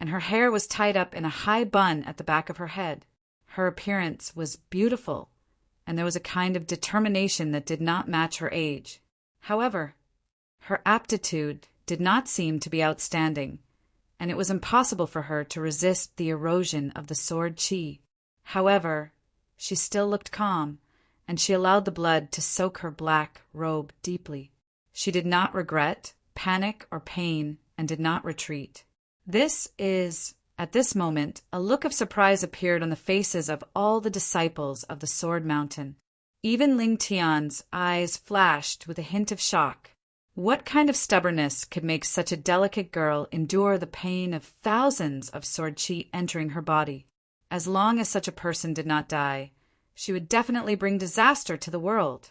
and her hair was tied up in a high bun at the back of her head. Her appearance was beautiful, and there was a kind of determination that did not match her age. However, her aptitude did not seem to be outstanding, and it was impossible for her to resist the erosion of the sword chi. However, she still looked calm, and she allowed the blood to soak her black robe deeply. She did not regret, panic, or pain, and did not retreat. At this moment, a look of surprise appeared on the faces of all the disciples of the Sword Mountain. Even Ling Tian's eyes flashed with a hint of shock. What kind of stubbornness could make such a delicate girl endure the pain of thousands of sword chi entering her body? As long as such a person did not die, she would definitely bring disaster to the world.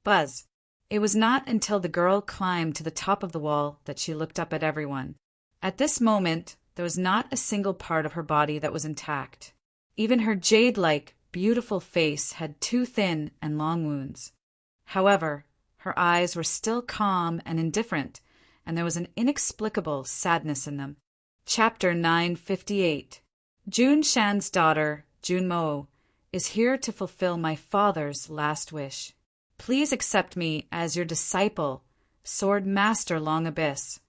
Buzz. It was not until the girl climbed to the top of the wall that she looked up at everyone. At this moment, there was not a single part of her body that was intact. Even her jade-like, beautiful face had two thin and long wounds. However, her eyes were still calm and indifferent, and there was an inexplicable sadness in them. Chapter 958. Jun Shan's daughter, Jun Mo, is here to fulfill my father's last wish. Please accept me as your disciple, Sword Master Long Abyss.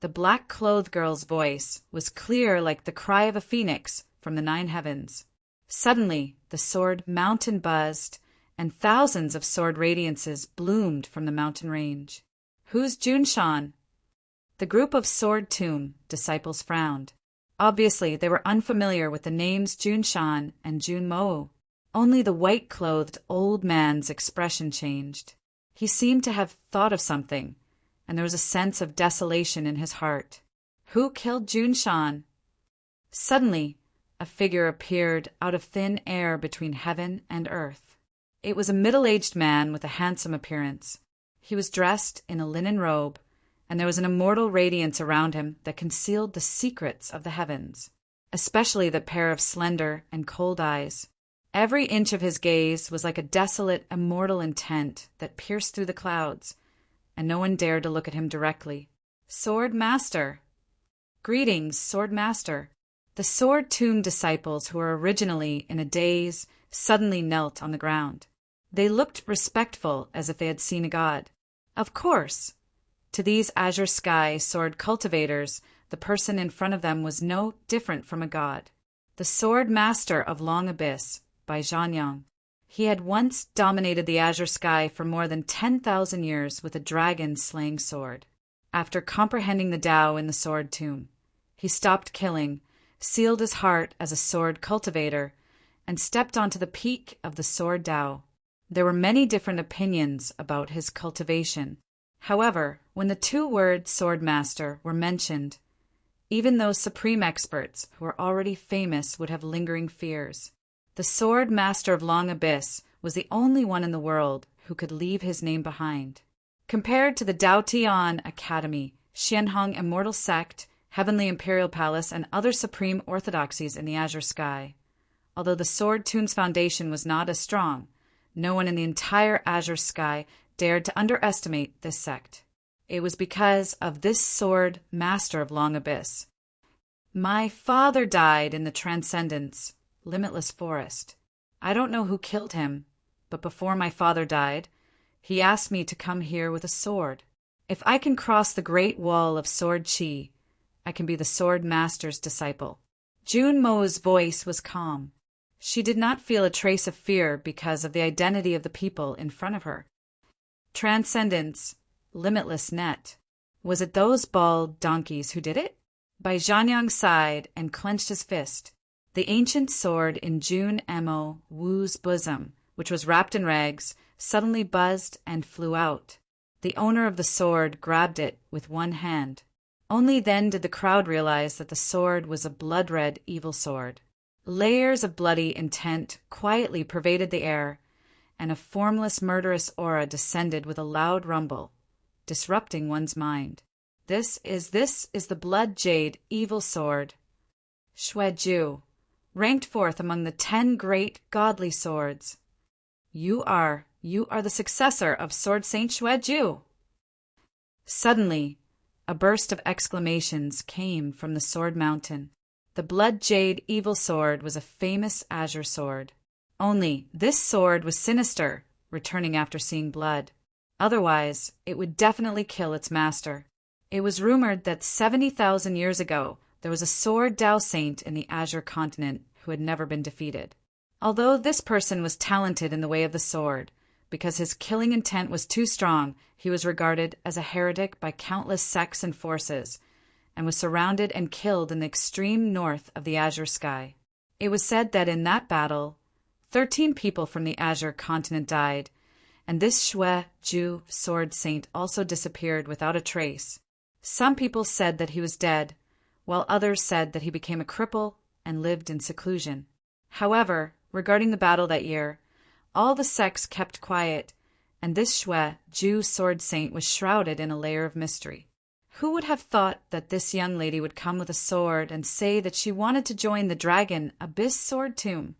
The black-clothed girl's voice was clear like the cry of a phoenix from the 9 heavens. Suddenly, the sword mountain buzzed, and thousands of sword radiances bloomed from the mountain range. Who's Junshan? The group of Sword Tomb disciples frowned. Obviously, they were unfamiliar with the names Junshan and Junmo. Only the white-clothed old man's expression changed. He seemed to have thought of something, and there was a sense of desolation in his heart. Who killed Junshan? Suddenly, a figure appeared out of thin air between heaven and earth. It was a middle-aged man with a handsome appearance. He was dressed in a linen robe, and there was an immortal radiance around him that concealed the secrets of the heavens, especially the pair of slender and cold eyes. Every inch of his gaze was like a desolate, immortal intent that pierced through the clouds, and no one dared to look at him directly. Sword Master. Greetings, Sword Master. The Sword Tomb disciples, who were originally in a daze, suddenly knelt on the ground. They looked respectful, as if they had seen a god. Of course, to these azure sky sword cultivators, the person in front of them was no different from a god. The Sword Master of Long Abyss, by Zhanyang. He had once dominated the azure sky for more than 10,000 years with a dragon-slaying sword. After comprehending the Tao in the Sword Tomb, he stopped killing, sealed his heart as a sword cultivator, and stepped onto the peak of the Sword Tao. There were many different opinions about his cultivation. However, when the two words Sword Master were mentioned, even those supreme experts who were already famous would have lingering fears. The Sword Master of Long Abyss was the only one in the world who could leave his name behind. Compared to the Dao Tian Academy, Xianhong Immortal Sect, Heavenly Imperial Palace, and other supreme orthodoxies in the azure sky, although the Sword Tomb's foundation was not as strong, no one in the entire azure sky dared to underestimate this sect. It was because of this Sword Master of Long Abyss. My father died in the Transcendence, Limitless Forest. I don't know who killed him, but before my father died, he asked me to come here with a sword. If I can cross the great wall of sword chi, I can be the Sword Master's disciple. Jun Mo's voice was calm. She did not feel a trace of fear because of the identity of the people in front of her. Transcendence, Limitless Net. Was it those bald donkeys who did it? Bai Zhanyang sighed and clenched his fist. The ancient sword in Jun Mo Wu's bosom, which was wrapped in rags, suddenly buzzed and flew out. The owner of the sword grabbed it with one hand. Only then did the crowd realize that the sword was a blood-red evil sword. Layers of bloody intent quietly pervaded the air, and a formless murderous aura descended with a loud rumble, disrupting one's mind. This is the blood jade evil sword. Xueju, ranked fourth among the 10 great godly swords. You are the successor of Sword Saint Xueju. Suddenly, a burst of exclamations came from the Sword Mountain. The blood jade evil sword was a famous azure sword. Only this sword was sinister, returning after seeing blood. Otherwise, it would definitely kill its master. It was rumored that 70,000 years ago, there was a sword Tao saint in the Azure continent who had never been defeated. Although this person was talented in the way of the sword, because his killing intent was too strong, he was regarded as a heretic by countless sects and forces, and was surrounded and killed in the extreme north of the Azure sky. It was said that in that battle, 13 people from the Azure continent died, and this Xueju sword saint also disappeared without a trace. Some people said that he was dead, while others said that he became a cripple and lived in seclusion. However, regarding the battle that year, all the sects kept quiet, and this Xueju sword saint was shrouded in a layer of mystery. Who would have thought that this young lady would come with a sword and say that she wanted to join the dragon Abyss Sword Tomb?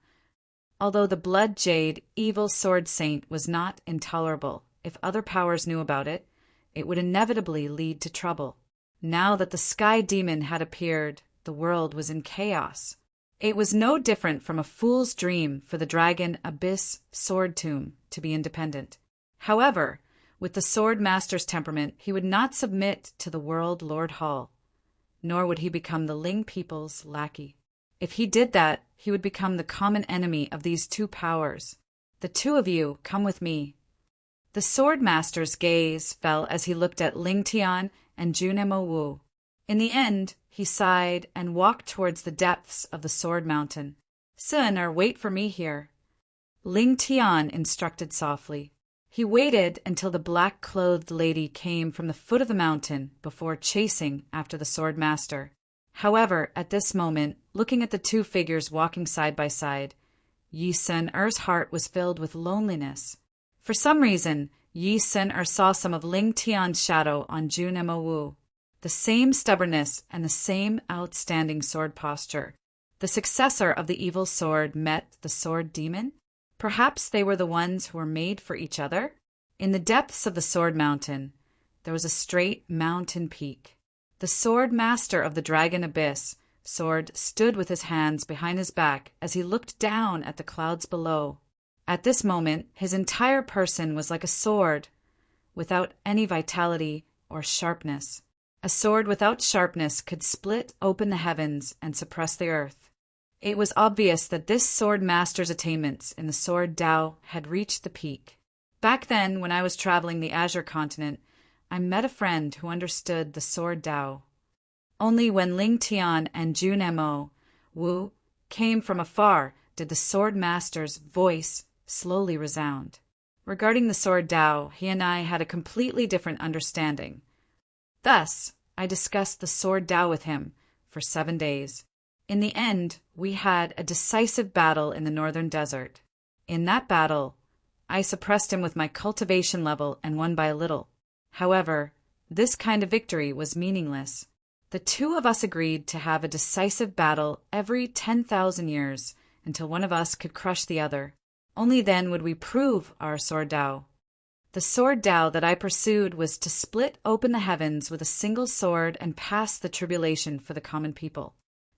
Although the blood jade evil sword saint was not intolerable, if other powers knew about it, it would inevitably lead to trouble. Now that the sky demon had appeared, the world was in chaos. It was no different from a fool's dream for the dragon Abyss Sword Tomb to be independent. However, with the sword master's temperament, he would not submit to the world Lord Hall, nor would he become the Ling people's lackey. If he did that, he would become the common enemy of these two powers. The two of you, come with me. The sword master's gaze fell as he looked at Ling Tian and Junemo Wu. In the end, he sighed and walked towards the depths of the Sword Mountain. Sooner wait for me here, Ling Tian instructed softly. He waited until the black-clothed lady came from the foot of the mountain before chasing after the sword master. However, at this moment, looking at the two figures walking side by side, Yi Sen-er's heart was filled with loneliness. For some reason, Yi Sen-er saw some of Ling Tian's shadow on Junemo Wu. The same stubbornness and the same outstanding sword posture. The successor of the evil sword met the sword demon? Perhaps they were the ones who were made for each other? In the depths of the Sword Mountain, there was a straight mountain peak. The sword master of the Dragon Abyss sword stood with his hands behind his back as he looked down at the clouds below. At this moment, his entire person was like a sword, without any vitality or sharpness. A sword without sharpness could split open the heavens and suppress the earth. It was obvious that this sword master's attainments in the sword Tao had reached the peak. Back then, when I was traveling the Azure continent, I met a friend who understood the sword Tao. Only when Ling Tian and Junemo Wu came from afar did the sword master's voice slowly resound. Regarding the sword Tao, he and I had a completely different understanding. Thus, I discussed the sword Tao with him for 7 days. In the end, we had a decisive battle in the northern desert. In that battle, I suppressed him with my cultivation level and won by a little. However, this kind of victory was meaningless. The two of us agreed to have a decisive battle every 10,000 years until one of us could crush the other. Only then would we prove our sword Tao. The sword Tao that I pursued was to split open the heavens with a single sword and pass the tribulation for the common people.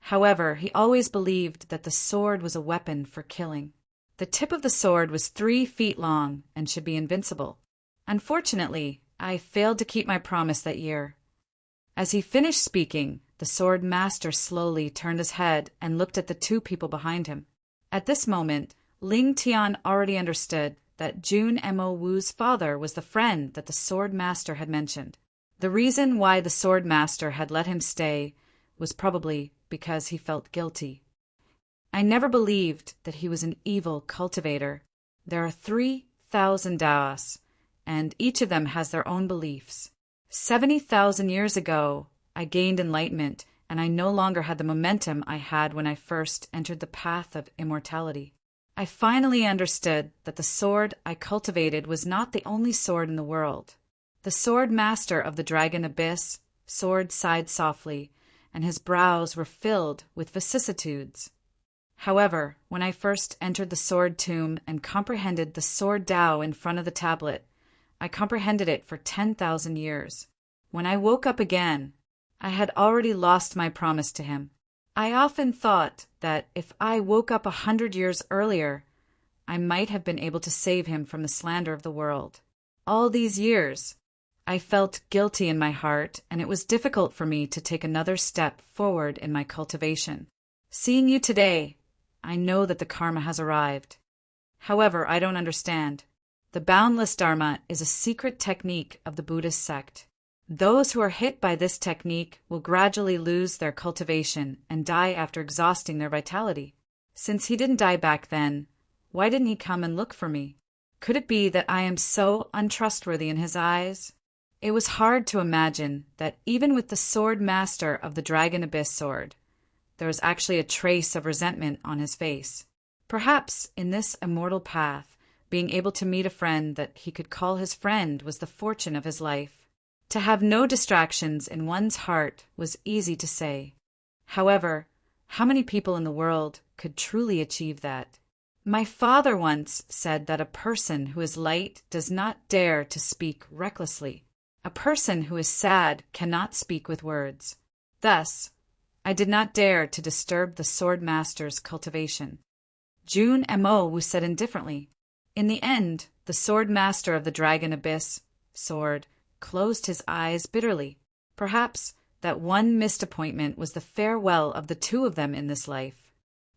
However, he always believed that the sword was a weapon for killing. The tip of the sword was 3 feet long and should be invincible. Unfortunately, I failed to keep my promise that year. As he finished speaking, the sword master slowly turned his head and looked at the two people behind him. At this moment, Ling Tian already understood that Junemo Wu's father was the friend that the sword master had mentioned. The reason why the sword master had let him stay was probably because he felt guilty. I never believed that he was an evil cultivator. There are 3,000 Taoists, and each of them has their own beliefs. 70,000 years ago, I gained enlightenment and I no longer had the momentum I had when I first entered the path of immortality. I finally understood that the sword I cultivated was not the only sword in the world. The sword master of the dragon abyss, sword sighed softly, and his brows were filled with vicissitudes. However, when I first entered the sword tomb and comprehended the sword Tao in front of the tablet, I comprehended it for 10,000 years. When I woke up again, I had already lost my promise to him. I often thought that if I woke up 100 years earlier, I might have been able to save him from the slander of the world. All these years, I felt guilty in my heart, and it was difficult for me to take another step forward in my cultivation. Seeing you today, I know that the karma has arrived. However, I don't understand. The boundless Dharma is a secret technique of the Buddhist sect. Those who are hit by this technique will gradually lose their cultivation and die after exhausting their vitality. Since he didn't die back then, why didn't he come and look for me? Could it be that I am so untrustworthy in his eyes? It was hard to imagine that even with the sword master of the Dragon Abyss sword, there was actually a trace of resentment on his face. Perhaps in this immortal path, being able to meet a friend that he could call his friend was the fortune of his life. To have no distractions in one's heart was easy to say. However, how many people in the world could truly achieve that? My father once said that a person who is light does not dare to speak recklessly. A person who is sad cannot speak with words. Thus, I did not dare to disturb the sword master's cultivation. Jun Mo said indifferently. In the end, the sword master of the Dragon Abyss sword closed his eyes bitterly. Perhaps that one missed appointment was the farewell of the two of them in this life.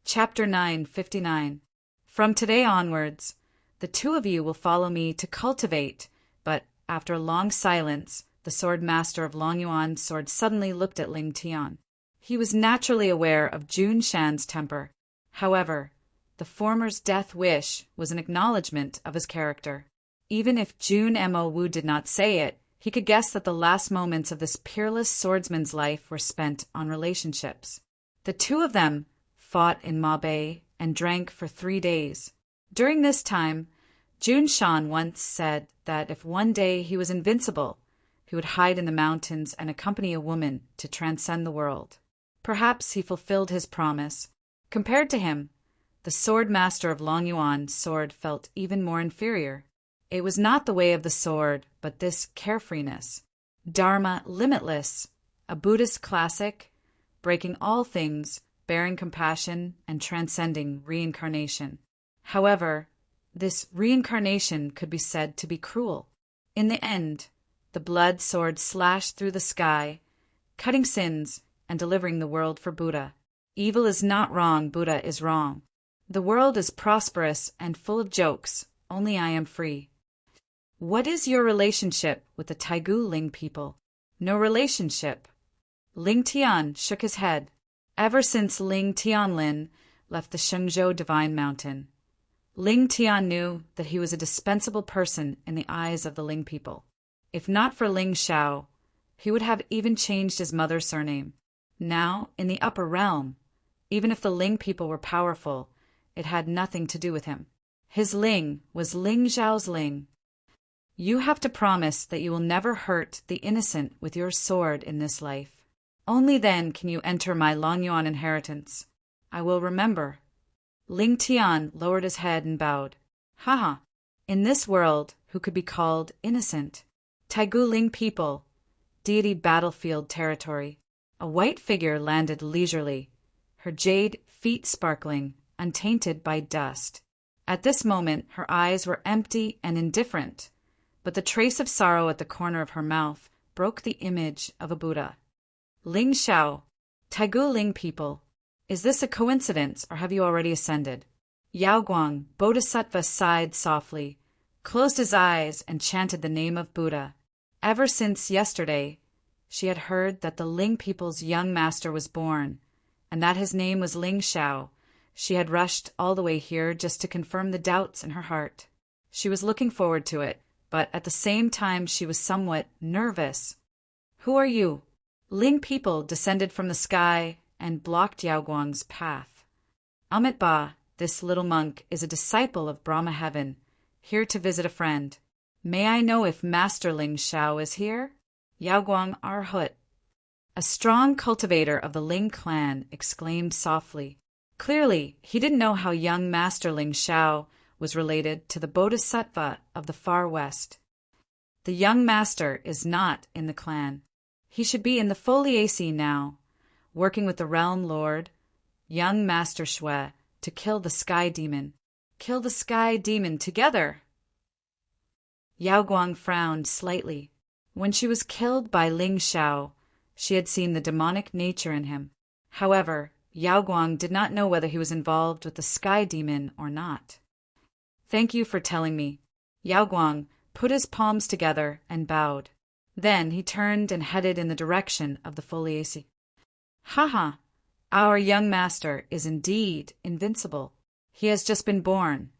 Chapter 9:59. From today onwards, the two of you will follow me to cultivate, but after a long silence, the sword master of Long Yuan's sword suddenly looked at Ling Tian. He was naturally aware of Jun Shan's temper. However, the former's death wish was an acknowledgement of his character. Even if Jun Mo Wu did not say it, he could guess that the last moments of this peerless swordsman's life were spent on relationships. The two of them fought in Ma Bei and drank for 3 days. During this time, Jun Shan once said that if one day he was invincible, he would hide in the mountains and accompany a woman to transcend the world. Perhaps he fulfilled his promise. Compared to him, the sword master of Long Yuan's sword felt even more inferior. It was not the way of the sword, but this carefreeness. Dharma limitless, a Buddhist classic, breaking all things, bearing compassion, and transcending reincarnation. However, this reincarnation could be said to be cruel. In the end, the blood sword slashed through the sky, cutting sins and delivering the world for Buddha. Evil is not wrong, Buddha is wrong. The world is prosperous and full of jokes, only I am free. What is your relationship with the Taigu Ling people? No relationship. Ling Tian shook his head. Ever since Ling Tianlin left the Shenzhou Divine Mountain, Ling Tian knew that he was a dispensable person in the eyes of the Ling people. If not for Ling Shao, he would have even changed his mother's surname. Now, in the upper realm, even if the Ling people were powerful, it had nothing to do with him. His Ling was Ling Zhao's Ling. You have to promise that you will never hurt the innocent with your sword in this life. Only then can you enter my Long Yuan inheritance. I will remember. Ling Tian lowered his head and bowed. Haha. In this world, who could be called innocent? Taigu Ling people, deity battlefield territory. A white figure landed leisurely, her jade feet sparkling, untainted by dust. At this moment, her eyes were empty and indifferent, but the trace of sorrow at the corner of her mouth broke the image of a Buddha. Ling Shao, Taigu Ling people, is this a coincidence or have you already ascended? Yao Guang, Bodhisattva, sighed softly, closed his eyes and chanted the name of Buddha. Ever since yesterday, she had heard that the Ling people's young master was born, and that his name was Ling Shao. She had rushed all the way here just to confirm the doubts in her heart. She was looking forward to it, but at the same time she was somewhat nervous. Who are you? Ling people descended from the sky and blocked Yaoguang's path. Amit, this little monk, is a disciple of Brahma Heaven, here to visit a friend. May I know if Master Ling Shao is here? Yaoguang Arhut, a strong cultivator of the Ling clan, exclaimed softly. Clearly, he didn't know how young Master Ling Shao was related to the Bodhisattva of the far west. The young master is not in the clan. He should be in the Foliaceae now, working with the realm lord, young Master Shui, to kill the sky demon. Kill the sky demon together! Yaoguang frowned slightly. When she was killed by Ling Shao, she had seen the demonic nature in him. However, Yaoguang did not know whether he was involved with the sky demon or not. Thank you for telling me. Yaoguang put his palms together and bowed. Then he turned and headed in the direction of the Foliaceae. Ha! Our young master is indeed invincible. He has just been born,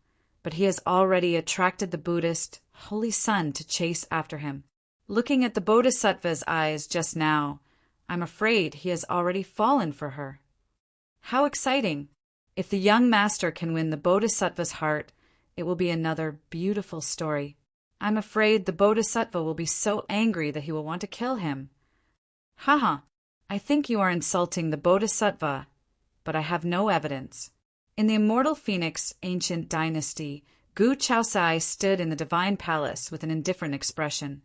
but he has already attracted the Buddhist Holy Sun to chase after him. Looking at the Bodhisattva's eyes just now, I'm afraid he has already fallen for her. How exciting! If the young master can win the Bodhisattva's heart, it will be another beautiful story. I'm afraid the Bodhisattva will be so angry that he will want to kill him. I think you are insulting the Bodhisattva, but I have no evidence. In the immortal Phoenix ancient dynasty, Gu Chaosai stood in the divine palace with an indifferent expression.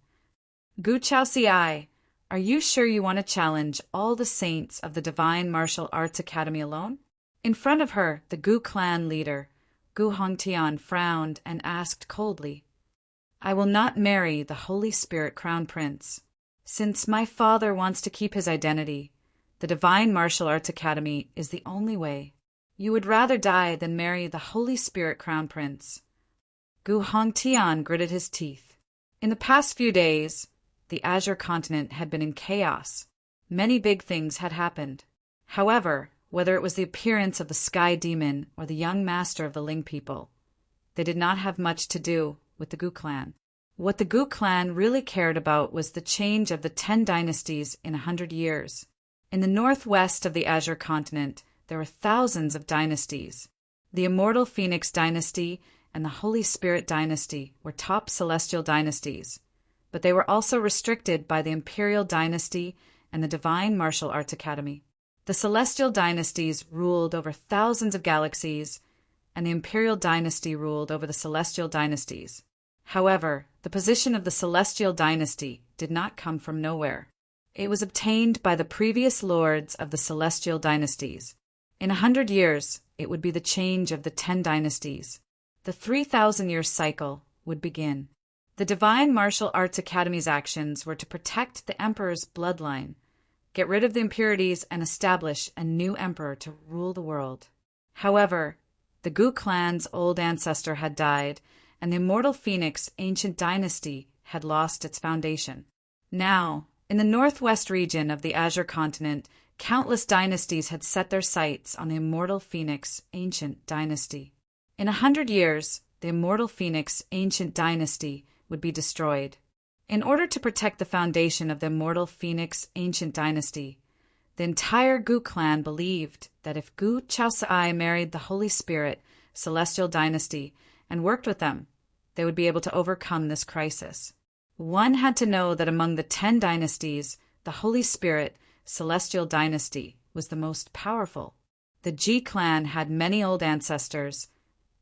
Gu Chaosai, are you sure you want to challenge all the saints of the Divine Martial Arts Academy alone? In front of her, the Gu clan leader, Gu Hongtian, frowned and asked coldly, I will not marry the Holy Spirit Crown Prince. Since my father wants to keep his identity, the Divine Martial Arts Academy is the only way. You would rather die than marry the Holy Spirit Crown Prince. Gu Hongtian gritted his teeth. In the past few days, the Azure continent had been in chaos. Many big things had happened. However, whether it was the appearance of the Sky Demon or the young master of the Ling people, they did not have much to do with the Gu clan. What the Gu clan really cared about was the change of the 10 dynasties in 100 years. In the northwest of the Azure continent, there were thousands of dynasties. The Immortal Phoenix dynasty and the Holy Spirit dynasty were top celestial dynasties, but they were also restricted by the Imperial dynasty and the Divine Martial Arts Academy. The celestial dynasties ruled over thousands of galaxies, and the Imperial dynasty ruled over the celestial dynasties. However, the position of the celestial dynasty did not come from nowhere. It was obtained by the previous lords of the celestial dynasties. In 100 years, it would be the change of the 10 dynasties. The 3,000-year cycle would begin. The Divine Martial Arts Academy's actions were to protect the emperor's bloodline, get rid of the impurities, and establish a new emperor to rule the world. However, the Gu clan's old ancestor had died, and the Immortal Phoenix ancient dynasty had lost its foundation. Now, in the northwest region of the Azure continent, countless dynasties had set their sights on the Immortal Phoenix ancient dynasty. In 100 years, the Immortal Phoenix ancient dynasty would be destroyed. In order to protect the foundation of the Immortal Phoenix ancient dynasty, the entire Gu clan believed that if Gu Chaosai married the Holy Spirit celestial dynasty and worked with them, they would be able to overcome this crisis. One had to know that among the 10 dynasties, the Holy Spirit celestial dynasty was the most powerful. The Ji clan had many old ancestors,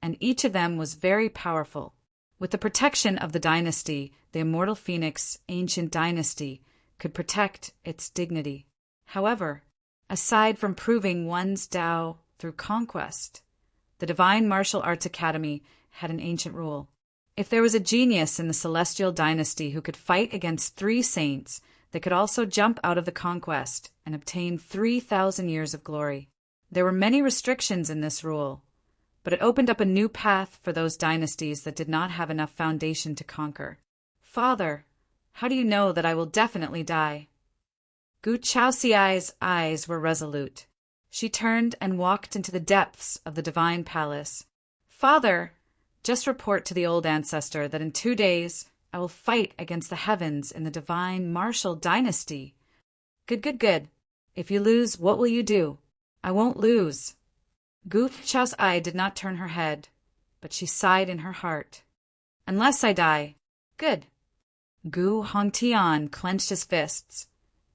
and each of them was very powerful. With the protection of the dynasty, the Immortal Phoenix ancient dynasty could protect its dignity. However, aside from proving one's Tao through conquest, the Divine Martial Arts Academy had an ancient rule. If there was a genius in the celestial dynasty who could fight against 3 saints, they could also jump out of the conquest and obtain 3,000 years of glory. There were many restrictions in this rule, but it opened up a new path for those dynasties that did not have enough foundation to conquer. Father, how do you know that I will definitely die? Gu Chaosiai's eyes were resolute. She turned and walked into the depths of the divine palace. Father, just report to the old ancestor that in 2 days I will fight against the heavens in the divine martial dynasty. Good, good, good. If you lose, what will you do? I won't lose. Gu Chao's eye did not turn her head, but she sighed in her heart. Unless I die. Good. Gu Hongtian clenched his fists,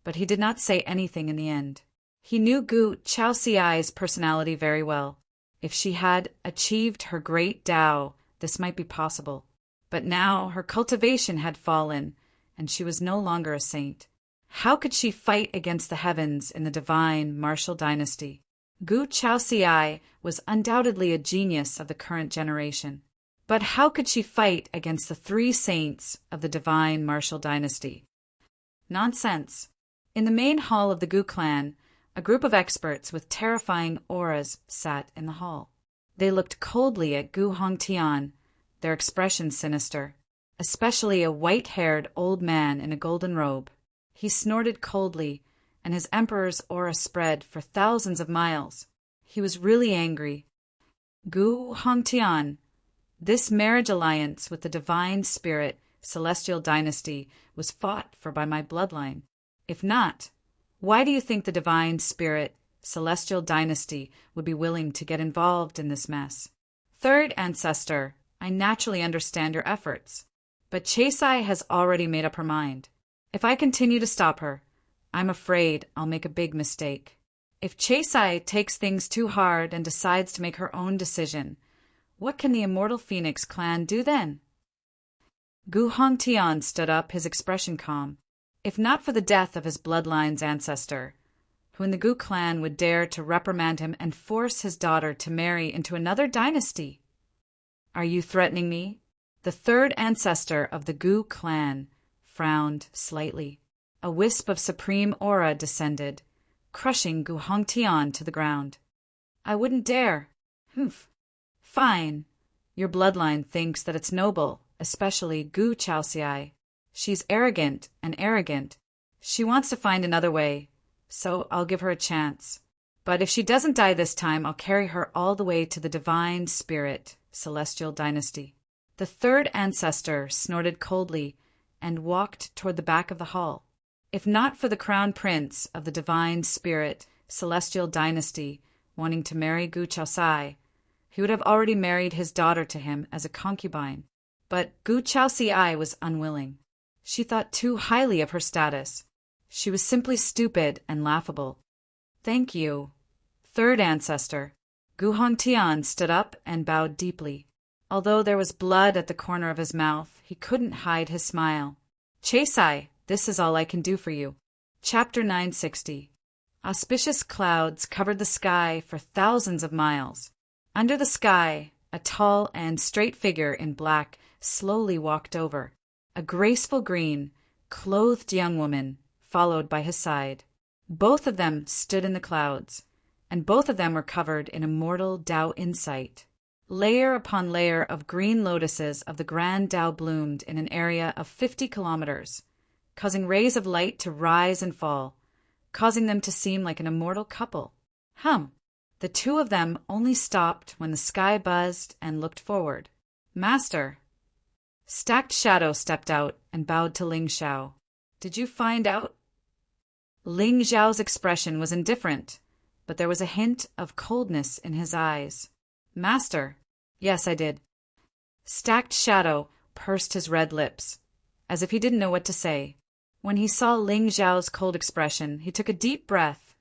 but he did not say anything in the end. He knew Gu Chaoxiai's personality very well. If she had achieved her great Tao, this might be possible. But now her cultivation had fallen, and she was no longer a saint. How could she fight against the heavens in the divine martial dynasty? Gu Chaoxiai was undoubtedly a genius of the current generation. But how could she fight against the three saints of the divine martial dynasty? Nonsense. In the main hall of the Gu clan, a group of experts with terrifying auras sat in the hall. They looked coldly at Gu Hongtian, their expression sinister, especially a white-haired old man in a golden robe. He snorted coldly, and his emperor's aura spread for thousands of miles. He was really angry. Gu Hongtian, this marriage alliance with the divine spirit, celestial dynasty, was fought for by my bloodline. If not, why do you think the divine spirit, celestial dynasty, would be willing to get involved in this mess? Third ancestor, I naturally understand your efforts, but Chaisai has already made up her mind. If I continue to stop her, I'm afraid I'll make a big mistake. If Chaisai takes things too hard and decides to make her own decision, what can the immortal Phoenix clan do then? Gu Hongtian stood up, his expression calm. If not for the death of his bloodline's ancestor, who in the Gu clan would dare to reprimand him and force his daughter to marry into another dynasty? Are you threatening me? The third ancestor of the Gu clan frowned slightly. A wisp of supreme aura descended, crushing Gu Hongtian to the ground. I wouldn't dare. Humph. Fine. Your bloodline thinks that it's noble, especially Gu Chaoxiai. She's arrogant and arrogant. She wants to find another way, so I'll give her a chance. But if she doesn't die this time, I'll carry her all the way to the divine spirit, celestial dynasty. The third ancestor snorted coldly and walked toward the back of the hall. If not for the crown prince of the divine spirit, celestial dynasty, wanting to marry Gu Chaosai, he would have already married his daughter to him as a concubine. But Gu Chaoxiai was unwilling. She thought too highly of her status. She was simply stupid and laughable. Thank you. Third ancestor. Gu Hongtian stood up and bowed deeply. Although there was blood at the corner of his mouth, he couldn't hide his smile. Chaisai, this is all I can do for you. Chapter 960. Auspicious clouds covered the sky for thousands of miles. Under the sky, a tall and straight figure in black slowly walked over. A graceful green, clothed young woman followed by his side. Both of them stood in the clouds, and both of them were covered in immortal Tao insight. Layer upon layer of green lotuses of the grand Tao bloomed in an area of 50 kilometers, causing rays of light to rise and fall, causing them to seem like an immortal couple. The two of them only stopped when the sky buzzed and looked forward. Master. Stacked Shadow stepped out and bowed to Ling Xiao. Did you find out? Ling Xiao's expression was indifferent, but there was a hint of coldness in his eyes. Master. Yes, I did. Stacked Shadow pursed his red lips, as if he didn't know what to say. When he saw Ling Xiao's cold expression, he took a deep breath.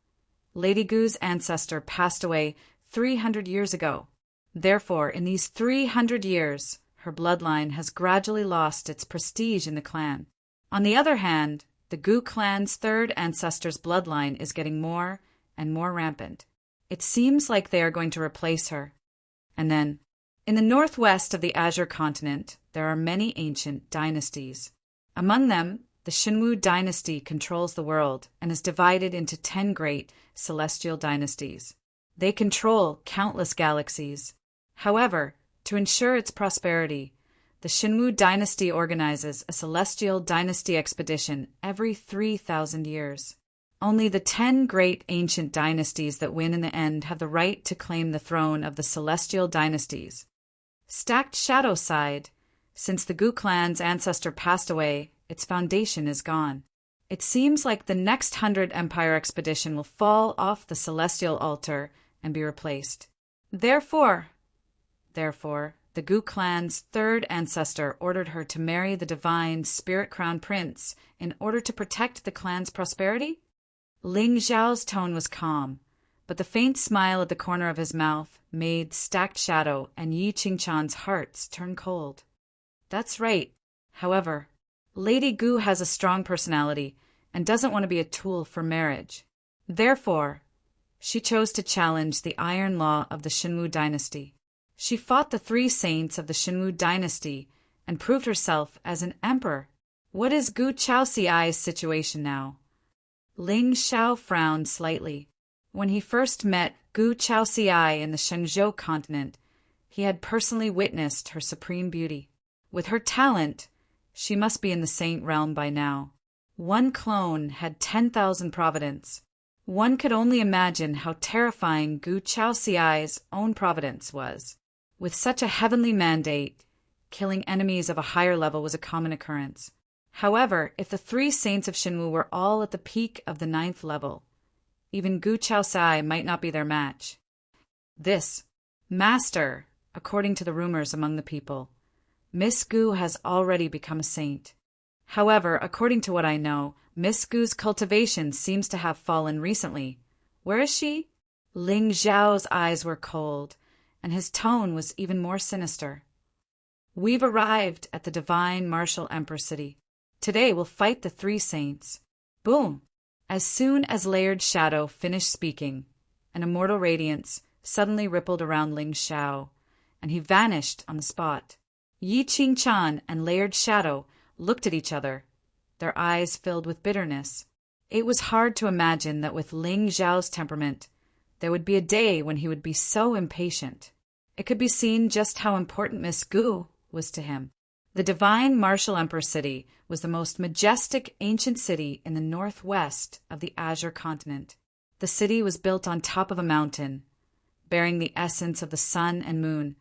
Lady Gu's ancestor passed away 300 years ago. Therefore, in these 300 years, her bloodline has gradually lost its prestige in the clan. On the other hand, the Gu clan's third ancestor's bloodline is getting more and more rampant. It seems like they are going to replace her. And then, in the northwest of the Azure continent, there are many ancient dynasties. Among them, the Shinwu dynasty controls the world and is divided into 10 great celestial dynasties. They control countless galaxies. However, to ensure its prosperity, the Shinwu dynasty organizes a celestial dynasty expedition every 3,000 years. Only the 10 great ancient dynasties that win in the end have the right to claim the throne of the celestial dynasties. Stacked Shadow sighed. Since the Gu clan's ancestor passed away, its foundation is gone. It seems like the next 100 Empire expedition will fall off the celestial altar and be replaced. Therefore, the Gu clan's third ancestor ordered her to marry the divine Spirit Crown Prince in order to protect the clan's prosperity? Ling Zhao's tone was calm, but the faint smile at the corner of his mouth made Stacked Shadow and Yi Qingchan's hearts turn cold. That's right. However, Lady Gu has a strong personality and doesn't want to be a tool for marriage. Therefore, she chose to challenge the iron law of the Xinwu dynasty. She fought the 3 saints of the Xinwu dynasty and proved herself as an emperor. What is Gu Chaoxiai's situation now? Ling Xiao frowned slightly. When he first met Gu Chaoxiai in the Shenzhou continent, he had personally witnessed her supreme beauty. With her talent, she must be in the saint realm by now. One clone had 10,000 providence. One could only imagine how terrifying Gu Chaoxiai's own providence was. With such a heavenly mandate, killing enemies of a higher level was a common occurrence. However, if the 3 saints of Xinwu were all at the peak of the 9th level, even Gu Chaoxiai might not be their match. This master, according to the rumors among the people, Miss Gu has already become a saint. However, according to what I know, Miss Gu's cultivation seems to have fallen recently. Where is she? Ling Zhao's eyes were cold, and his tone was even more sinister. We've arrived at the divine martial emperor city. Today we'll fight the 3 saints. Boom! As soon as Layered Shadow finished speaking, an immortal radiance suddenly rippled around Ling Xiao, and he vanished on the spot. Yi Qingchan and Layered Shadow looked at each other, their eyes filled with bitterness. It was hard to imagine that with Ling Zhao's temperament, there would be a day when he would be so impatient. It could be seen just how important Miss Gu was to him. The divine martial emperor city was the most majestic ancient city in the northwest of the Azure continent. The city was built on top of a mountain, bearing the essence of the sun and moon,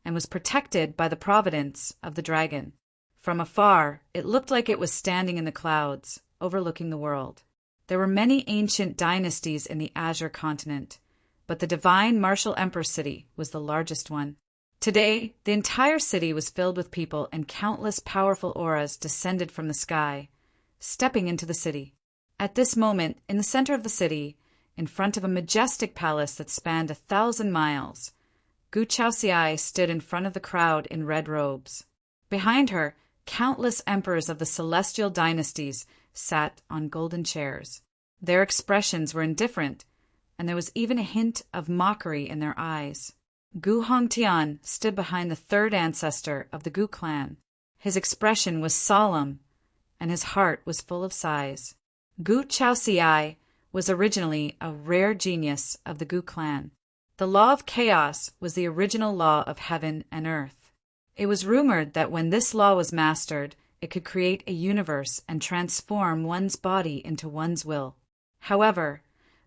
and was protected by the providence of the dragon. From afar, it looked like it was standing in the clouds, overlooking the world. There were many ancient dynasties in the Azure continent, but the divine martial emperor city was the largest one. Today, the entire city was filled with people, and countless powerful auras descended from the sky, stepping into the city. At this moment, in the center of the city, in front of a majestic palace that spanned 1,000 miles, Gu Chaoxiai stood in front of the crowd in red robes. Behind her, countless emperors of the celestial dynasties sat on golden chairs. Their expressions were indifferent, and there was even a hint of mockery in their eyes. Gu Hongtian stood behind the 3rd ancestor of the Gu clan. His expression was solemn, and his heart was full of sighs. Gu Chaoxiai was originally a rare genius of the Gu clan. The law of chaos was the original law of heaven and earth. It was rumored that when this law was mastered, it could create a universe and transform one's body into one's will. However,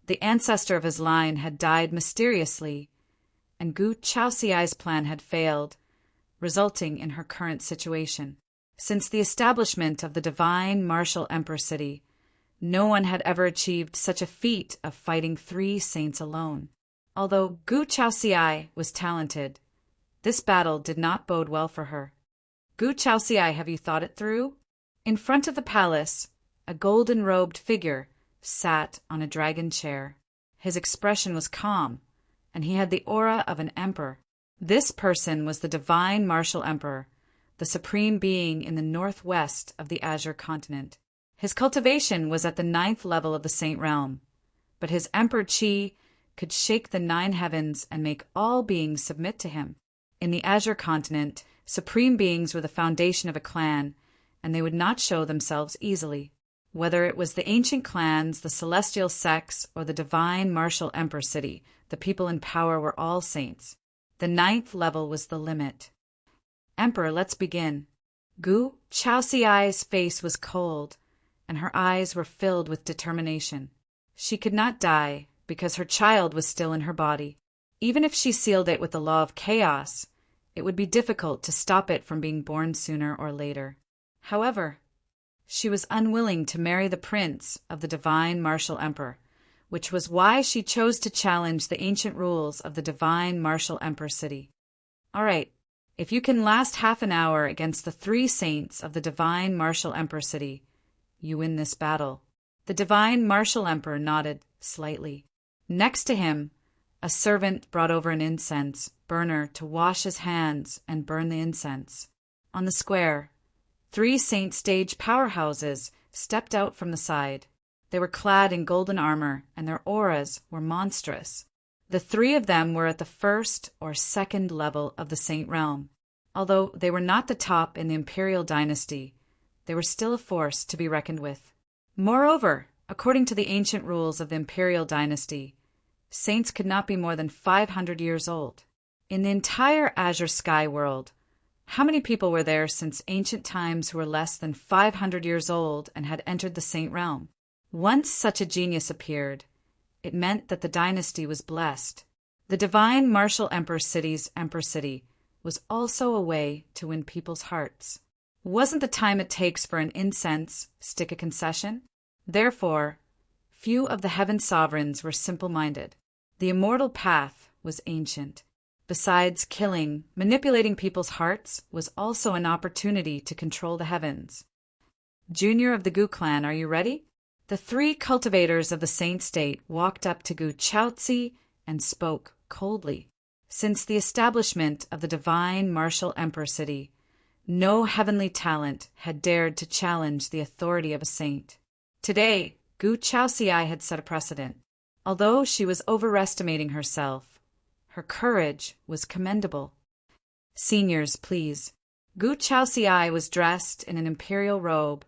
the ancestor of his line had died mysteriously, and Gu Chaoxiai's plan had failed, resulting in her current situation. Since the establishment of the divine martial emperor city, no one had ever achieved such a feat of fighting 3 saints alone. Although Gu Chaoxiai was talented, this battle did not bode well for her. Gu Chaoxiai, have you thought it through? In front of the palace, a golden-robed figure sat on a dragon chair. His expression was calm, and he had the aura of an emperor. This person was the divine martial emperor, the supreme being in the northwest of the Azure continent. His cultivation was at the 9th level of the Saint Realm, but his emperor Qi could shake the 9 heavens and make all beings submit to him. In the Azure continent, supreme beings were the foundation of a clan, and they would not show themselves easily. Whether it was the ancient clans, the celestial sects, or the divine martial emperor city, the people in power were all saints. The 9th level was the limit. Emperor, let's begin. Gu Chaoxiai's face was cold, and her eyes were filled with determination. She could not die, because her child was still in her body. Even if she sealed it with the law of chaos, it would be difficult to stop it from being born sooner or later. However, She was unwilling to marry the prince of the divine martial emperor, which was why she chose to challenge the ancient rules of the divine martial emperor city. All right, if you can last half an hour against the 3 saints of the divine martial emperor city, you win this battle. The divine martial emperor nodded slightly. Next to him, a servant brought over an incense burner to wash his hands and burn the incense. On the square, 3 saint stage powerhouses stepped out from the side. They were clad in golden armor, and their auras were monstrous. The 3 of them were at the first or second level of the saint realm. Although they were not the top in the imperial dynasty, they were still a force to be reckoned with. Moreover, according to the ancient rules of the imperial dynasty, saints could not be more than 500 years old. In the entire Azure Sky world, how many people were there since ancient times who were less than 500 years old and had entered the saint realm? Once such a genius appeared, it meant that the dynasty was blessed. The divine martial emperor city's emperor city was also a way to win people's hearts. Wasn't the time it takes for an incense stick a concession? Therefore, few of the heaven sovereigns were simple-minded. The immortal path was ancient. Besides killing, manipulating people's hearts was also an opportunity to control the heavens. Junior of the Gu clan, are you ready? The 3 cultivators of the saint state walked up to Gu Chaozi and spoke coldly. Since the establishment of the divine martial emperor city, no heavenly talent had dared to challenge the authority of a saint. Today, Gu Chaozi had set a precedent. Although she was overestimating herself, her courage was commendable. Seniors, please. Gu Chaozi was dressed in an imperial robe,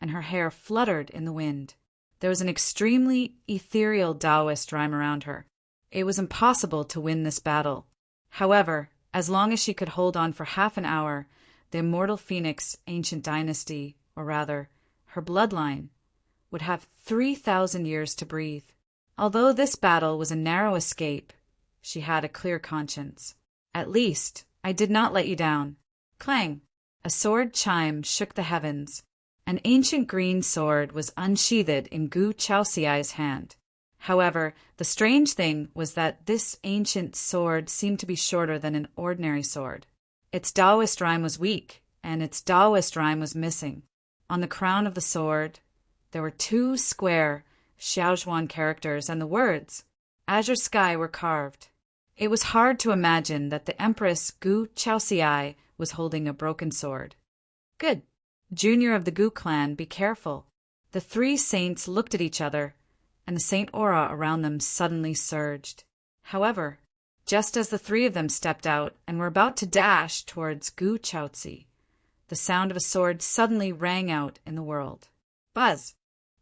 and her hair fluttered in the wind. There was an extremely ethereal Taoist rhyme around her. It was impossible to win this battle. However, as long as she could hold on for half an hour, the immortal Phoenix ancient dynasty, or rather, her bloodline, would have 3,000 years to breathe. Although this battle was a narrow escape, she had a clear conscience. At least, I did not let you down. Clang! A sword chime shook the heavens. An ancient green sword was unsheathed in Gu Chaozi's hand. However, the strange thing was that this ancient sword seemed to be shorter than an ordinary sword. Its Taoist rhyme was weak, and its Taoist rhyme was missing. On the crown of the sword, there were 2 square Xiaozhuan characters, and the words Azure Sky were carved. It was hard to imagine that the Empress Gu Chaozi was holding a broken sword. Good. Junior of the Gu clan, be careful. The 3 saints looked at each other, and the saint aura around them suddenly surged. However, just as the 3 of them stepped out and were about to dash towards Gu Chaozi, the sound of a sword suddenly rang out in the world. Buzz!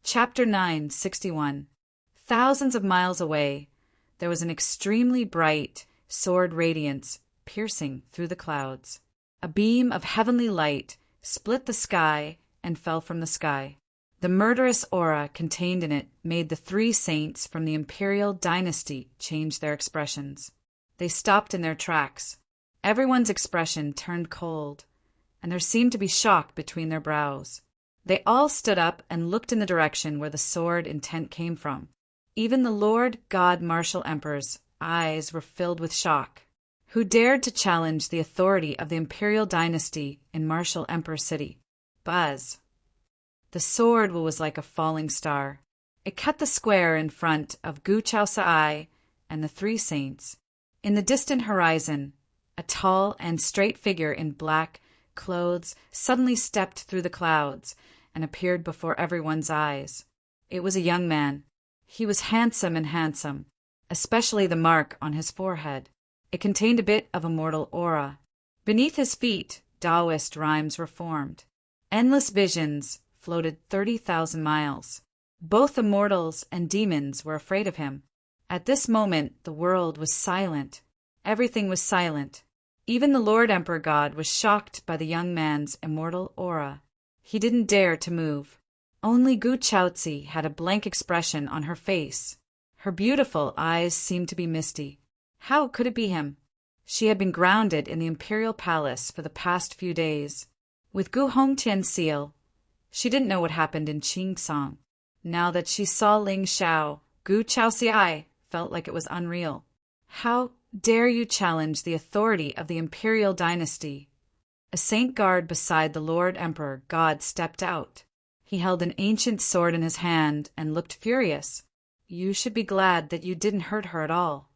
Chapter 961. Thousands of miles away, there was an extremely bright sword radiance piercing through the clouds. A beam of heavenly light split the sky and fell from the sky. The murderous aura contained in it made the 3 saints from the imperial dynasty change their expressions. They stopped in their tracks. Everyone's expression turned cold, and there seemed to be shock between their brows. They all stood up and looked in the direction where the sword intent came from. Even the Lord God Martial Emperor's eyes were filled with shock. Who dared to challenge the authority of the imperial dynasty in Martial Emperor City? Buzz. The sword was like a falling star. It cut the square in front of Gu Chaozi and the 3 saints. In the distant horizon, a tall and straight figure in black clothes suddenly stepped through the clouds and appeared before everyone's eyes. It was a young man. He was handsome, especially the mark on his forehead. It contained a bit of immortal aura. Beneath his feet, Taoist rhymes were formed. Endless visions floated 30,000 miles. Both immortals and demons were afraid of him. At this moment, the world was silent. Everything was silent. Even the Lord Emperor God was shocked by the young man's immortal aura. He didn't dare to move. Only Gu Chaozi had a blank expression on her face. Her beautiful eyes seemed to be misty. How could it be him? She had been grounded in the imperial palace for the past few days. With Gu Hongtian's seal, She didn't know what happened in Song. Now that she saw Ling Xiao, Gu Chaoxiai felt like it was unreal. How dare you challenge the authority of the imperial dynasty? A saint guard beside the Lord Emperor God stepped out. He held an ancient sword in his hand and looked furious. You should be glad that you didn't hurt her at all.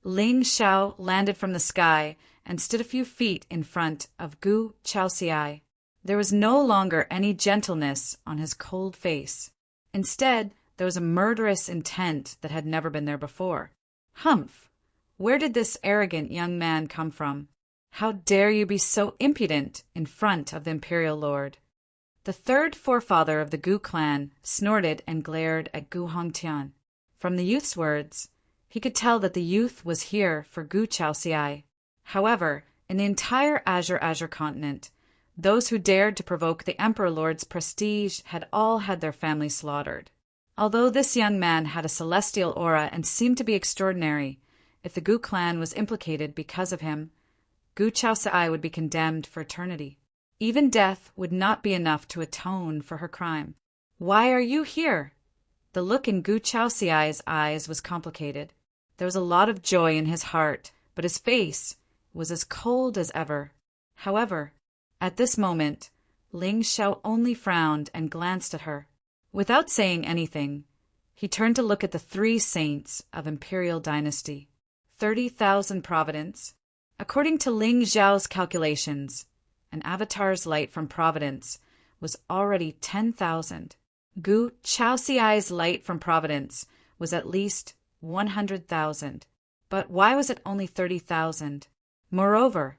Ling Xiao landed from the sky and stood a few feet in front of Gu Chaoxiai. There was no longer any gentleness on his cold face. Instead, there was a murderous intent that had never been there before. Humph! Where did this arrogant young man come from? How dare you be so impudent in front of the imperial lord? The third forefather of the Gu clan snorted and glared at Gu Hongtian. From the youth's words, he could tell that the youth was here for Gu Chaoxiai. However, in the entire Azure continent, those who dared to provoke the Emperor Lord's prestige had all had their family slaughtered. Although this young man had a celestial aura and seemed to be extraordinary, if the Gu clan was implicated because of him, Gu Chaoxiai would be condemned for eternity. Even death would not be enough to atone for her crime. Why are you here? The look in Gu Chaoxiai's eyes was complicated. There was a lot of joy in his heart, but his face was as cold as ever. However, at this moment, Ling Xiao only frowned and glanced at her. Without saying anything, he turned to look at the three saints of imperial dynasty. 30,000 Providence. According to Ling Xiao's calculations, an avatar's light from Providence was already 10,000. Gu Chaoxiai's light from Providence was at least 100,000. But why was it only 30,000? Moreover,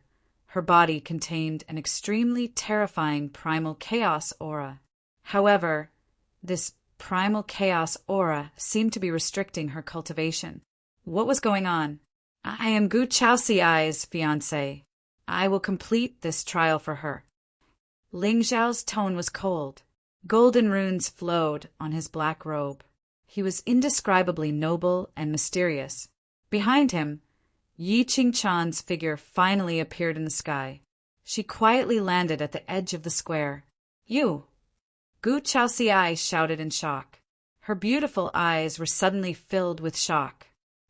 her body contained an extremely terrifying primal chaos aura. However, this primal chaos aura seemed to be restricting her cultivation. What was going on? I am Gu Chaoxiai's fiancé. I will complete this trial for her. Ling Xiao's tone was cold. Golden runes flowed on his black robe. He was indescribably noble and mysterious. Behind him, Yi Qingchan's figure finally appeared in the sky. She quietly landed at the edge of the square. You! Gu Chaoxiai shouted in shock. Her beautiful eyes were suddenly filled with shock.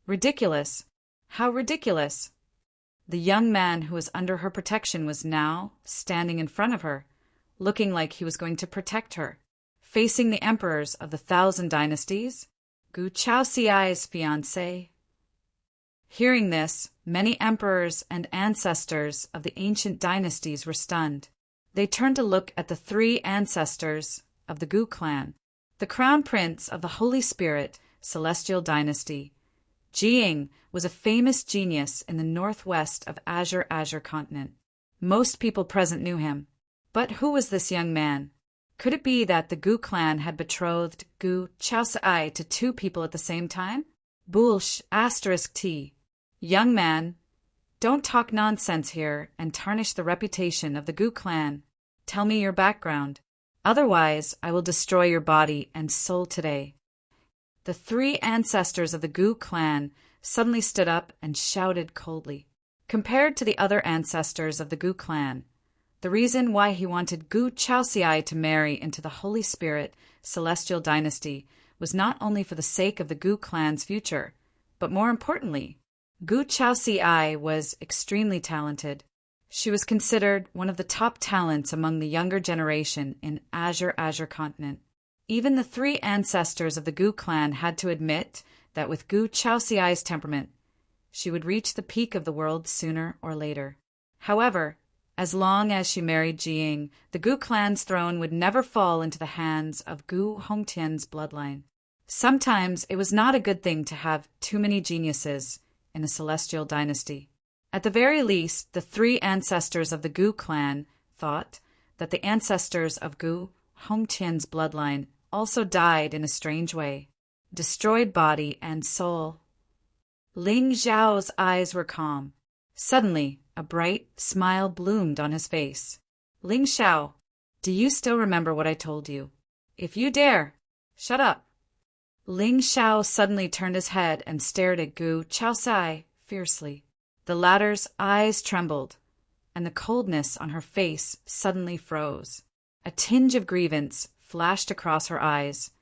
Ridiculous! How ridiculous! The young man who was under her protection was now standing in front of her, looking like he was going to protect her. Facing the emperors of the 1,000 dynasties, Gu Chaoxiai's fiancé. Hearing this, many emperors and ancestors of the ancient dynasties were stunned. They turned to look at the three ancestors of the Gu clan, the crown prince of the Holy Spirit celestial dynasty. Jiying was a famous genius in the northwest of Azure continent. Most people present knew him. But who was this young man? Could it be that the Gu clan had betrothed Gu Chaoxiai to two people at the same time? Bullsh *T. Young man, don't talk nonsense here and tarnish the reputation of the Gu clan. Tell me your background. Otherwise, I will destroy your body and soul today. The three ancestors of the Gu clan suddenly stood up and shouted coldly. Compared to the other ancestors of the Gu clan, the reason why he wanted Gu Chaoxiai to marry into the Holy Spirit celestial dynasty was not only for the sake of the Gu clan's future, but more importantly, Gu Chaoxiai was extremely talented. She was considered one of the top talents among the younger generation in Azure continent. Even the three ancestors of the Gu clan had to admit that with Gu Chaoxiai's temperament, she would reach the peak of the world sooner or later. However, as long as she married Jiying, the Gu clan's throne would never fall into the hands of Gu Hongtian's bloodline. Sometimes it was not a good thing to have too many geniuses in a celestial dynasty. At the very least, the three ancestors of the Gu clan thought that the ancestors of Gu Hongtian's bloodline also died in a strange way, destroyed body and soul. Ling Xiao's eyes were calm. Suddenly, a bright smile bloomed on his face. Ling Xiao, do you still remember what I told you? If you dare, shut up. Ling Xiao suddenly turned his head and stared at Gu Chaoxiai fiercely. The latter's eyes trembled, and the coldness on her face suddenly froze. A tinge of grievance flashed across her eyes,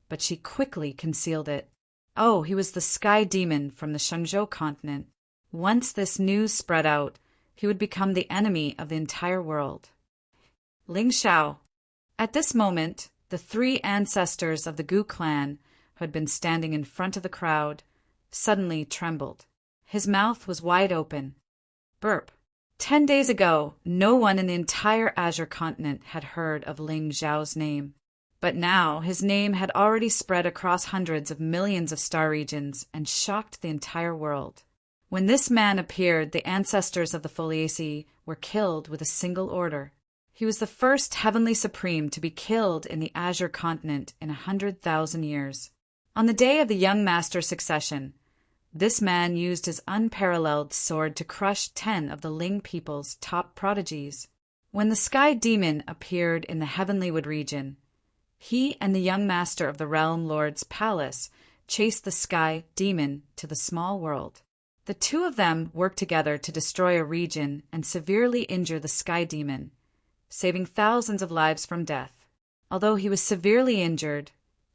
but she quickly concealed it. Oh, he was the sky demon from the Shenzhou continent. Once this news spread out, he would become the enemy of the entire world. Ling Xiao. At this moment, the three ancestors of the Gu clan, who had been standing in front of the crowd, suddenly trembled. His mouth was wide open. Burp. 10 days ago, no one in the entire Azure continent had heard of Ling Xiao's name. But now his name had already spread across hundreds of millions of star regions and shocked the entire world. When this man appeared, the ancestors of the Foliaceae were killed with a single order. He was the first heavenly supreme to be killed in the Azure continent in 100,000 years. On the day of the young master's succession, this man used his unparalleled sword to crush 10 of the Ling people's top prodigies. When the sky demon appeared in the Heavenly Wood region, he and the young master of the Realm Lord's palace chased the sky demon to the small world. The two of them worked together to destroy a region and severely injure the sky demon, saving thousands of lives from death. Although he was severely injured,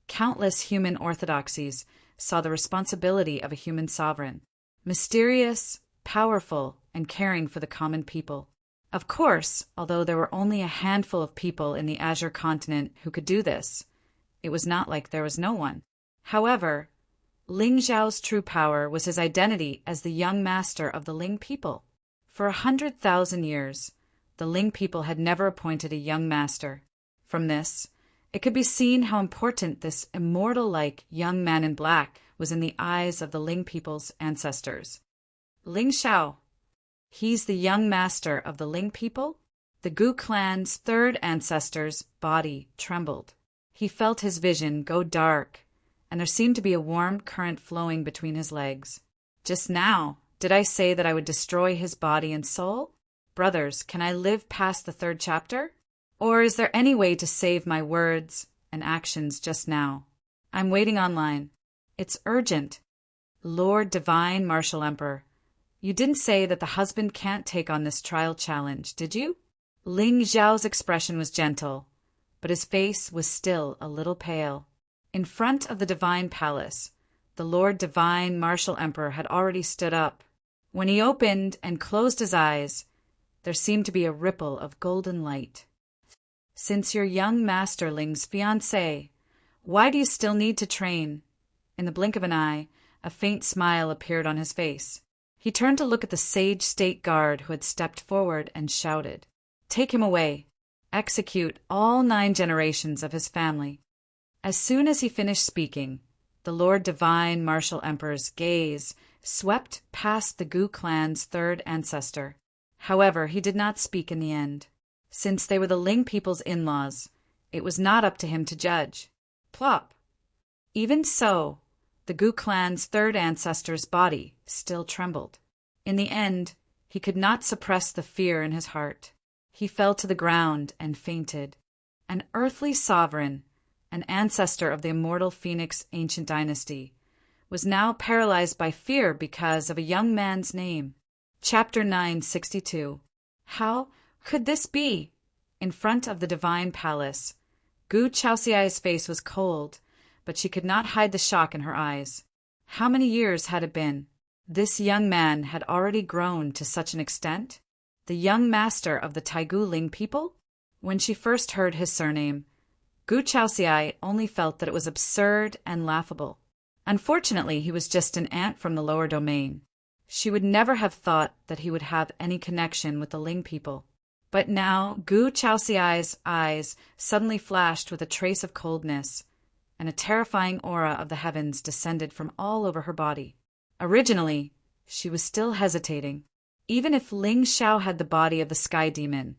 countless human orthodoxies saw the responsibility of a human sovereign, mysterious, powerful, and caring for the common people. Of course, although there were only a handful of people in the Azure continent who could do this, it was not like there was no one. However, Ling Xiao's true power was his identity as the young master of the Ling people. For 100,000 years, the Ling people had never appointed a young master. From this, it could be seen how important this immortal-like young man in black was in the eyes of the Ling people's ancestors. Ling Xiao. He's the young master of the Ling people? The Gu clan's third ancestor's body trembled. He felt his vision go dark, and there seemed to be a warm current flowing between his legs. Just now, did I say that I would destroy his body and soul? Brothers, can I live past the 3rd chapter? Or is there any way to save my words and actions just now? I'm waiting online. It's urgent. Lord Divine Martial Emperor, you didn't say that the husband can't take on this trial challenge, did you? Ling Xiao's expression was gentle, but his face was still a little pale. In front of the divine palace, the Lord Divine Martial Emperor had already stood up. When he opened and closed his eyes, there seemed to be a ripple of golden light. Since you're young Master Ling's fiancé, why do you still need to train? In the blink of an eye, a faint smile appeared on his face. He turned to look at the sage state guard who had stepped forward and shouted, "Take him away. Execute all 9 generations of his family." As soon as he finished speaking, the Lord Divine Martial Emperor's gaze swept past the Gu clan's 3rd ancestor. However, he did not speak in the end. Since they were the Ling people's in-laws, it was not up to him to judge. Plop! Even so, the Gu clan's 3rd ancestor's body still trembled. In the end, he could not suppress the fear in his heart. He fell to the ground and fainted. An earthly sovereign, an ancestor of the immortal Phoenix ancient dynasty, was now paralyzed by fear because of a young man's name. Chapter 962. How could this be? In front of the divine palace, Gu Chaoxiai's face was cold, but she could not hide the shock in her eyes. How many years had it been? This young man had already grown to such an extent? The young master of the Taigu Ling people? When she first heard his surname, Gu Chaoxiai only felt that it was absurd and laughable. Unfortunately, he was just an ant from the lower domain. She would never have thought that he would have any connection with the Ling people. But now Gu Chaoxiai's eyes suddenly flashed with a trace of coldness, and a terrifying aura of the heavens descended from all over her body. Originally, she was still hesitating. Even if Ling Xiao had the body of the sky demon,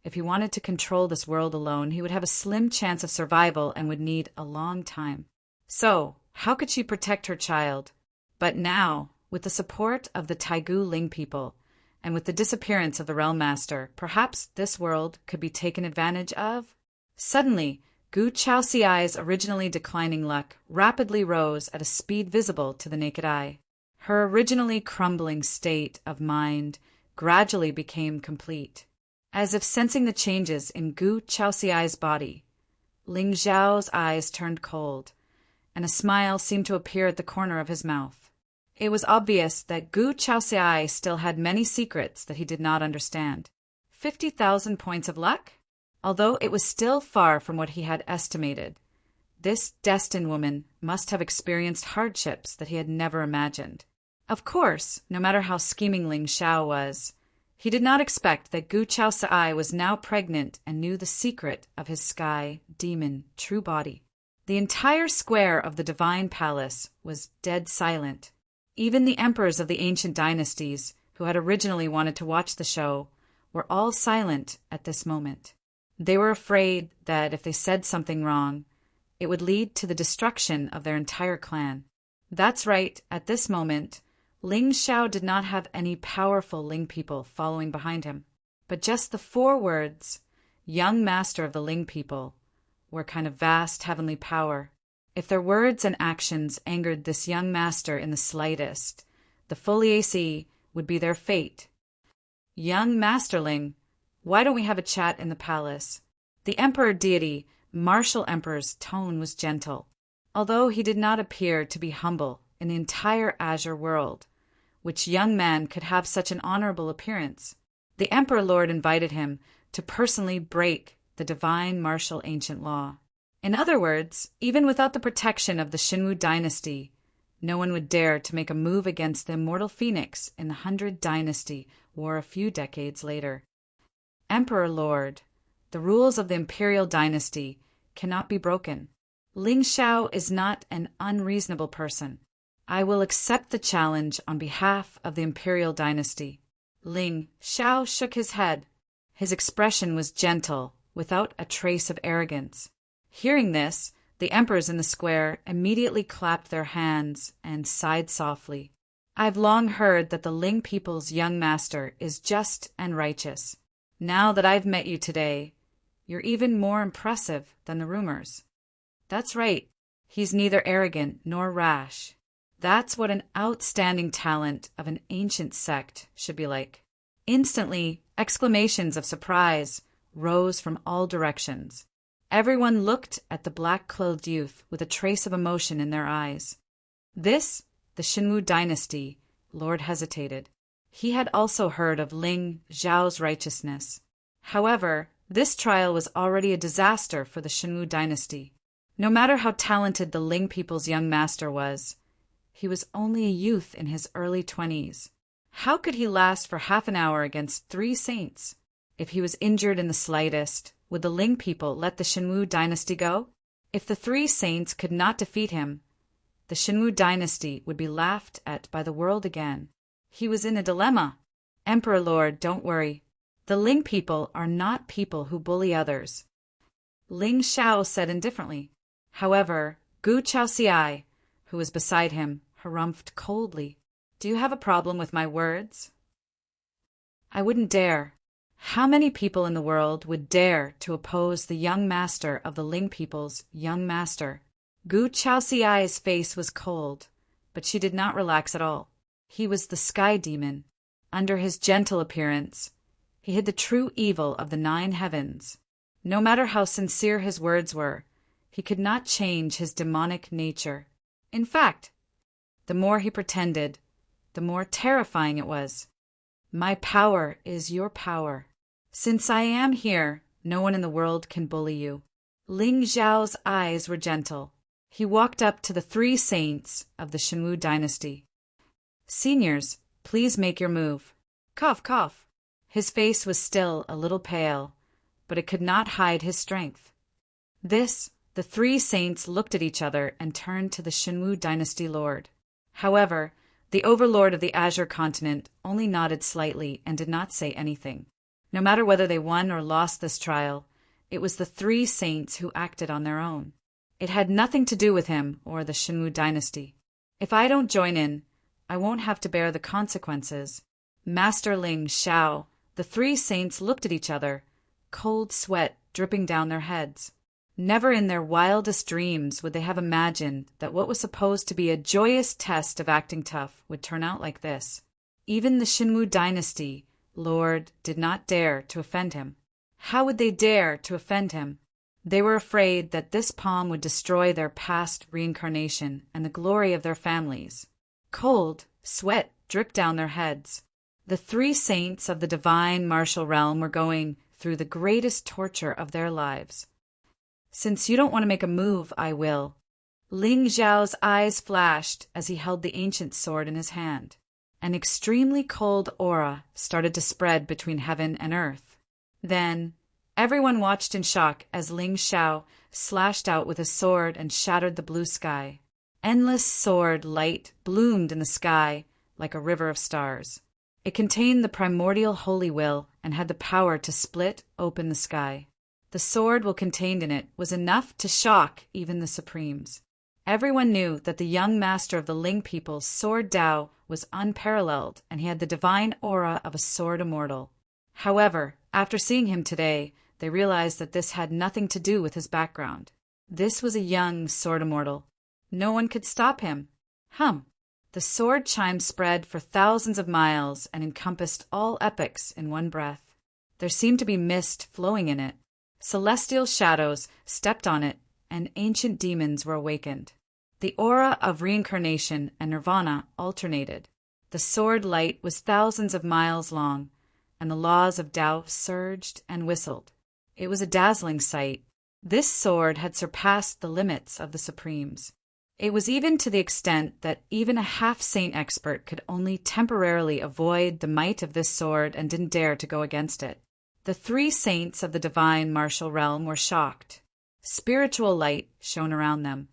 if he wanted to control this world alone, he would have a slim chance of survival and would need a long time. So, how could she protect her child? But now, with the support of the Taigu Ling people, and with the disappearance of the Realm Master, perhaps this world could be taken advantage of? Suddenly, Gu Chaoxiai's originally declining luck rapidly rose at a speed visible to the naked eye. Her originally crumbling state of mind gradually became complete. As if sensing the changes in Gu Chaoxiai's body, Ling Zhao's eyes turned cold, and a smile seemed to appear at the corner of his mouth. It was obvious that Gu Chaoxiai still had many secrets that he did not understand. 50,000 points of luck? Although it was still far from what he had estimated, this destined woman must have experienced hardships that he had never imagined. Of course, no matter how scheming Ling Xiao was, he did not expect that Gu Chaoxiai was now pregnant and knew the secret of his sky demon true body. The entire square of the divine palace was dead silent. Even the emperors of the ancient dynasties, who had originally wanted to watch the show, were all silent at this moment. They were afraid that if they said something wrong, it would lead to the destruction of their entire clan. That's right, at this moment, Ling Xiao did not have any powerful Ling people following behind him, but just the 4 words, young master of the Ling people, were kind of vast heavenly power. If their words and actions angered this young master in the slightest, the foliaceae would be their fate. Young Masterling, why don't we have a chat in the palace? The emperor deity, martial emperor's tone was gentle, although he did not appear to be humble in the entire azure world. Which young man could have such an honorable appearance? The emperor lord invited him to personally break the divine martial ancient law. In other words, even without the protection of the Xinwu dynasty, no one would dare to make a move against the immortal phoenix in the 100 dynasty war a few decades later. Emperor Lord, the rules of the imperial dynasty cannot be broken. Ling Xiao is not an unreasonable person. I will accept the challenge on behalf of the imperial dynasty. Ling Xiao shook his head. His expression was gentle, without a trace of arrogance. Hearing this, the emperors in the square immediately clapped their hands and sighed softly. I've long heard that the Ling people's young master is just and righteous. Now that I've met you today, you're even more impressive than the rumors. That's right, he's neither arrogant nor rash. That's what an outstanding talent of an ancient sect should be like. Instantly, exclamations of surprise rose from all directions. Everyone looked at the black-clothed youth with a trace of emotion in their eyes. This, the Xinwu dynasty, Lord hesitated. He had also heard of Ling Zhao's righteousness. However, this trial was already a disaster for the Xinwu dynasty. No matter how talented the Ling people's young master was, he was only a youth in his early 20s. How could he last for half an hour against 3 saints? If he was injured in the slightest, would the Ling people let the Xinwu dynasty go? If the 3 saints could not defeat him, the Xinwu dynasty would be laughed at by the world again. He was in a dilemma. Emperor Lord, don't worry. The Ling people are not people who bully others. Ling Xiao said indifferently. However, Gu Chaoxiai, who was beside him, harumphed coldly. Do you have a problem with my words? I wouldn't dare. How many people in the world would dare to oppose the young master of the Ling people's young master? Gu Chaoxiai's face was cold, but she did not relax at all. He was the sky demon. Under his gentle appearance, he hid the true evil of the 9 heavens. No matter how sincere his words were, he could not change his demonic nature. In fact, the more he pretended, the more terrifying it was. My power is your power. Since I am here, no one in the world can bully you. Ling Zhao's eyes were gentle. He walked up to the 3 saints of the Xinwu dynasty. Seniors, please make your move. Cough, cough. His face was still a little pale, but it could not hide his strength. The 3 saints looked at each other and turned to the Xinwu dynasty lord. However, the overlord of the Azure continent only nodded slightly and did not say anything. No matter whether they won or lost this trial, it was the 3 saints who acted on their own. It had nothing to do with him or the Xinwu dynasty. If I don't join in, I won't have to bear the consequences. Master Ling Xiao, the 3 saints looked at each other, cold sweat dripping down their heads. Never in their wildest dreams would they have imagined that what was supposed to be a joyous test of acting tough would turn out like this. Even the Xinwu dynasty, Lord did not dare to offend him. How would they dare to offend him? They were afraid that this palm would destroy their past reincarnation and the glory of their families. Cold sweat dripped down their heads. The three saints of the divine martial realm were going through the greatest torture of their lives. Since you don't want to make a move, I will. Ling Zhao's eyes flashed as he held the ancient sword in his hand. An extremely cold aura started to spread between heaven and earth. Then, everyone watched in shock as Ling Zhao slashed out with his sword and shattered the blue sky. Endless sword light bloomed in the sky like a river of stars. It contained the primordial holy will and had the power to split open the sky. The sword will contained in it was enough to shock even the Supremes. Everyone knew that the young master of the Ling people's sword Dao was unparalleled, and he had the divine aura of a sword immortal. However, after seeing him today, they realized that this had nothing to do with his background. This was a young sword immortal. No one could stop him. The sword chime spread for thousands of miles and encompassed all epochs in one breath. There seemed to be mist flowing in it. Celestial shadows stepped on it, and ancient demons were awakened. The aura of reincarnation and nirvana alternated. The sword light was thousands of miles long, and the laws of Tao surged and whistled. It was a dazzling sight. This sword had surpassed the limits of the Supremes. It was even to the extent that even a half-saint expert could only temporarily avoid the might of this sword and didn't dare to go against it. The three saints of the divine martial realm were shocked. Spiritual light shone around them.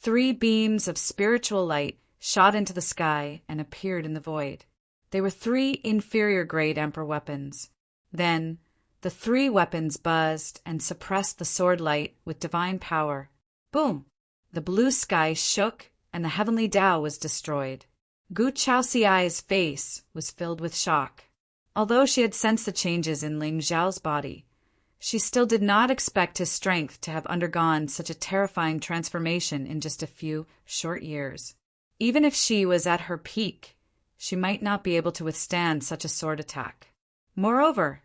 3 beams of spiritual light shot into the sky and appeared in the void. They were 3 inferior-grade Emperor weapons. Then, the 3 weapons buzzed and suppressed the sword light with divine power. Boom! The blue sky shook, and the heavenly Tao was destroyed. Gu Chaoxiai's face was filled with shock. Although she had sensed the changes in Ling Zhao's body, she still did not expect his strength to have undergone such a terrifying transformation in just a few short years. Even if she was at her peak, she might not be able to withstand such a sword attack. Moreover,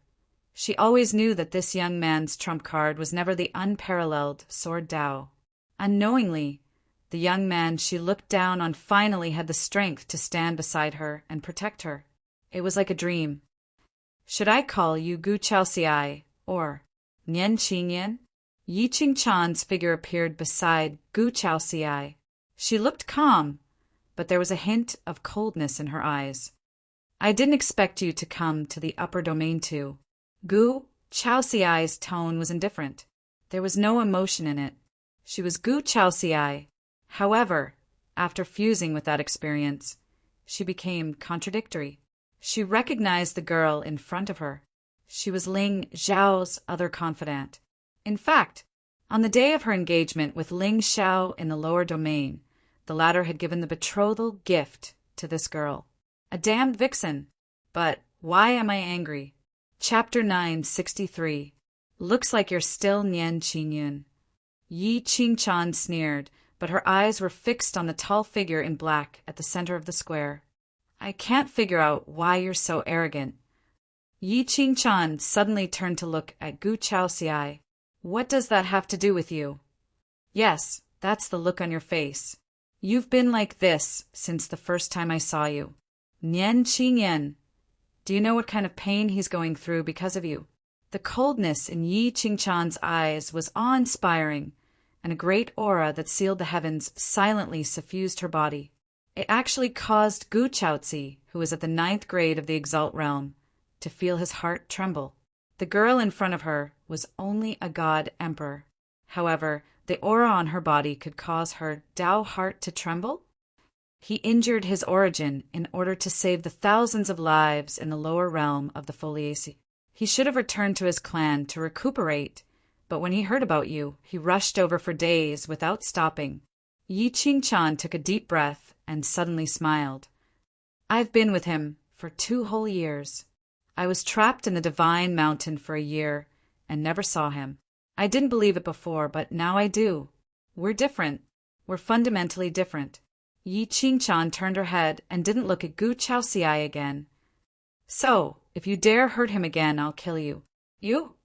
she always knew that this young man's trump card was never the unparalleled sword Tao. Unknowingly, the young man she looked down on finally had the strength to stand beside her and protect her. It was like a dream. Should I call you Gu Chaoxiai or Nian Qingyan? Yi Qingchan's figure appeared beside Gu Chaoxiai. She looked calm, but there was a hint of coldness in her eyes. I didn't expect you to come to the upper domain too. Gu Chaoxiai's tone was indifferent. There was no emotion in it. She was Gu Chaoxiai. However, after fusing with that experience, she became contradictory. She recognized the girl in front of her. She was Ling Zhao's other confidant. In fact, on the day of her engagement with Ling Zhao in the lower domain, the latter had given the betrothal gift to this girl. A damned vixen. But why am I angry? Chapter 963. Looks like you're still Nian Qingyun. Yi Qingchan sneered, but her eyes were fixed on the tall figure in black at the center of the square. I can't figure out why you're so arrogant. Yi Qingchan suddenly turned to look at Gu Chaoxiai. What does that have to do with you? Yes, that's the look on your face. You've been like this since the first time I saw you. Nian Qingyan. Do you know what kind of pain he's going through because of you? The coldness in Yi Qingchan's eyes was awe-inspiring, and a great aura that sealed the heavens silently suffused her body. It actually caused Gu Chaozi, who was at the 9th grade of the Exalt realm, to feel his heart tremble. The girl in front of her was only a god emperor. However, the aura on her body could cause her Tao heart to tremble? He injured his origin in order to save the thousands of lives in the lower realm of the Foliaceae. He should have returned to his clan to recuperate, but when he heard about you, he rushed over for days without stopping. Yi Qingchan took a deep breath and suddenly smiled. I've been with him for 2 whole years. I was trapped in the Divine Mountain for a year and never saw him. I didn't believe it before, but now I do. We're different. We're fundamentally different. Yi Qingchan turned her head and didn't look at Gu Chaoxiai again. So, If you dare hurt him again, I'll kill you. You?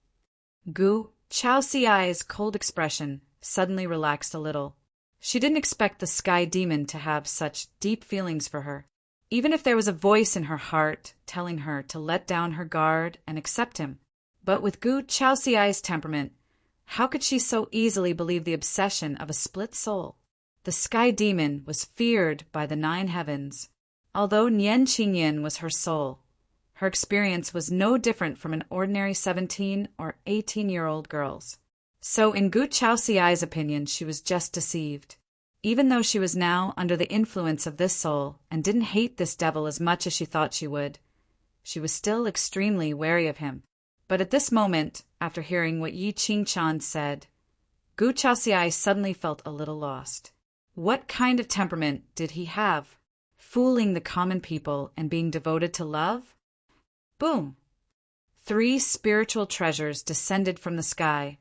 Gu Chaoxiai's cold expression suddenly relaxed a little. She didn't expect the sky demon to have such deep feelings for her, even if there was a voice in her heart telling her to let down her guard and accept him. But with Gu Chaoxiai's temperament, how could she so easily believe the obsession of a split soul? The sky demon was feared by the 9 heavens. Although Nian Qingyan was her soul, her experience was no different from an ordinary 17 or 18-year-old girl's. So in Gu Chaoxiai's opinion, she was just deceived. Even though she was now under the influence of this soul and didn't hate this devil as much as she thought she would, she was still extremely wary of him. But at this moment, after hearing what Yi Qingchan said, Gu Chaoxiai suddenly felt a little lost. What kind of temperament did he have? Fooling the common people and being devoted to love? Boom! 3 spiritual treasures descended from the sky,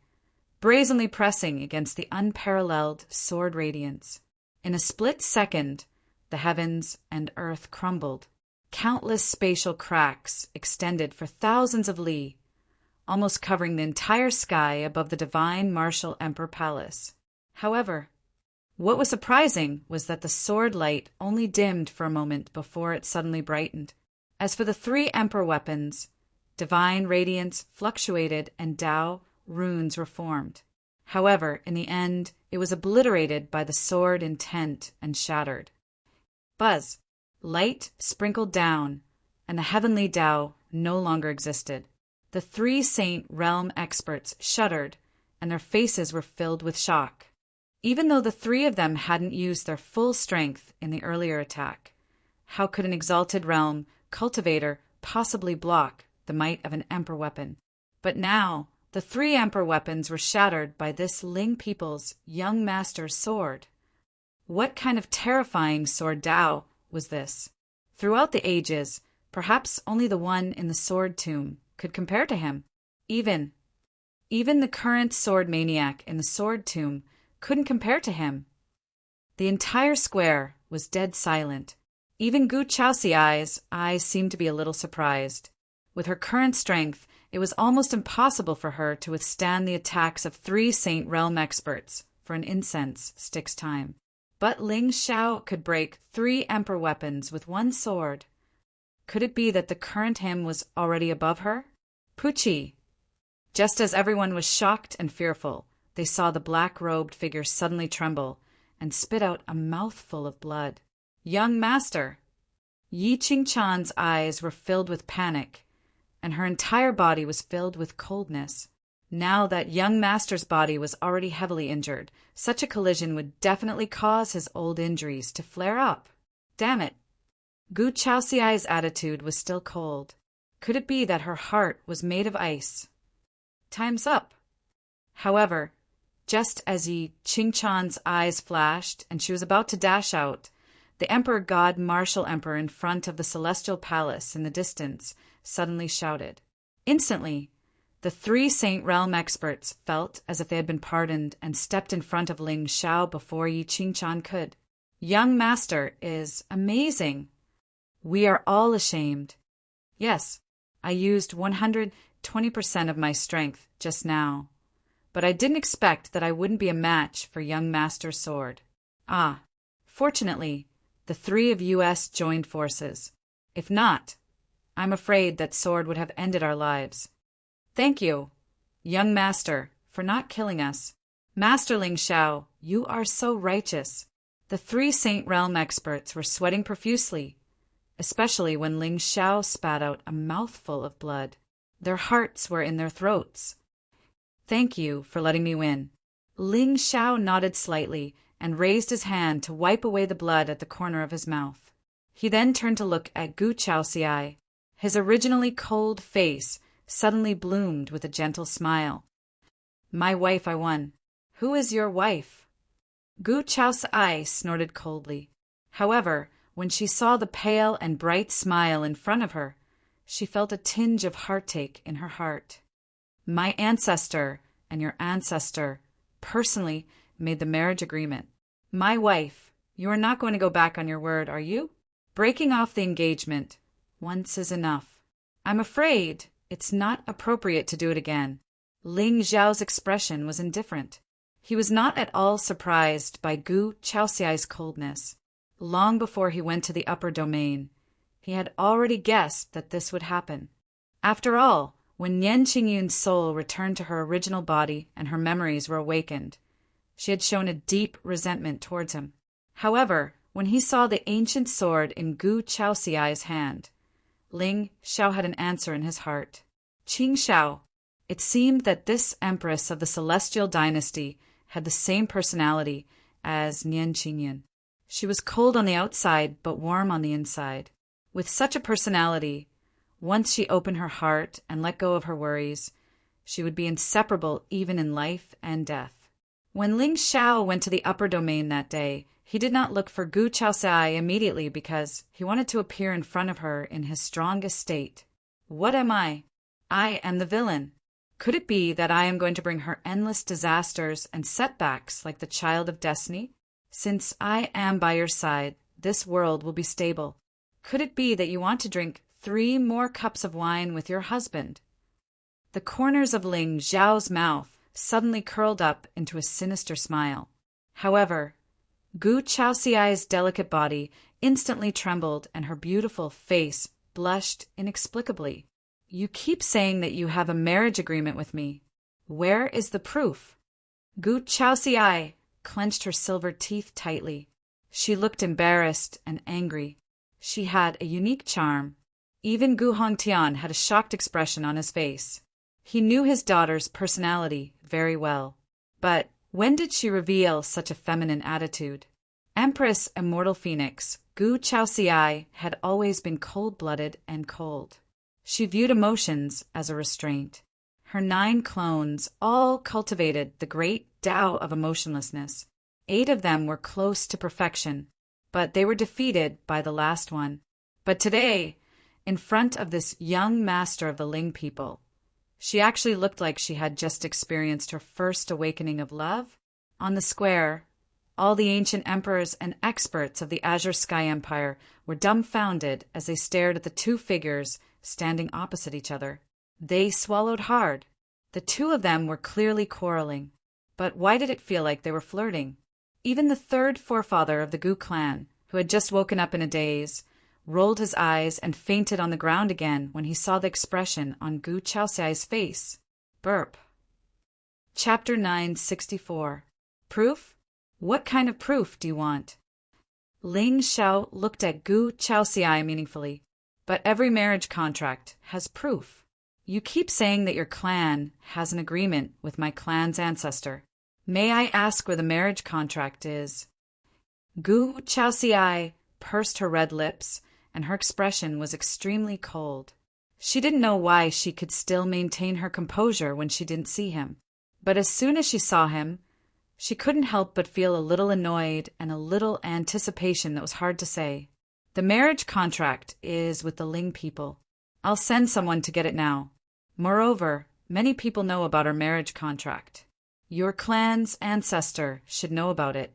brazenly pressing against the unparalleled sword radiance. In a split second, the heavens and earth crumbled. Countless spatial cracks extended for thousands of li, almost covering the entire sky above the divine martial emperor palace. However, what was surprising was that the sword light only dimmed for a moment before it suddenly brightened. As for the 3 emperor weapons, divine radiance fluctuated and Tao runes were formed. However, in the end, it was obliterated by the sword intent and shattered. Buzz! Light sprinkled down, and the heavenly Tao no longer existed. The 3 Saint Realm experts shuddered, and their faces were filled with shock. Even though the 3 of them hadn't used their full strength in the earlier attack, how could an exalted realm cultivator possibly block the might of an emperor weapon? But now, the 3 emperor weapons were shattered by this Ling people's young master's sword. What kind of terrifying sword Tao was this? Throughout the ages, perhaps only the one in the sword tomb could compare to him. Even the current sword maniac in the sword tomb couldn't compare to him. The entire square was dead silent. Even Gu Chaoxiai's eyes seemed to be a little surprised. With her current strength, it was almost impossible for her to withstand the attacks of 3 Saint Realm experts for an incense stick's time. But Ling Xiao could break 3 emperor weapons with 1 sword. Could it be that the current him was already above her? Pucci! Just as everyone was shocked and fearful, they saw the black-robed figure suddenly tremble and spit out a mouthful of blood. Young master! Yi Qingchan's eyes were filled with panic, and her entire body was filled with coldness. Now that young master's body was already heavily injured, such a collision would definitely cause his old injuries to flare up. Damn it! Gu Chaoxiai's attitude was still cold. Could it be that her heart was made of ice? Time's up! However, just as Yi Qingchan's eyes flashed and she was about to dash out, the Emperor God Martial Emperor in front of the Celestial Palace in the distance suddenly shouted. Instantly, the 3 Saint Realm experts felt as if they had been pardoned and stepped in front of Ling Xiao before Yi Qingchan could. Young master is amazing. We are all ashamed. Yes, I used 120% of my strength just now, but I didn't expect that I wouldn't be a match for young master's sword. Ah, fortunately, the 3 of us joined forces. If not, I'm afraid that sword would have ended our lives. Thank you, young master, for not killing us. Master Ling Xiao, you are so righteous. The 3 Saint Realm experts were sweating profusely, especially when Ling Xiao spat out a mouthful of blood. Their hearts were in their throats. Thank you for letting me win. Ling Xiao nodded slightly and raised his hand to wipe away the blood at the corner of his mouth. He then turned to look at Gu Chaoxiai. His originally cold face suddenly bloomed with a gentle smile. My wife, I won. Who is your wife? Gu Chaoxiai snorted coldly. However, when she saw the pale and bright smile in front of her, she felt a tinge of heartache in her heart. My ancestor and your ancestor personally made the marriage agreement. My wife, you are not going to go back on your word, are you? Breaking off the engagement once is enough. I'm afraid it's not appropriate to do it again. Ling Zhao's expression was indifferent. He was not at all surprised by Gu Chaoxiai's coldness. Long before he went to the upper domain, he had already guessed that this would happen. After all, when Nian Qingyun's soul returned to her original body and her memories were awakened, she had shown a deep resentment towards him. However, when he saw the ancient sword in Gu Chaoxiai's hand, Ling Xiao had an answer in his heart. Qing Xiao. It seemed that this empress of the celestial dynasty had the same personality as Nian Qingyun. She was cold on the outside but warm on the inside. With such a personality, once she opened her heart and let go of her worries, she would be inseparable even in life and death. When Ling Xiao went to the upper domain that day, he did not look for Gu Chaoxiai immediately because he wanted to appear in front of her in his strongest state. What am I? I am the villain. Could it be that I am going to bring her endless disasters and setbacks like the child of destiny? Since I am by your side, this world will be stable. Could it be that you want to drink 3 more cups of wine with your husband? The corners of Ling Zhao's mouth suddenly curled up into a sinister smile. However, Gu Chaoxiai's delicate body instantly trembled and her beautiful face blushed inexplicably. You keep saying that you have a marriage agreement with me. Where is the proof? Gu Chaoxiai clenched her silver teeth tightly. She looked embarrassed and angry. She had a unique charm. Even Gu Hongtian had a shocked expression on his face. He knew his daughter's personality very well. But when did she reveal such a feminine attitude? Empress Immortal Phoenix, Gu Chaoxiai had always been cold-blooded and cold. She viewed emotions as a restraint. Her 9 clones all cultivated the great Tao of emotionlessness. 8 of them were close to perfection, but they were defeated by the last one. But today, in front of this young master of the Ling people, she actually looked like she had just experienced her first awakening of love. On the square, all the ancient emperors and experts of the Azure Sky Empire were dumbfounded as they stared at the 2 figures standing opposite each other. They swallowed hard. The 2 of them were clearly quarreling. But why did it feel like they were flirting? Even the 3rd forefather of the Gu clan, who had just woken up in a daze, rolled his eyes and fainted on the ground again when he saw the expression on Gu Chaoxiai's face. Burp. Chapter 964. Proof? What kind of proof do you want? Ling Xiao looked at Gu Chaoxiai meaningfully. But every marriage contract has proof. You keep saying that your clan has an agreement with my clan's ancestor. May I ask where the marriage contract is? Gu Chaoxiai pursed her red lips, and her expression was extremely cold. She didn't know why she could still maintain her composure when she didn't see him. But as soon as she saw him, she couldn't help but feel a little annoyed and a little anticipation that was hard to say. The marriage contract is with the Ling people. I'll send someone to get it now. Moreover, many people know about our marriage contract. Your clan's ancestor should know about it.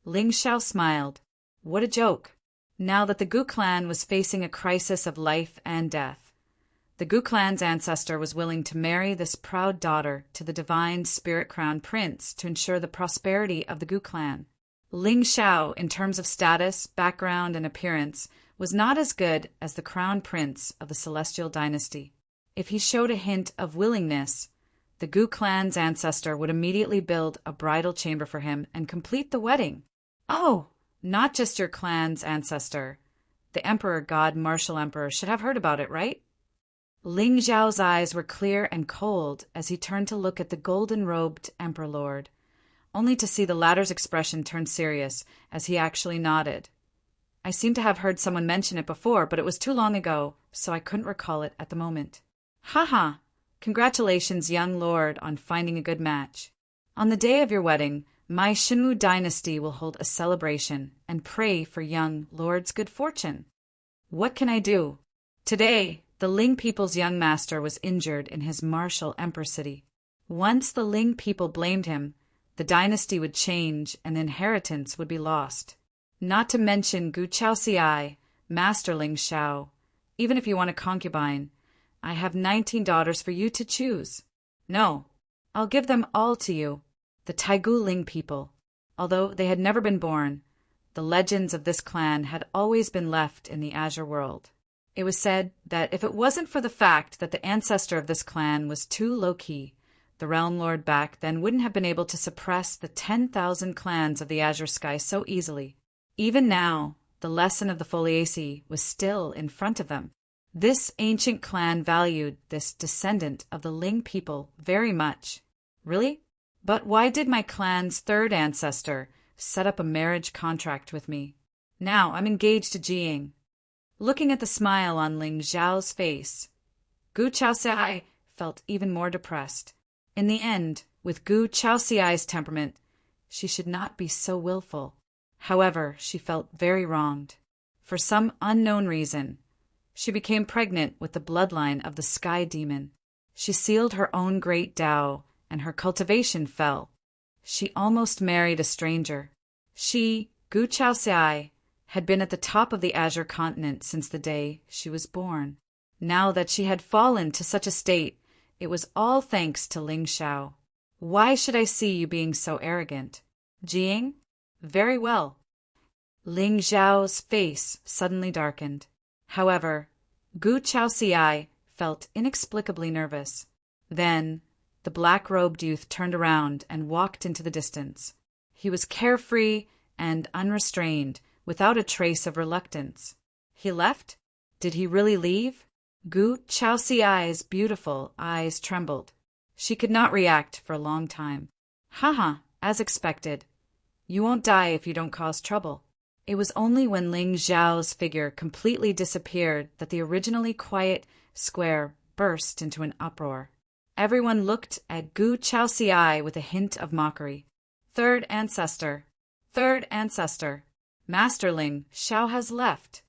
Ling Xiao smiled. What a joke. Now that the Gu clan was facing a crisis of life and death, the Gu clan's ancestor was willing to marry this proud daughter to the divine spirit crown prince to ensure the prosperity of the Gu clan. Ling Xiao, in terms of status, background, and appearance, was not as good as the crown prince of the celestial dynasty. If he showed a hint of willingness, the Gu clan's ancestor would immediately build a bridal chamber for him and complete the wedding. Oh, not just your clan's ancestor. The Emperor God Martial Emperor should have heard about it, right? Ling Zhao's eyes were clear and cold as he turned to look at the golden-robed Emperor Lord, only to see the latter's expression turn serious as he actually nodded. I seem to have heard someone mention it before, but it was too long ago, so I couldn't recall it at the moment. Haha! Congratulations, young lord, on finding a good match. On the day of your wedding, my Shenwu dynasty will hold a celebration and pray for young lord's good fortune. What can I do? Today, the Ling people's young master was injured in his martial emperor city. Once the Ling people blamed him, the dynasty would change and the inheritance would be lost. Not to mention Gu Chaoxiai, Master Ling Xiao. Even if you want a concubine, I have 19 daughters for you to choose. No, I'll give them all to you, the Taigu Ling people. Although they had never been born, the legends of this clan had always been left in the Azure world. It was said that if it wasn't for the fact that the ancestor of this clan was too low-key, the Realm Lord back then wouldn't have been able to suppress the 10,000 clans of the Azure Sky so easily. Even now, the lesson of the Foliaceae was still in front of them. This ancient clan valued this descendant of the Ling people very much. Really? But why did my clan's third ancestor set up a marriage contract with me? Now I'm engaged to Jiying. Looking at the smile on Ling Zhao's face, Gu Chaoxiai felt even more depressed. In the end, with Gu Chaoxiai's temperament, she should not be so willful. However, she felt very wronged. For some unknown reason, she became pregnant with the bloodline of the Sky Demon. She sealed her own great Tao, and her cultivation fell. She almost married a stranger. She, Gu Chaoxiai, had been at the top of the Azure continent since the day she was born. Now that she had fallen to such a state, it was all thanks to Ling Xiao. Why should I see you being so arrogant? Jiying? Very well. Ling Zhao's face suddenly darkened. However, Gu Chaoxiai felt inexplicably nervous. Then, the black-robed youth turned around and walked into the distance. He was carefree and unrestrained, without a trace of reluctance. He left? Did he really leave? Gu Chaoxiai's beautiful eyes trembled. She could not react for a long time. Haha, as expected. You won't die if you don't cause trouble. It was only when Ling Zhao's figure completely disappeared that the originally quiet square burst into an uproar. Everyone looked at Gu Chaoxiai with a hint of mockery. Third ancestor. Third ancestor. Master Ling Xiao has left.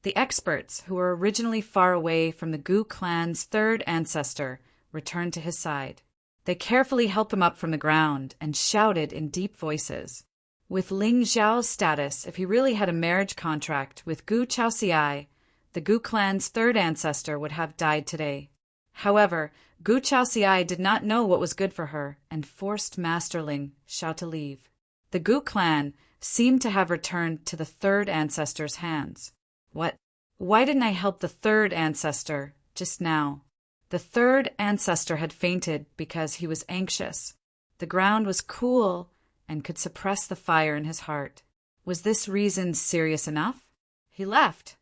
The experts, who were originally far away from the Gu clan's third ancestor, returned to his side. They carefully helped him up from the ground and shouted in deep voices. With Ling Zhao's status, if he really had a marriage contract with Gu Chaoxiai, the Gu clan's third ancestor would have died today. However, Gu Chaoxiai did not know what was good for her and forced Master Ling Xiao to leave. The Gu clan seemed to have returned to the third ancestor's hands. What? Why didn't I help the third ancestor just now? The third ancestor had fainted because he was anxious. The ground was cool and could suppress the fire in his heart. Was this reason serious enough? He left.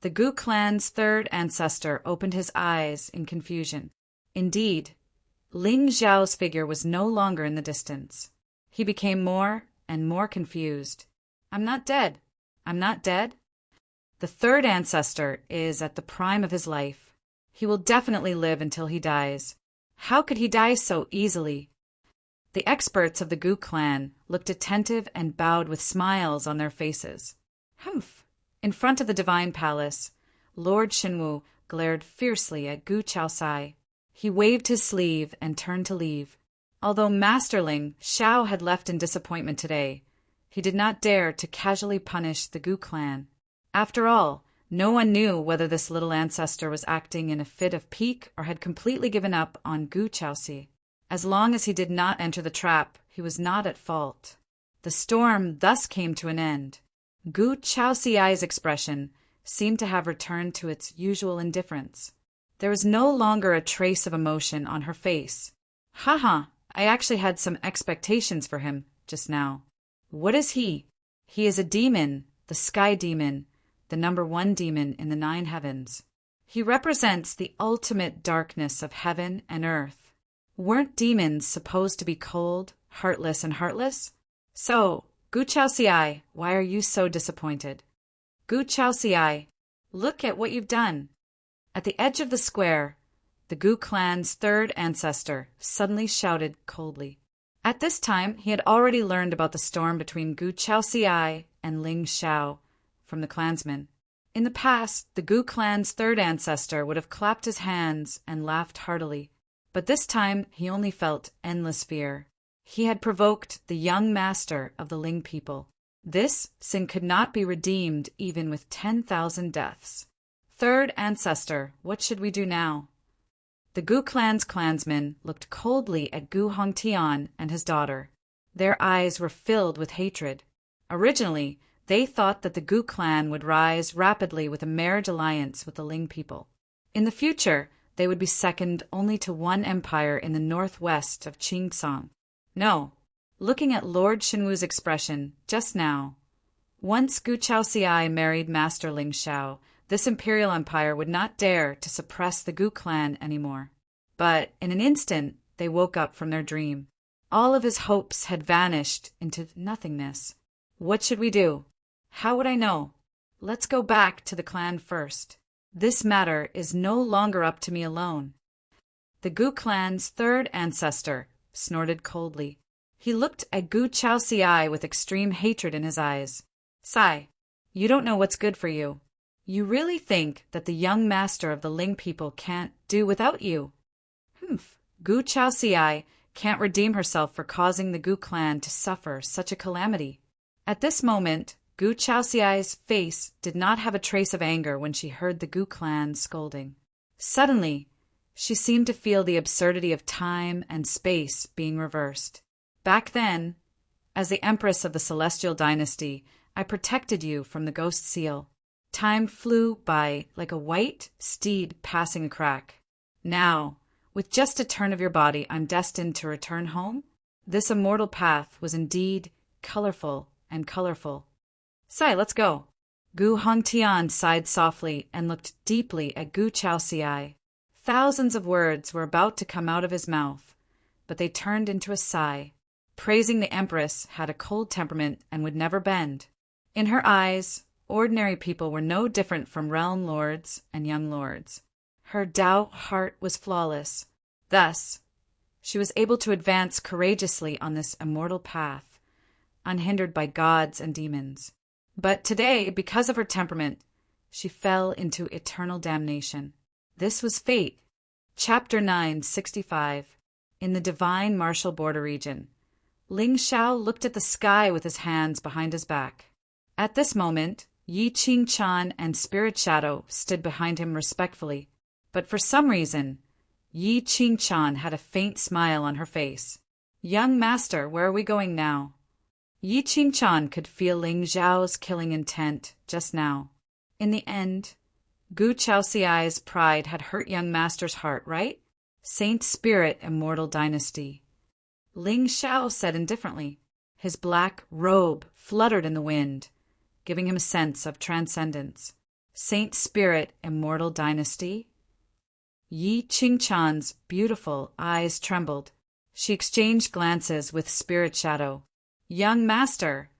The Gu clan's third ancestor opened his eyes in confusion. Indeed, Ling Zhao's figure was no longer in the distance. He became more and more confused. I'm not dead. I'm not dead. The third ancestor is at the prime of his life. He will definitely live until he dies. How could he die so easily? The experts of the Gu clan looked attentive and bowed with smiles on their faces. Humph! In front of the divine palace, Lord Shenwu glared fiercely at Gu Chaoxiai. He waved his sleeve and turned to leave. Although Master Ling Xiao had left in disappointment today, he did not dare to casually punish the Gu clan. After all, no one knew whether this little ancestor was acting in a fit of pique or had completely given up on Gu Chaoxi. As long as he did not enter the trap, he was not at fault. The storm thus came to an end. Gu Chaoxiai's expression seemed to have returned to its usual indifference. There was no longer a trace of emotion on her face. Haha, I actually had some expectations for him just now. What is he? He is a demon, the Sky Demon, the #1 demon in the 9 heavens. He represents the ultimate darkness of heaven and earth. Weren't demons supposed to be cold, heartless, and heartless? So, Gu Chaoxiai, why are you so disappointed? Gu Chaoxiai, look at what you've done. At the edge of the square, the Gu clan's third ancestor suddenly shouted coldly. At this time, he had already learned about the storm between Gu Chaoxiai and Ling Xiao from the clansmen. In the past, the Gu clan's third ancestor would have clapped his hands and laughed heartily, but this time he only felt endless fear. He had provoked the young master of the Ling people. This sin could not be redeemed even with 10,000 deaths. Third ancestor, what should we do now? The Gu clan's clansmen looked coldly at Gu Hongtian and his daughter. Their eyes were filled with hatred. Originally, they thought that the Gu clan would rise rapidly with a marriage alliance with the Ling people. In the future, they would be second only to one empire in the northwest of Qingtsang. No. Looking at Lord Shenwu's expression just now, once Gu Chaoxiai married Master Ling Xiao, this imperial empire would not dare to suppress the Gu clan anymore. But in an instant, they woke up from their dream. All of his hopes had vanished into nothingness. What should we do? How would I know? Let's go back to the clan first. This matter is no longer up to me alone. The Gu clan's third ancestor snorted coldly. He looked at Gu Chaoxiai with extreme hatred in his eyes. Sai, you don't know what's good for you. You really think that the young master of the Ling people can't do without you? Gu Chaoxiai can't redeem herself for causing the Gu clan to suffer such a calamity. At this moment, Gu Chaoxiai's face did not have a trace of anger when she heard the Gu clan scolding. Suddenly, she seemed to feel the absurdity of time and space being reversed. Back then, as the Empress of the Celestial Dynasty, I protected you from the Ghost Seal. Time flew by like a white steed passing a crack. Now, with just a turn of your body, I'm destined to return home? This immortal path was indeed colorful and colorful. Sai, let's go. Gu Hongtian sighed softly and looked deeply at Gu Chaoxiai. Thousands of words were about to come out of his mouth, but they turned into a sigh. Praising the Empress had a cold temperament and would never bend. In her eyes, ordinary people were no different from realm lords and young lords. Her Tao heart was flawless. Thus, she was able to advance courageously on this immortal path, unhindered by gods and demons. But today, because of her temperament, she fell into eternal damnation. This was fate. Chapter 965. In the divine martial border region, Ling Xiao looked at the sky with his hands behind his back. At this moment, Yi Qingchan and Spirit Shadow stood behind him respectfully, but for some reason, Yi Qingchan had a faint smile on her face. Young master, where are we going now? Yi Qingchan could feel Ling Xiao's killing intent just now. In the end, Gu Chaoxiai's pride had hurt young master's heart, right? Saint Spirit Immortal Dynasty. Ling Xiao said indifferently. His black robe fluttered in the wind, giving him a sense of transcendence. Saint Spirit Immortal Dynasty? Yi Qingchan's beautiful eyes trembled. She exchanged glances with Spirit Shadow. Young master,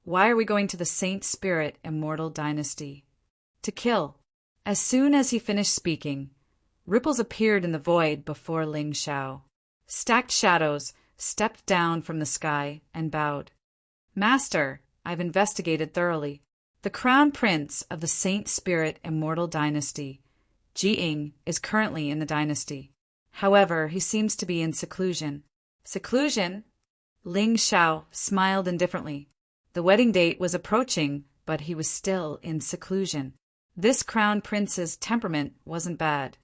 why are we going to the Saint Spirit Immortal Dynasty? To kill. As soon as he finished speaking, ripples appeared in the void before Ling Xiao. Stacked shadows stepped down from the sky and bowed. Master, I've investigated thoroughly. The crown prince of the Saint Spirit Immortal Dynasty, Ji-ing, is currently in the dynasty. However, he seems to be in seclusion. Seclusion? Ling Xiao smiled indifferently. The wedding date was approaching, but he was still in seclusion. This crown prince's temperament wasn't bad.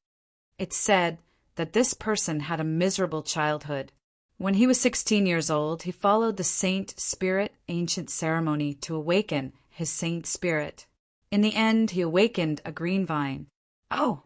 It's said that this person had a miserable childhood. When he was 16 years old, he followed the Saint Spirit ancient ceremony to awaken his saint spirit. In the end, he awakened a green vine. Oh!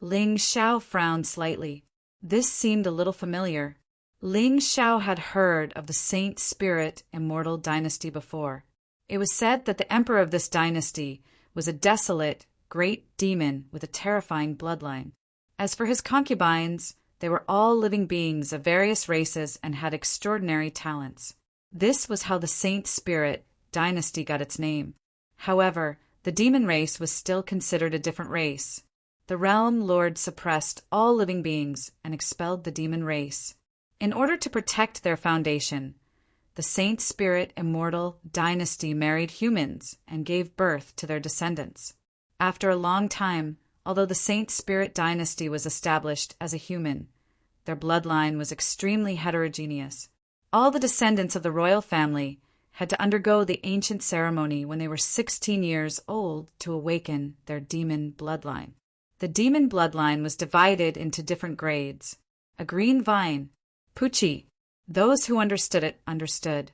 Ling Xiao frowned slightly. This seemed a little familiar. Ling Xiao had heard of the Saint Spirit Immortal Dynasty before. It was said that the emperor of this dynasty was a desolate, great demon with a terrifying bloodline. As for his concubines, they were all living beings of various races and had extraordinary talents. This was how the Saint Spirit dynasty got its name. However, the demon race was still considered a different race. The realm lord suppressed all living beings and expelled the demon race. In order to protect their foundation, the Saint Spirit Immortal Dynasty married humans and gave birth to their descendants. After a long time, although the Saint Spirit Dynasty was established as a human, their bloodline was extremely heterogeneous. All the descendants of the royal family had to undergo the ancient ceremony when they were 16 years old to awaken their demon bloodline. The demon bloodline was divided into different grades. A green vine, Puchi. Those who understood it understood.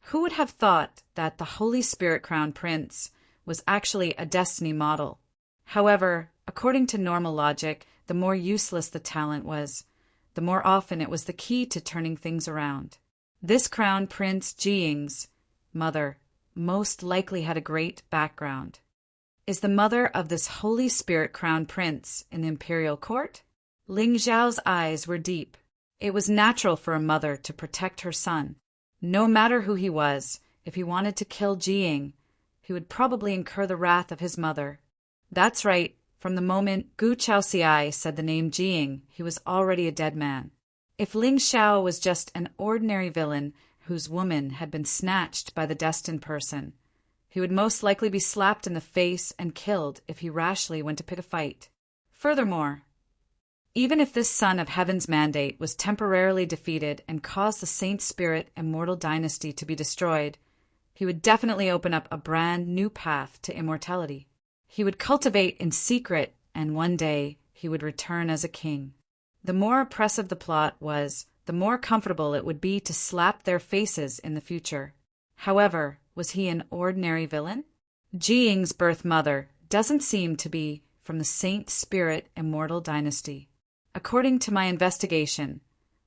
Who would have thought that the Holy Spirit Crown Prince was actually a destiny model? However, according to normal logic, the more useless the talent was, the more often it was the key to turning things around. This Crown Prince Jiying's mother most likely had a great background. Is the mother of this Holy Spirit Crown Prince in the imperial court? Ling Zhao's eyes were deep. It was natural for a mother to protect her son. No matter who he was, if he wanted to kill Jiying, he would probably incur the wrath of his mother. That's right, from the moment Gu Chaoxiai said the name Jiying, he was already a dead man. If Ling Xiao was just an ordinary villain whose woman had been snatched by the destined person, he would most likely be slapped in the face and killed if he rashly went to pick a fight. Furthermore, even if this son of Heaven's mandate was temporarily defeated and caused the Saint Spirit Immortal Dynasty to be destroyed, he would definitely open up a brand new path to immortality. He would cultivate in secret, and one day he would return as a king. The more oppressive the plot was, the more comfortable it would be to slap their faces in the future. However, was he an ordinary villain? Jiying's birth mother doesn't seem to be from the Saint Spirit Immortal Dynasty. According to my investigation,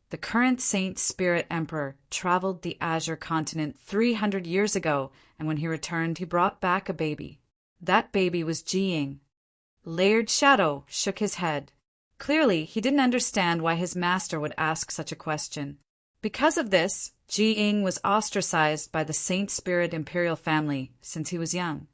the current Saint Spirit Emperor traveled the Azure continent 300 years ago, and when he returned, he brought back a baby. That baby was Jiying. Layered Shadow shook his head. Clearly, he didn't understand why his master would ask such a question. Because of this, Jiying was ostracized by the Saint Spirit Imperial family since he was young.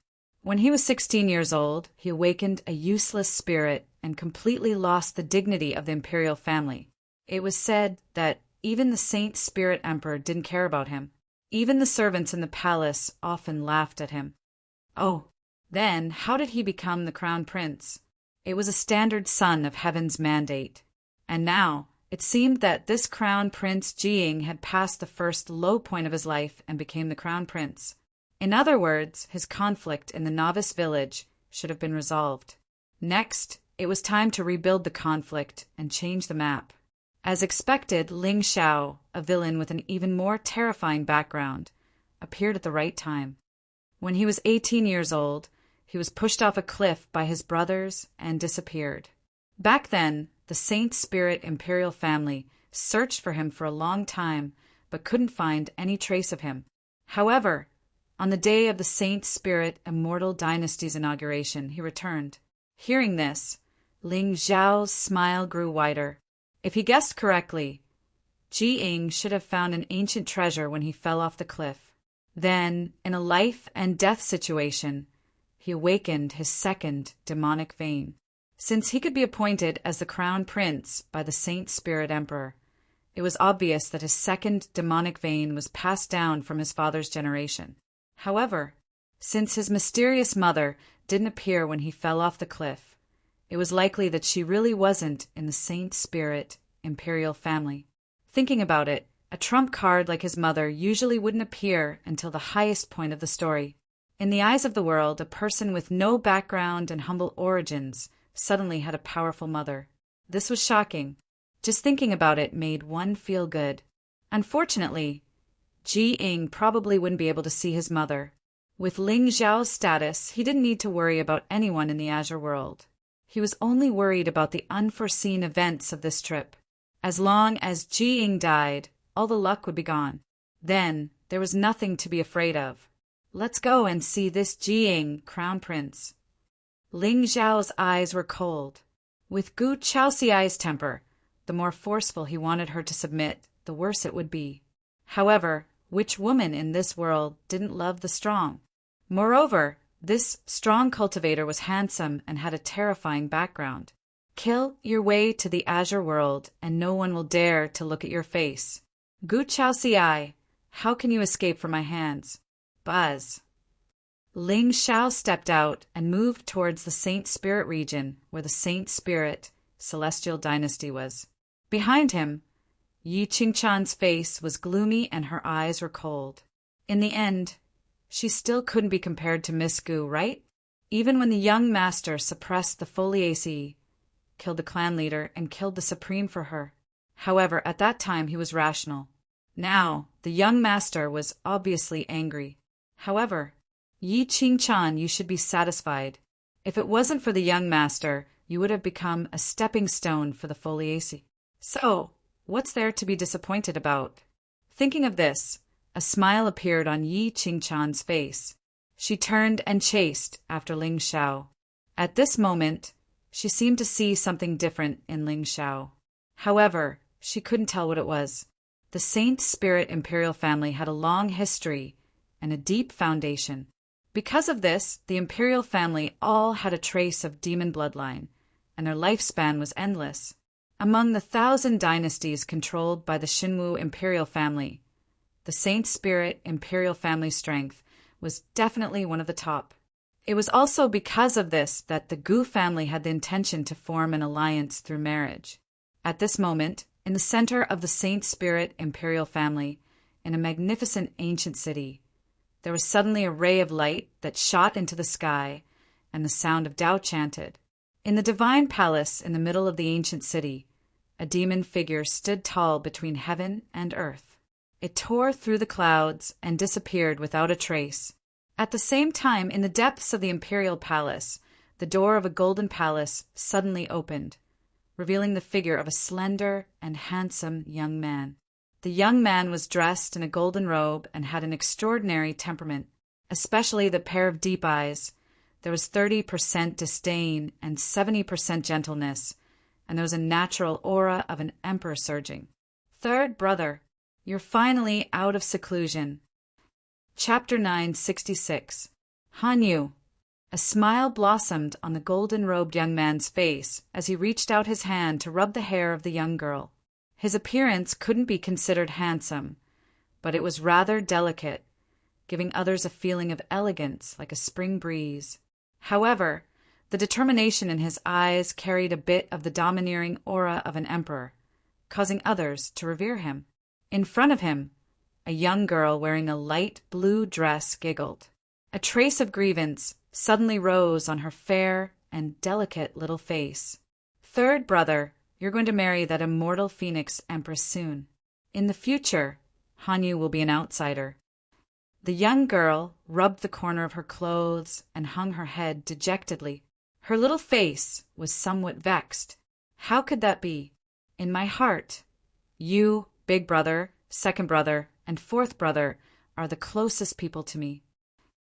When he was 16 years old, he awakened a useless spirit and completely lost the dignity of the imperial family. It was said that even the Saint Spirit Emperor didn't care about him. Even the servants in the palace often laughed at him. Oh, then how did he become the crown prince? It was a standard son of Heaven's mandate. And now, it seemed that this crown prince Jiying had passed the first low point of his life and became the crown prince. In other words, his conflict in the novice village should have been resolved. Next, it was time to rebuild the conflict and change the map. As expected, Ling Xiao, a villain with an even more terrifying background, appeared at the right time. When he was 18 years old, he was pushed off a cliff by his brothers and disappeared. Back then, the Saint Spirit Imperial family searched for him for a long time, but couldn't find any trace of him. However, on the day of the Saint Spirit Immortal Dynasty's inauguration, he returned. Hearing this, Ling Zhao's smile grew wider. If he guessed correctly, Jiying should have found an ancient treasure when he fell off the cliff. Then, in a life and death situation, he awakened his second demonic vein. Since he could be appointed as the crown prince by the Saint Spirit Emperor, it was obvious that his second demonic vein was passed down from his father's generation. However, since his mysterious mother didn't appear when he fell off the cliff, it was likely that she really wasn't in the Saint Spirit Imperial family. Thinking about it, a trump card like his mother usually wouldn't appear until the highest point of the story. In the eyes of the world, a person with no background and humble origins suddenly had a powerful mother. This was shocking. Just thinking about it made one feel good. Unfortunately, Jiying probably wouldn't be able to see his mother. With Ling Zhao's status, he didn't need to worry about anyone in the Azure world. He was only worried about the unforeseen events of this trip. As long as Jiying died, all the luck would be gone. Then, there was nothing to be afraid of. Let's go and see this Jiying, crown prince. Ling Zhao's eyes were cold. With Gu Chaoxiai's temper, the more forceful he wanted her to submit, the worse it would be. However, which woman in this world didn't love the strong? Moreover, this strong cultivator was handsome and had a terrifying background. Kill your way to the Azure world, and no one will dare to look at your face. Gu Chaoxiai, how can you escape from my hands? Buzz. Ling Xiao stepped out and moved towards the Saint Spirit region where the Saint Spirit Celestial Dynasty was. Behind him, Yi Qingchan's face was gloomy and her eyes were cold. In the end, she still couldn't be compared to Miss Gu, right? Even when the young master suppressed the Foliaceae, killed the clan leader, and killed the supreme for her. However, at that time he was rational. Now, the young master was obviously angry. However, Yi Qingchan, you should be satisfied. If it wasn't for the young master, you would have become a stepping stone for the Foliaceae. So, what's there to be disappointed about? Thinking of this, a smile appeared on Yi Qingchan's face. She turned and chased after Ling Xiao. At this moment, she seemed to see something different in Ling Xiao. However, she couldn't tell what it was. The Saint Spirit imperial family had a long history and a deep foundation. Because of this, the imperial family all had a trace of demon bloodline, and their lifespan was endless. Among the 1,000 dynasties controlled by the Xinwu imperial family, the Saint Spirit imperial family strength was definitely one of the top. It was also because of this that the Gu family had the intention to form an alliance through marriage. At this moment, in the center of the Saint Spirit imperial family, in a magnificent ancient city, there was suddenly a ray of light that shot into the sky, and the sound of Tao chanted. In the divine palace in the middle of the ancient city, a demon figure stood tall between heaven and earth. It tore through the clouds and disappeared without a trace. At the same time, in the depths of the imperial palace, the door of a golden palace suddenly opened, revealing the figure of a slender and handsome young man. The young man was dressed in a golden robe and had an extraordinary temperament, especially the pair of deep eyes. There was 30% disdain and 70% gentleness, and there was a natural aura of an emperor surging. Third brother, you're finally out of seclusion. Chapter 966. Hanyu. A smile blossomed on the golden-robed young man's face as he reached out his hand to rub the hair of the young girl. His appearance couldn't be considered handsome, but it was rather delicate, giving others a feeling of elegance like a spring breeze. However, the determination in his eyes carried a bit of the domineering aura of an emperor, causing others to revere him. In front of him, a young girl wearing a light blue dress giggled. A trace of grievance suddenly rose on her fair and delicate little face. Third brother, you're going to marry that immortal phoenix empress soon. In the future, Hanyu will be an outsider. The young girl rubbed the corner of her clothes and hung her head dejectedly. Her little face was somewhat vexed. How could that be? In my heart, you, big brother, second brother, and fourth brother are the closest people to me.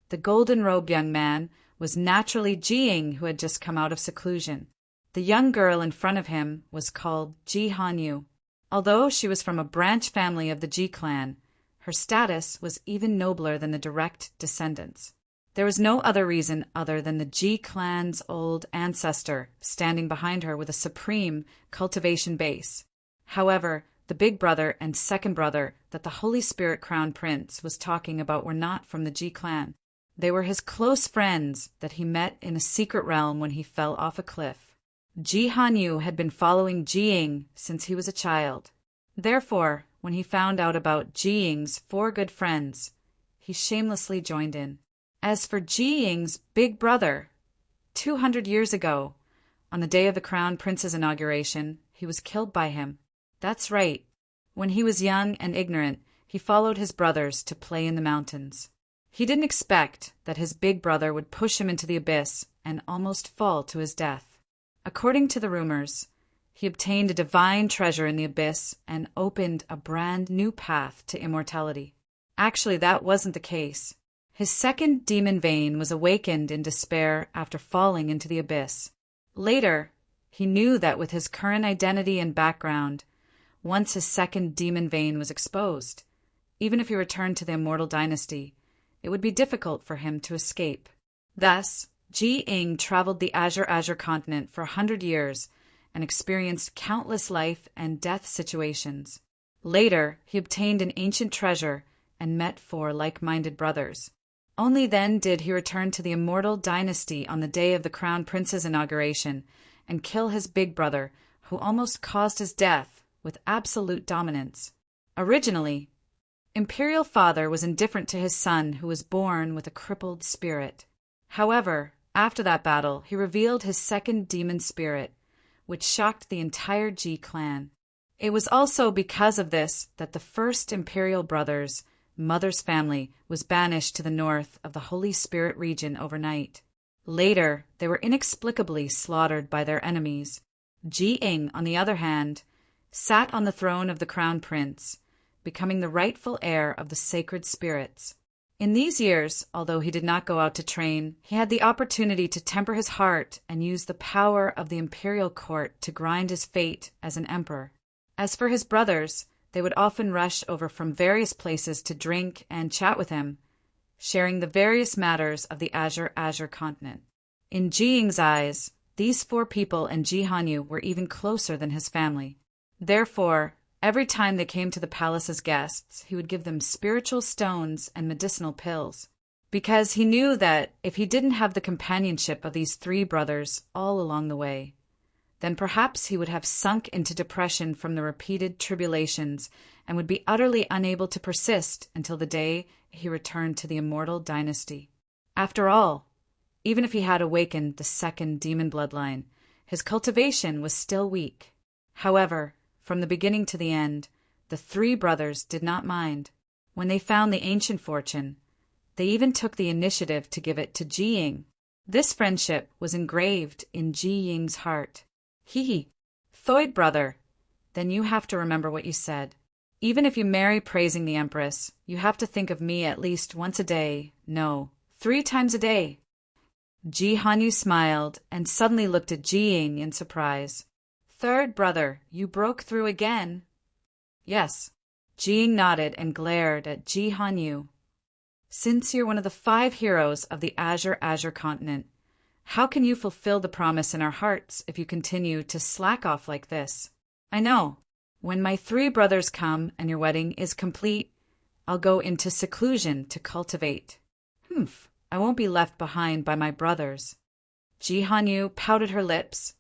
The golden-robed young man was naturally Jiying, who had just come out of seclusion. The young girl in front of him was called Ji Hanyu. Although she was from a branch family of the Ji clan, her status was even nobler than the direct descendants. There was no other reason other than the Ji clan's old ancestor standing behind her with a supreme cultivation base. However, the big brother and second brother that the Holy Spirit Crown Prince was talking about were not from the Ji clan. They were his close friends that he met in a secret realm when he fell off a cliff. Ji Hanyu had been following Jiying since he was a child. Therefore, when he found out about Jiying's 4 good friends, he shamelessly joined in. As for Jiying's big brother, 200 years ago, on the day of the Crown Prince's inauguration, he was killed by him. That's right. When he was young and ignorant, he followed his brothers to play in the mountains. He didn't expect that his big brother would push him into the abyss and almost fall to his death. According to the rumors, he obtained a divine treasure in the abyss and opened a brand new path to immortality. Actually, that wasn't the case. His second demon vein was awakened in despair after falling into the abyss. Later, he knew that with his current identity and background, once his second demon vein was exposed, even if he returned to the immortal dynasty, it would be difficult for him to escape. Thus, Ji Ying traveled the Azure continent for 100 years and experienced countless life and death situations. Later, he obtained an ancient treasure and met 4 like-minded brothers. Only then did he return to the immortal dynasty on the day of the Crown Prince's inauguration and kill his big brother, who almost caused his death with absolute dominance. Originally, Imperial Father was indifferent to his son who was born with a crippled spirit. However, after that battle, he revealed his second demon spirit, which shocked the entire Ji clan. It was also because of this that the first Imperial brothers, Mother's family, was banished to the north of the Holy Spirit region overnight. Later, they were inexplicably slaughtered by their enemies. Ji Ying, on the other hand, sat on the throne of the crown prince, becoming the rightful heir of the sacred spirits. In these years, although he did not go out to train, he had the opportunity to temper his heart and use the power of the imperial court to grind his fate as an emperor. As for his brothers, they would often rush over from various places to drink and chat with him, sharing the various matters of the Azure continent. In Ji Ying's eyes, these 4 people and Ji Hanyu were even closer than his family. Therefore, every time they came to the palace as guests, he would give them spiritual stones and medicinal pills, because he knew that if he didn't have the companionship of these 3 brothers all along the way, then perhaps he would have sunk into depression from the repeated tribulations and would be utterly unable to persist until the day he returned to the immortal dynasty. After all, even if he had awakened the second demon bloodline, his cultivation was still weak. However, from the beginning to the end, the 3 brothers did not mind. When they found the ancient fortune, they even took the initiative to give it to Ji Ying. This friendship was engraved in Ji Ying's heart. Thoid brother, then you have to remember what you said. Even if you marry praising the Empress, you have to think of me at least once a day, no, 3 times a day. Ji Hanyu smiled and suddenly looked at Ji Ying in surprise. Third brother, you broke through again. Yes. Ji Ying nodded and glared at Ji Hanyu. Since you're one of the 5 heroes of the Azure continent, how can you fulfill the promise in our hearts if you continue to slack off like this? I know. When my 3 brothers come and your wedding is complete, I'll go into seclusion to cultivate. I won't be left behind by my brothers. Ji Hanyu pouted her lips,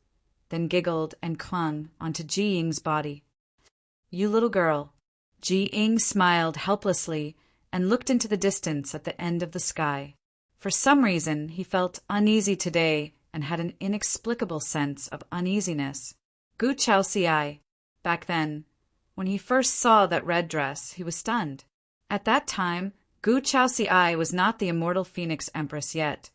then giggled and clung onto Ji Ying's body. You little girl. Ji Ying smiled helplessly and looked into the distance at the end of the sky. For some reason, he felt uneasy today and had an inexplicable sense of uneasiness. Gu Chaoxiai. Back then, when he first saw that red dress, he was stunned. At that time, Gu Chaoxiai was not the immortal Phoenix Empress yet,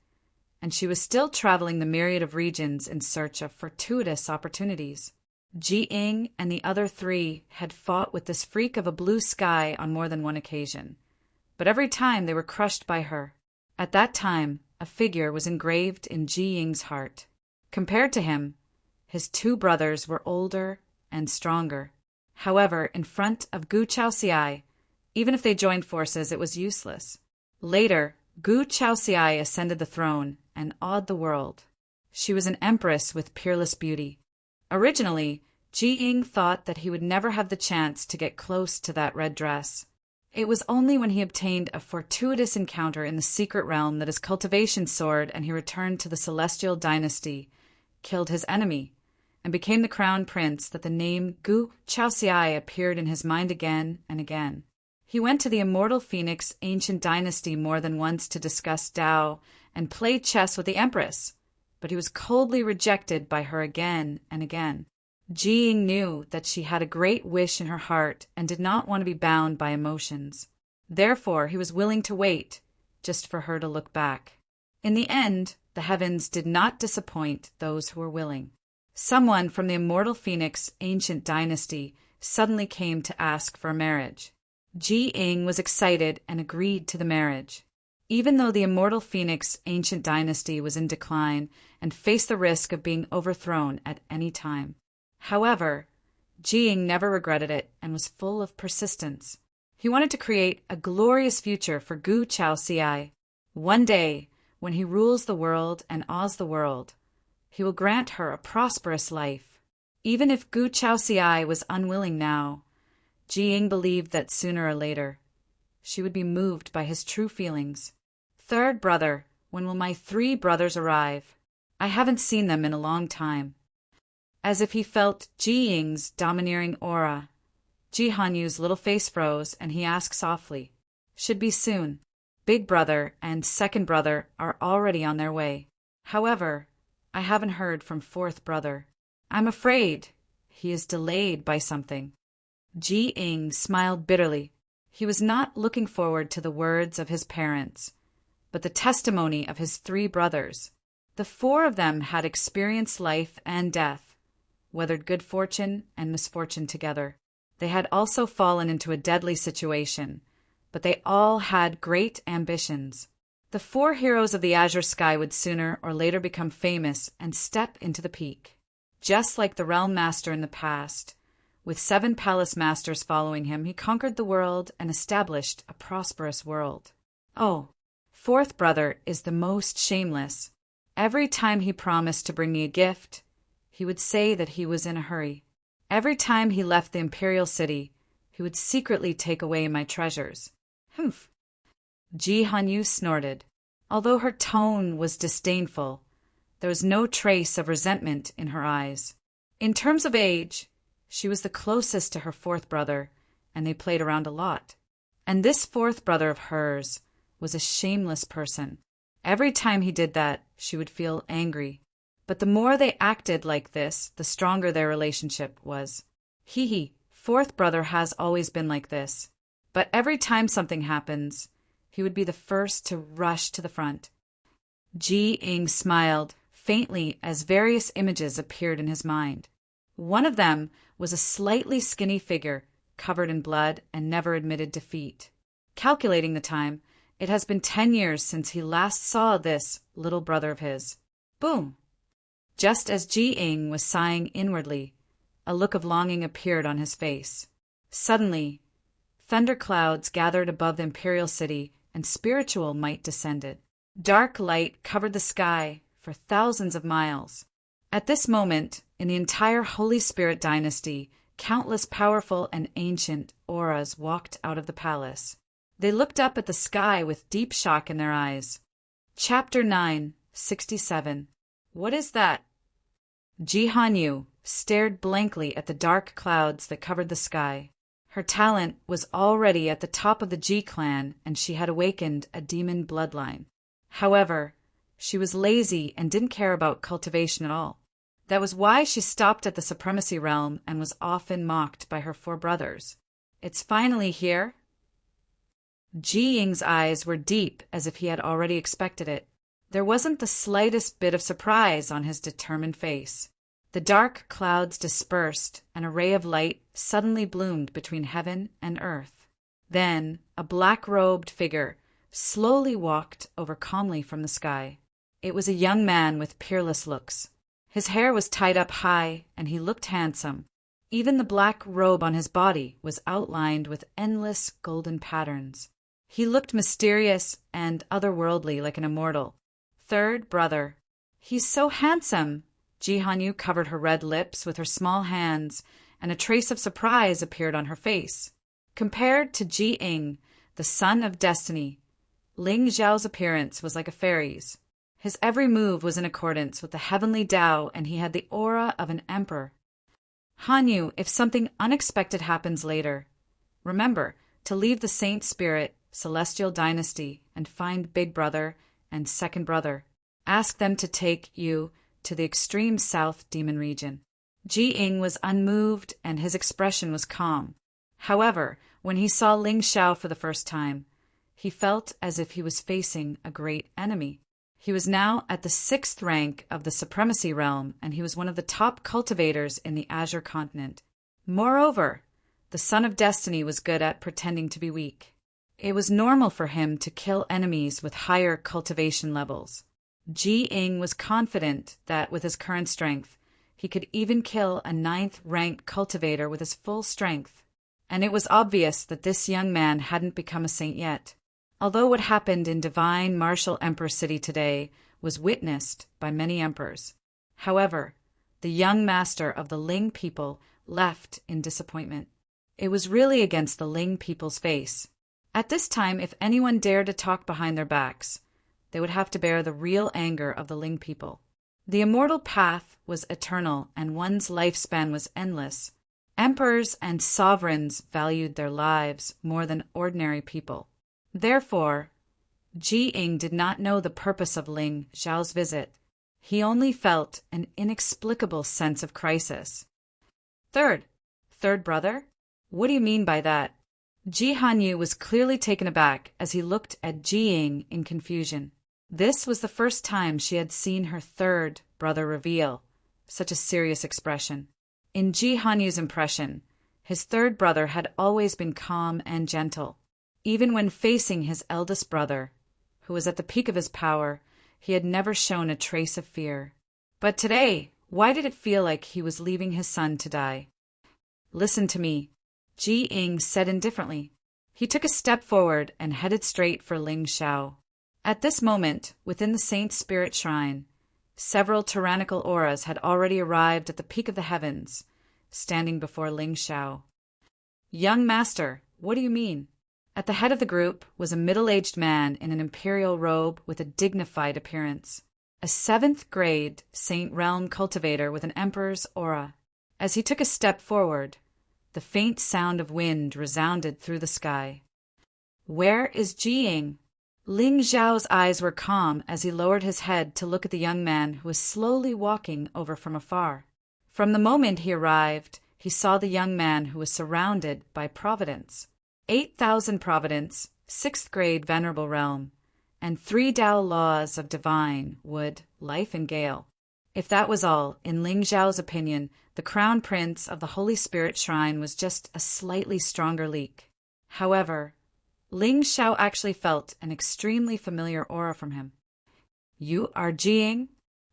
and she was still traveling the myriad of regions in search of fortuitous opportunities. Ji Ying and the other 3 had fought with this freak of a blue sky on more than one occasion, but every time they were crushed by her. At that time, a figure was engraved in Ji Ying's heart. Compared to him, his 2 brothers were older and stronger. However, in front of Gu Chaoxiai, even if they joined forces, it was useless. Later, Gu Chaoxiai ascended the throne and awed the world. She was an empress with peerless beauty. Originally, Ji Ying thought that he would never have the chance to get close to that red dress. It was only when he obtained a fortuitous encounter in the secret realm that his cultivation soared and he returned to the celestial dynasty, killed his enemy, and became the crown prince that the name Gu Chaoxiai appeared in his mind again and again. He went to the immortal Phoenix ancient dynasty more than once to discuss Tao and play chess with the Empress, but he was coldly rejected by her again and again. Ji Ying knew that she had a great wish in her heart and did not want to be bound by emotions. Therefore, he was willing to wait, just for her to look back. In the end, the heavens did not disappoint those who were willing. Someone from the immortal Phoenix ancient dynasty suddenly came to ask for a marriage. Ji Ying was excited and agreed to the marriage. Even though the immortal Phoenix ancient dynasty was in decline and faced the risk of being overthrown at any time. However, Ji Ying never regretted it and was full of persistence. He wanted to create a glorious future for Gu Chaoxiai. One day, when he rules the world and awes the world, he will grant her a prosperous life. Even if Gu Chaoxiai was unwilling now, Ji Ying believed that sooner or later, she would be moved by his true feelings. Third brother, when will my 3 brothers arrive? I haven't seen them in a long time. As if he felt Ji Ying's domineering aura, Ji Hanyu's little face froze, and he asked softly, "Should be soon. Big brother and second brother are already on their way. However, I haven't heard from fourth brother. I'm afraid he is delayed by something." Ji Ing smiled bitterly. He was not looking forward to the words of his parents, but the testimony of his three brothers. The four of them had experienced life and death, weathered good fortune and misfortune together. They had also fallen into a deadly situation, but they all had great ambitions. The four heroes of the azure sky would sooner or later become famous and step into the peak. Just like the realm master in the past, with 7 palace masters following him, he conquered the world and established a prosperous world. Oh, fourth brother is the most shameless. Every time he promised to bring me a gift, he would say that he was in a hurry. Every time he left the imperial city, he would secretly take away my treasures. Humph! Ji Hanyu snorted. Although her tone was disdainful, there was no trace of resentment in her eyes. In terms of age, she was the closest to her fourth brother, and they played around a lot. And this fourth brother of hers was a shameless person. Every time he did that, she would feel angry. But the more they acted like this, the stronger their relationship was. Fourth brother has always been like this. But every time something happens, he would be the first to rush to the front. Ji Ing smiled faintly as various images appeared in his mind. One of them was a slightly skinny figure, covered in blood and never admitted defeat. Calculating the time, it has been 10 years since he last saw this little brother of his. Boom! Just as Ji Ing was sighing inwardly, a look of longing appeared on his face. Suddenly, thunderclouds gathered above the imperial city, and spiritual might descended. Dark light covered the sky for thousands of miles. At this moment, in the entire Holy Spirit dynasty, countless powerful and ancient auras walked out of the palace. They looked up at the sky with deep shock in their eyes. Chapter 9, 67. What is that? Ji Hanyu stared blankly at the dark clouds that covered the sky. Her talent was already at the top of the Ji clan, and she had awakened a demon bloodline. However, she was lazy and didn't care about cultivation at all. That was why she stopped at the supremacy realm and was often mocked by her 4 brothers. It's finally here? Ji Ying's eyes were deep, as if he had already expected it. There wasn't the slightest bit of surprise on his determined face. The dark clouds dispersed, and a ray of light suddenly bloomed between heaven and earth. Then a black-robed figure slowly walked over calmly from the sky. It was a young man with peerless looks. His hair was tied up high, and he looked handsome. Even the black robe on his body was outlined with endless golden patterns. He looked mysterious and otherworldly, like an immortal. Third brother. He's so handsome. Ji Hanyu covered her red lips with her small hands, and a trace of surprise appeared on her face. Compared to Ji Ing, the son of destiny, Ling Zhao's appearance was like a fairy's. His every move was in accordance with the heavenly Tao, and he had the aura of an emperor. Hanyu, if something unexpected happens later, remember to leave the Saint Spirit, Celestial Dynasty, and find Big Brother and Second Brother. Ask them to take you to the extreme south demon region. Ji Ing was unmoved, and his expression was calm. However, when he saw Ling Xiao for the first time, he felt as if he was facing a great enemy. He was now at the 6th rank of the Supremacy Realm, and he was one of the top cultivators in the Azure Continent. Moreover, the Son of Destiny was good at pretending to be weak. It was normal for him to kill enemies with higher cultivation levels. Ji Ing was confident that with his current strength, he could even kill a 9th-ranked cultivator with his full strength. And it was obvious that this young man hadn't become a saint yet. Although what happened in divine martial Emperor City today was witnessed by many emperors. However, the young master of the Ling people left in disappointment. It was really against the Ling people's face. At this time, if anyone dared to talk behind their backs, they would have to bear the real anger of the Ling people. The immortal path was eternal, and one's lifespan was endless. Emperors and sovereigns valued their lives more than ordinary people. Therefore, Ji Ying did not know the purpose of Ling Xiao's visit. He only felt an inexplicable sense of crisis. Third brother? What do you mean by that? Ji Hanyu was clearly taken aback as he looked at Ji Ying in confusion. This was the first time she had seen her third brother reveal such a serious expression. In Ji Hanyu's impression, his third brother had always been calm and gentle. Even when facing his eldest brother, who was at the peak of his power, he had never shown a trace of fear. But today, why did it feel like he was leaving his son to die? Listen to me, Ji Ying said indifferently. He took a step forward and headed straight for Ling Xiao. At this moment, within the Saint Spirit Shrine, several tyrannical auras had already arrived at the peak of the heavens, standing before Ling Xiao. Young master, what do you mean? At the head of the group was a middle-aged man in an imperial robe with a dignified appearance, a 7th grade Saint Realm cultivator with an emperor's aura. As he took a step forward, the faint sound of wind resounded through the sky. Where is Ji Ying? Ling Xiao's eyes were calm as he lowered his head to look at the young man who was slowly walking over from afar. From the moment he arrived, he saw the young man who was surrounded by Providence. 8,000 Providence, 6th grade Venerable Realm, and 3 Tao laws of divine, wood, life, and gale. If that was all, in Ling Xiao's opinion, the Crown Prince of the Holy Spirit Shrine was just a slightly stronger leak. However, Ling Xiao actually felt an extremely familiar aura from him. You are Ji Ying?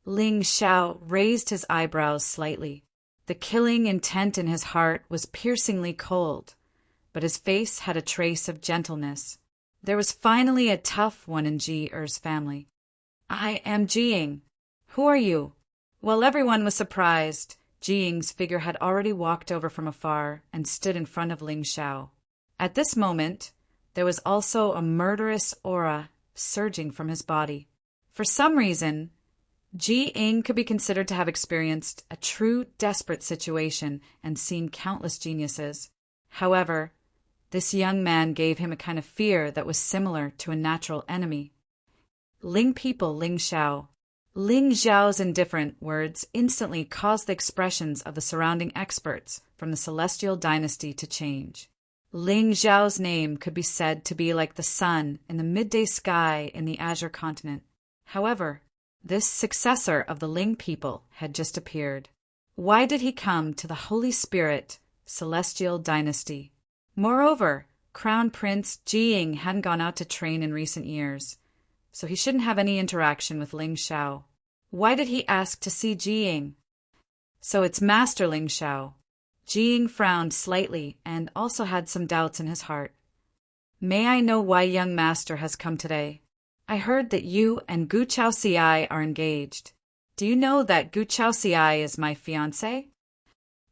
Ling Xiao raised his eyebrows slightly. The killing intent in his heart was piercingly cold, but his face had a trace of gentleness. There was finally a tough one in Ji Er's family. I am Ji Ying. Who are you? While everyone was surprised, Ji Ying's figure had already walked over from afar and stood in front of Ling Xiao. At this moment, there was also a murderous aura surging from his body. For some reason, Ji Ying could be considered to have experienced a true desperate situation and seen countless geniuses. However, this young man gave him a kind of fear that was similar to a natural enemy. Ling people, Ling Xiao. Ling Xiao's indifferent words instantly caused the expressions of the surrounding experts from the Celestial Dynasty to change. Ling Xiao's name could be said to be like the sun in the midday sky in the Azure continent. However, this successor of the Ling people had just appeared. Why did he come to the Holy Spirit Celestial Dynasty? Moreover, Crown Prince Ji Ying hadn't gone out to train in recent years, so he shouldn't have any interaction with Ling Xiao. Why did he ask to see Ji Ying? So it's Master Ling Xiao. Ji Ying frowned slightly and also had some doubts in his heart. May I know why young master has come today? I heard that you and Gu Chaoxiai are engaged. Do you know that Gu Chaoxiai is my fiancé?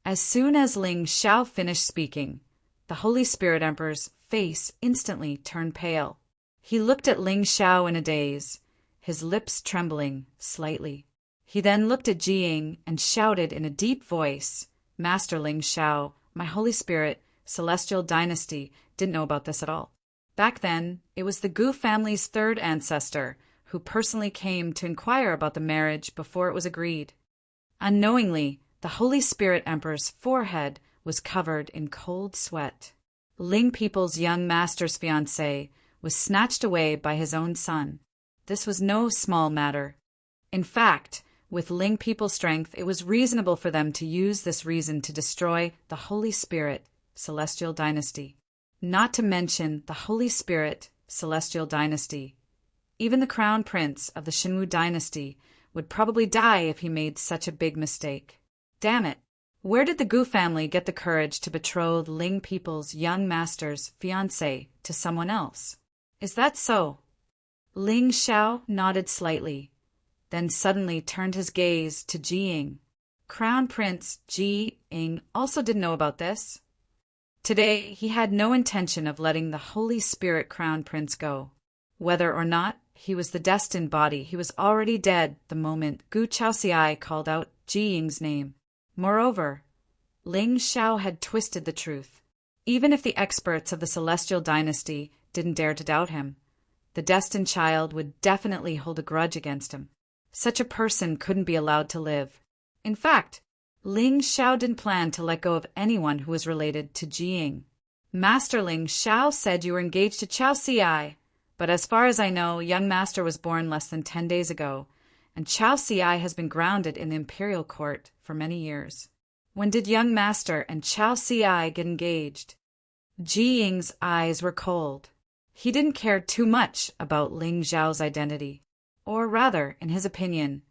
As soon as Ling Xiao finished speaking, the Holy Spirit Emperor's face instantly turned pale. He looked at Ling Xiao in a daze, his lips trembling slightly. He then looked at Ji Ying and shouted in a deep voice, Master Ling Xiao, my Holy Spirit, Celestial Dynasty, didn't know about this at all. Back then, it was the Gu family's third ancestor who personally came to inquire about the marriage before it was agreed. Unknowingly, the Holy Spirit Emperor's forehead was covered in cold sweat. Ling people's young master's fiancé was snatched away by his own son. This was no small matter. In fact, with Ling people's strength, it was reasonable for them to use this reason to destroy the Holy Spirit Celestial Dynasty. Not to mention the Holy Spirit Celestial Dynasty. Even the Crown Prince of the Shenwu Dynasty would probably die if he made such a big mistake. Damn it! Where did the Gu family get the courage to betroth Ling people's young master's fiancé to someone else? Is that so? Ling Xiao nodded slightly, then suddenly turned his gaze to Ji Ying. Crown Prince Ji Ying also didn't know about this. Today, he had no intention of letting the Holy Spirit Crown Prince go. Whether or not he was the destined body, he was already dead the moment Gu Chaoxiai called out Ji Ying's name. Moreover, Ling Shao had twisted the truth. Even if the experts of the Celestial Dynasty didn't dare to doubt him, the destined child would definitely hold a grudge against him. Such a person couldn't be allowed to live. In fact, Ling Shao didn't plan to let go of anyone who was related to Jiying. Master Ling Shao said you were engaged to Chao Ci, but as far as I know, young master was born less than 10 days ago, and Chao Ci has been grounded in the imperial court for many years. When did young master and Chao Ci get engaged? Jiying's eyes were cold. He didn't care too much about Ling Zhao's identity. Or rather, in his opinion,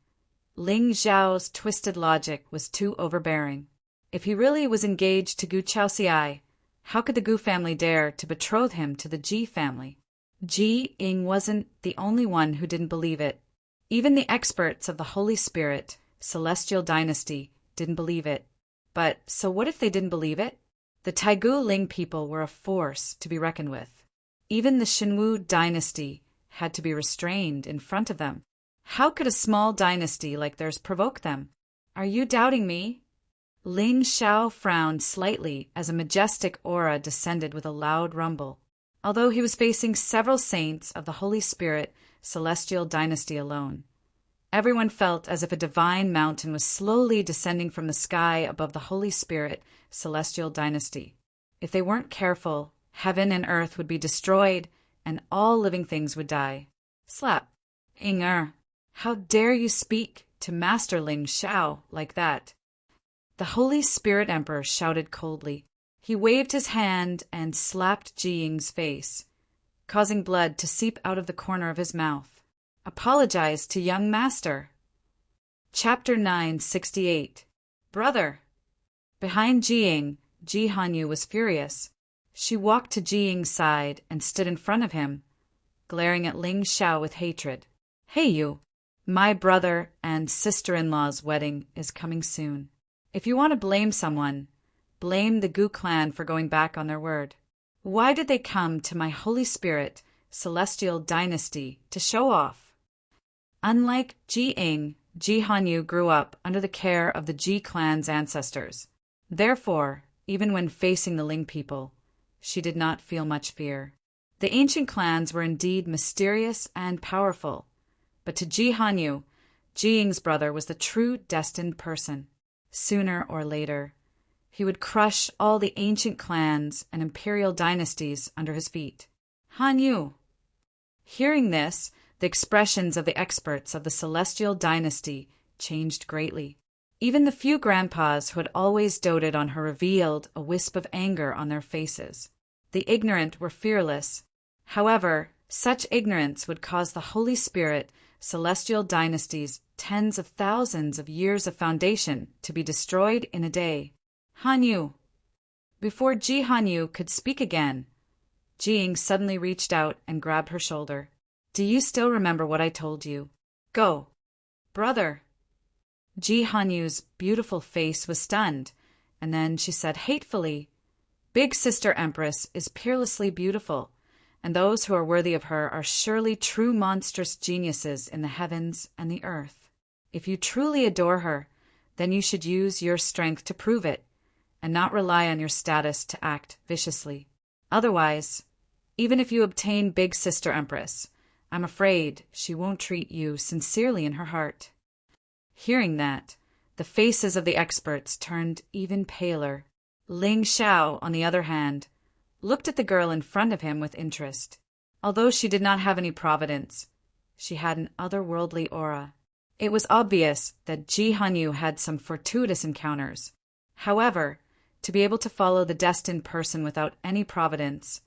Ling Zhao's twisted logic was too overbearing. If he really was engaged to Gu Chaoxiai, how could the Gu family dare to betroth him to the Ji family? Ji Ying wasn't the only one who didn't believe it. Even the experts of the Holy Spirit, Celestial Dynasty, didn't believe it. But so what if they didn't believe it? The Taigu Ling people were a force to be reckoned with. Even the Xinwu dynasty had to be restrained in front of them. How could a small dynasty like theirs provoke them? Are you doubting me? Ling Shao frowned slightly as a majestic aura descended with a loud rumble. Although he was facing several saints of the Holy Spirit Celestial Dynasty alone, everyone felt as if a divine mountain was slowly descending from the sky above the Holy Spirit Celestial Dynasty. If they weren't careful, heaven and earth would be destroyed, and all living things would die. Slap. Inger, how dare you speak to Master Ling Shao like that? The Holy Spirit Emperor shouted coldly. He waved his hand and slapped Jiying's face, causing blood to seep out of the corner of his mouth. Apologize to young master. Chapter 968. Brother. Behind Jiying, Ji Hanyu was furious. She walked to Jiying's side and stood in front of him, glaring at Ling Shao with hatred. Hey you, my brother and sister-in-law's wedding is coming soon. If you want to blame someone, blame the Gu clan for going back on their word. Why did they come to my Holy Spirit Celestial Dynasty to show off? Unlike Ji Ying, Ji Hanyu grew up under the care of the Ji clan's ancestors. Therefore, even when facing the Ling people, she did not feel much fear. The ancient clans were indeed mysterious and powerful, but to Ji Hanyu, Jiying's brother was the true destined person. Sooner or later, he would crush all the ancient clans and imperial dynasties under his feet. Hanyu. Hearing this, the expressions of the experts of the Celestial Dynasty changed greatly. Even the few grandpas who had always doted on her revealed a wisp of anger on their faces. The ignorant were fearless. However, such ignorance would cause the Holy Spirit Celestial Dynasty's tens of thousands of years of foundation to be destroyed in a day. Hanyu. Before Ji Hanyu could speak again, Jiying suddenly reached out and grabbed her shoulder. Do you still remember what I told you? Go. Brother. Ji Hanyu's beautiful face was stunned, and then she said hatefully, Big Sister Empress is peerlessly beautiful, and those who are worthy of her are surely true monstrous geniuses in the heavens and the earth. If you truly adore her, then you should use your strength to prove it, and not rely on your status to act viciously. Otherwise, even if you obtain Big Sister Empress, I'm afraid she won't treat you sincerely in her heart. Hearing that, the faces of the experts turned even paler. Ling Shao, on the other hand, looked at the girl in front of him with interest. Although she did not have any providence, she had an otherworldly aura. It was obvious that Ji Hanyu had some fortuitous encounters. However, to be able to follow the destined person without any providence,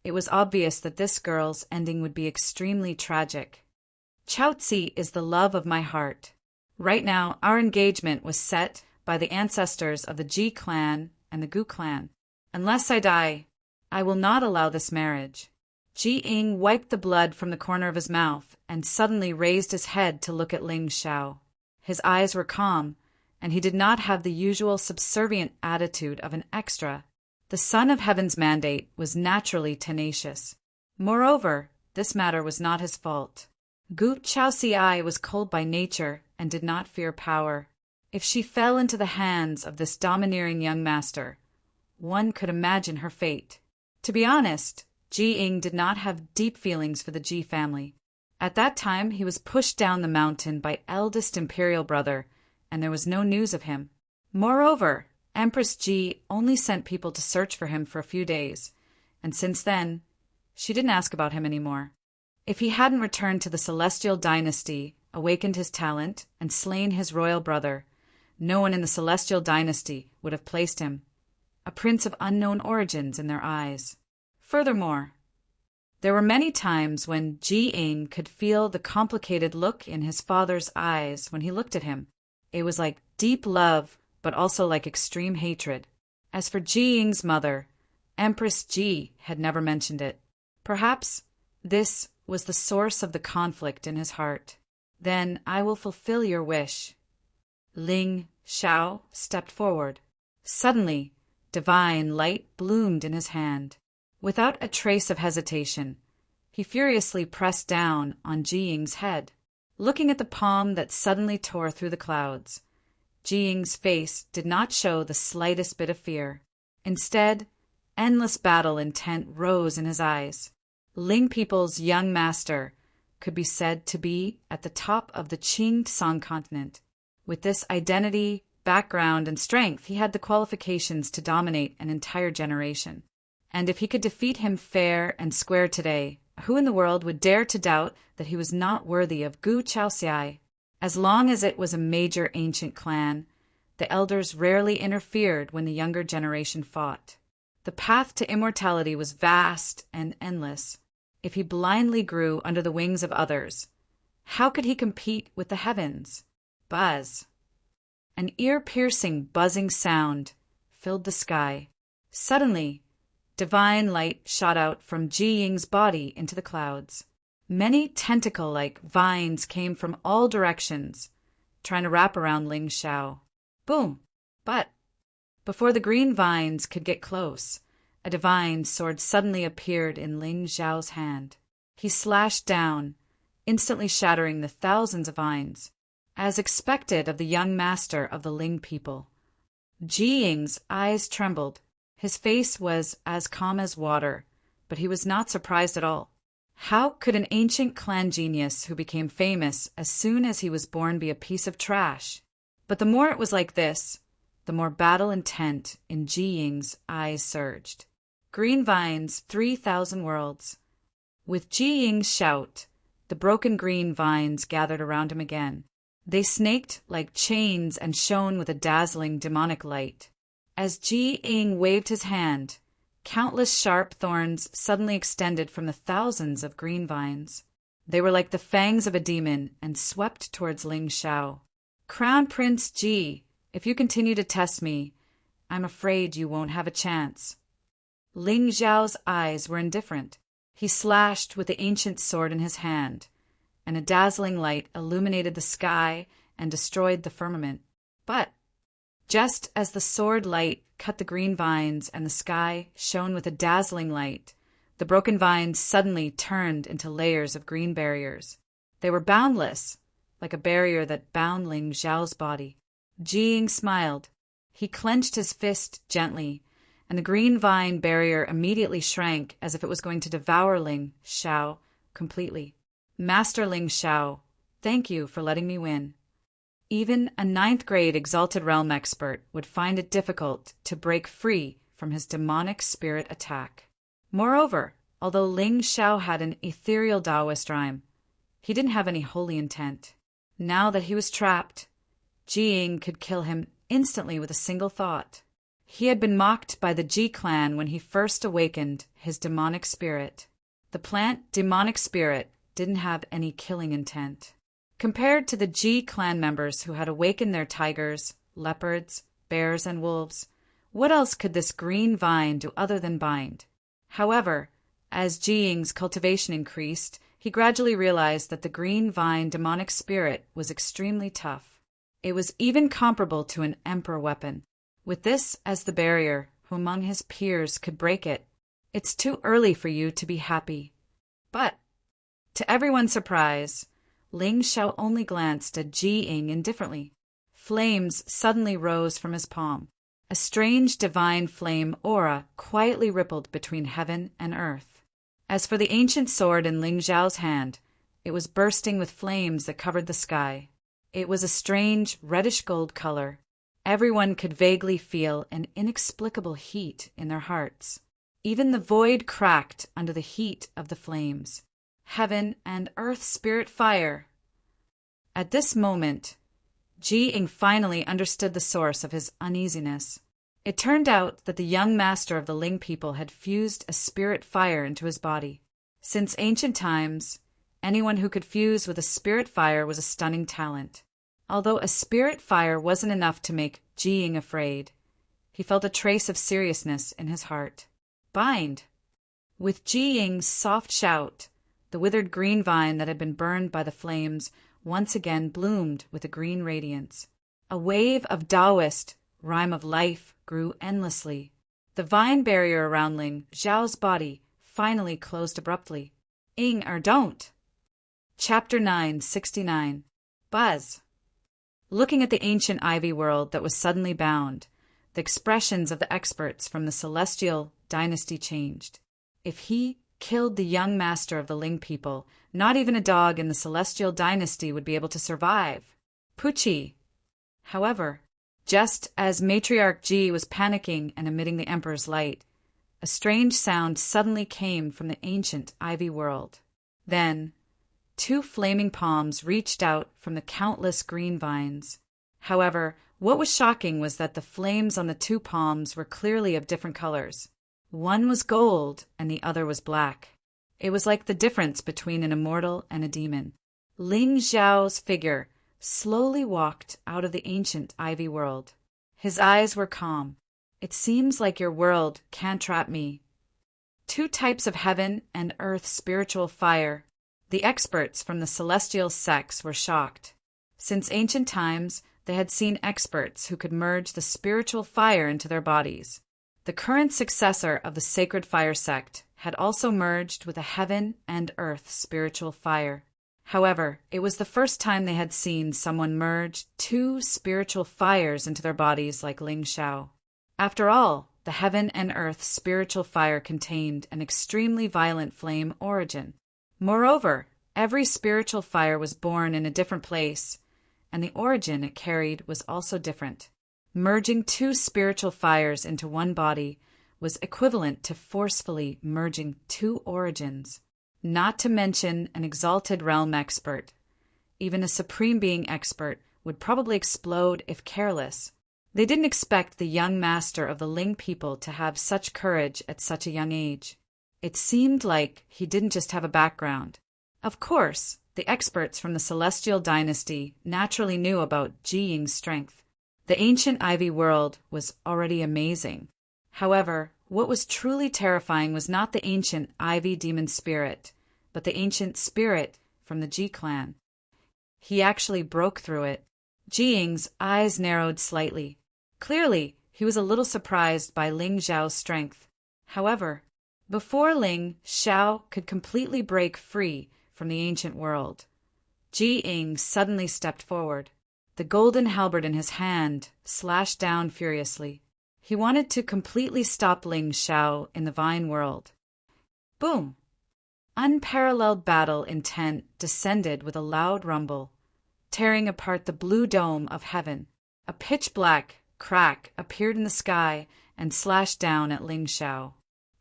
it was obvious that this girl's ending would be extremely tragic. Chaozi is the love of my heart. Right now, our engagement was set by the ancestors of the Ji clan and the Gu clan. Unless I die, I will not allow this marriage. Ji Ying wiped the blood from the corner of his mouth and suddenly raised his head to look at Ling Shao. His eyes were calm, and he did not have the usual subservient attitude of an extra. The Son of Heaven's mandate was naturally tenacious. Moreover, this matter was not his fault. Gu Chaoxiai was cold by nature and did not fear power. If she fell into the hands of this domineering young master, one could imagine her fate. To be honest, Ji Ying did not have deep feelings for the Ji family. At that time, he was pushed down the mountain by eldest imperial brother, and there was no news of him. Moreover, Empress Ji only sent people to search for him for a few days, and since then, she didn't ask about him anymore. If he hadn't returned to the Celestial Dynasty, awakened his talent, and slain his royal brother, no one in the Celestial Dynasty would have placed him a prince of unknown origins in their eyes. Furthermore, there were many times when Ji Ying could feel the complicated look in his father's eyes when he looked at him. It was like deep love, but also like extreme hatred. As for Ji Ying's mother, Empress Ji had never mentioned it. Perhaps this was the source of the conflict in his heart. Then I will fulfill your wish. Ling Xiao stepped forward. Suddenly, divine light bloomed in his hand. Without a trace of hesitation, he furiously pressed down on Ji Ying's head. Looking at the palm that suddenly tore through the clouds, Ji Ying's face did not show the slightest bit of fear. Instead, endless battle intent rose in his eyes. Ling people's young master could be said to be at the top of the Qing Tsang continent. With this identity, background, and strength, he had the qualifications to dominate an entire generation. And if he could defeat him fair and square today, who in the world would dare to doubt that he was not worthy of Gu Chaoxiai? As long as it was a major ancient clan, the elders rarely interfered when the younger generation fought. The path to immortality was vast and endless. If he blindly grew under the wings of others, how could he compete with the heavens? Buzz. An ear-piercing buzzing sound filled the sky. Suddenly, divine light shot out from Ji Ying's body into the clouds. Many tentacle-like vines came from all directions, trying to wrap around Ling Xiao. Boom! But before the green vines could get close, a divine sword suddenly appeared in Ling Xiao's hand. He slashed down, instantly shattering the thousands of vines. As expected of the young master of the Ling people, Ji Ying's eyes trembled. His face was as calm as water, but he was not surprised at all. How could an ancient clan genius who became famous as soon as he was born be a piece of trash? But the more it was like this, the more battle intent in Ji Ying's eyes surged. Green vines, 3,000 worlds. With Ji Ying's shout, the broken green vines gathered around him again. They snaked like chains and shone with a dazzling demonic light. As Ji Ying waved his hand, countless sharp thorns suddenly extended from the thousands of green vines. They were like the fangs of a demon and swept towards Ling Xiao. Crown Prince Ji, if you continue to test me, I'm afraid you won't have a chance. Ling Xiao's eyes were indifferent. He slashed with the ancient sword in his hand, and a dazzling light illuminated the sky and destroyed the firmament. But just as the sword light cut the green vines and the sky shone with a dazzling light, the broken vines suddenly turned into layers of green barriers. They were boundless, like a barrier that bound Ling Xiao's body. Ji Ying smiled. He clenched his fist gently, and the green vine barrier immediately shrank as if it was going to devour Ling Xiao completely. Master Ling Xiao, thank you for letting me win. Even a 9th-grade Exalted Realm expert would find it difficult to break free from his demonic spirit attack. Moreover, although Ling Xiao had an ethereal Taoist rhyme, he didn't have any holy intent. Now that he was trapped, Ji Ying could kill him instantly with a single thought. He had been mocked by the Ji clan when he first awakened his demonic spirit. The plant demonic spirit didn't have any killing intent. Compared to the Ji clan members who had awakened their tigers, leopards, bears, and wolves, what else could this green vine do other than bind? However, as Ji Ying's cultivation increased, he gradually realized that the green vine demonic spirit was extremely tough. It was even comparable to an emperor weapon. With this as the barrier, who among his peers could break it? It's too early for you to be happy. But to everyone's surprise, Ling Xiao only glanced at Ji Ying indifferently. flames suddenly rose from his palm. A strange divine flame aura quietly rippled between heaven and earth. As for the ancient sword in Ling Zhao's hand, it was bursting with flames that covered the sky. It was a strange reddish-gold color. Everyone could vaguely feel an inexplicable heat in their hearts. Even the void cracked under the heat of the flames. Heaven and earth spirit fire. At this moment, Ji Ying finally understood the source of his uneasiness. It turned out that the young master of the Ling people had fused a spirit fire into his body. Since ancient times, anyone who could fuse with a spirit fire was a stunning talent. Although a spirit fire wasn't enough to make Ji Ying afraid, he felt a trace of seriousness in his heart. Bind! With Ji Ying's soft shout, the withered green vine that had been burned by the flames once again bloomed with a green radiance. A wave of Taoist rhyme of life grew endlessly. The vine barrier around Ling Zhao's body finally closed abruptly. Don't! Chapter 969. Buzz. Looking at the ancient ivy world that was suddenly bound, the expressions of the experts from the Celestial dynasty changed. If he killed the young master of the Ling people, not even a dog in the Celestial dynasty would be able to survive. Pucci. However, just as Matriarch Ji was panicking and emitting the Emperor's light, a strange sound suddenly came from the ancient ivy world. Then, 2 flaming palms reached out from the countless green vines. However, what was shocking was that the flames on the 2 palms were clearly of different colors. One was gold and the other was black. It was like the difference between an immortal and a demon. Ling Zhao's figure slowly walked out of the ancient ivy world. His eyes were calm. It seems like your world can't trap me. 2 types of heaven and earth spiritual fire. The experts from the celestial sects were shocked. Since ancient times, they had seen experts who could merge the spiritual fire into their bodies. The current successor of the sacred fire sect had also merged with a heaven and earth spiritual fire. However, it was the first time they had seen someone merge 2 spiritual fires into their bodies like Ling Zhao. After all, the heaven and earth spiritual fire contained an extremely violent flame origin. Moreover, every spiritual fire was born in a different place, and the origin it carried was also different. Merging 2 spiritual fires into one body was equivalent to forcefully merging 2 origins. Not to mention an exalted realm expert. Even a supreme being expert would probably explode if careless. They didn't expect the young master of the Ling people to have such courage at such a young age. It seemed like he didn't just have a background. Of course, the experts from the Celestial dynasty naturally knew about Ji Ying's strength. The ancient ivy world was already amazing. However, what was truly terrifying was not the ancient ivy demon spirit, but the ancient spirit from the Ji clan. He actually broke through it. Ji Ying's eyes narrowed slightly. Clearly, he was a little surprised by Ling Zhao's strength. However, before Ling Zhao could completely break free from the ancient world, Ji Ying suddenly stepped forward. The golden halberd in his hand slashed down furiously. He wanted to completely stop Ling Zhao in the vine world. Boom! Unparalleled battle intent descended with a loud rumble, tearing apart the blue dome of heaven. A pitch-black crack appeared in the sky and slashed down at Ling Zhao.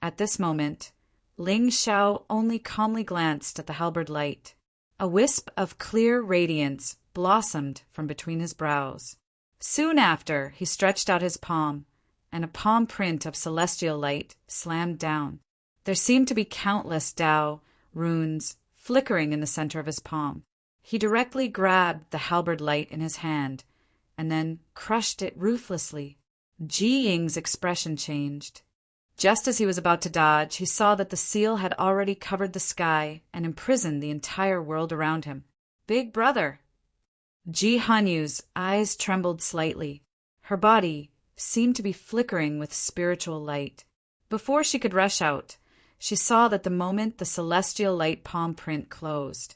At this moment, Ling Zhao only calmly glanced at the halberd light. A wisp of clear radiance blossomed from between his brows. Soon after, he stretched out his palm, and a palm print of celestial light slammed down. There seemed to be countless Tao runes flickering in the center of his palm. He directly grabbed the halberd light in his hand and then crushed it ruthlessly. Ji Ying's expression changed. Just as he was about to dodge, he saw that the seal had already covered the sky and imprisoned the entire world around him. Big brother! Ji Hanyu's eyes trembled slightly. Her body seemed to be flickering with spiritual light. Before she could rush out, she saw that the moment the celestial light palm print closed,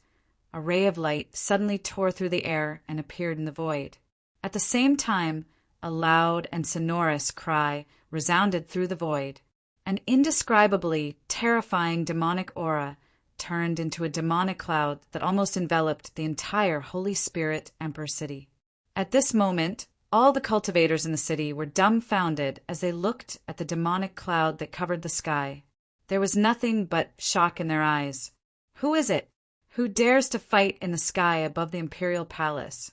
a ray of light suddenly tore through the air and appeared in the void. At the same time, a loud and sonorous cry resounded through the void. An indescribably terrifying demonic aura turned into a demonic cloud that almost enveloped the entire Holy Spirit Emperor city. At this moment, all the cultivators in the city were dumbfounded as they looked at the demonic cloud that covered the sky. There was nothing but shock in their eyes. Who is it? Who dares to fight in the sky above the imperial palace?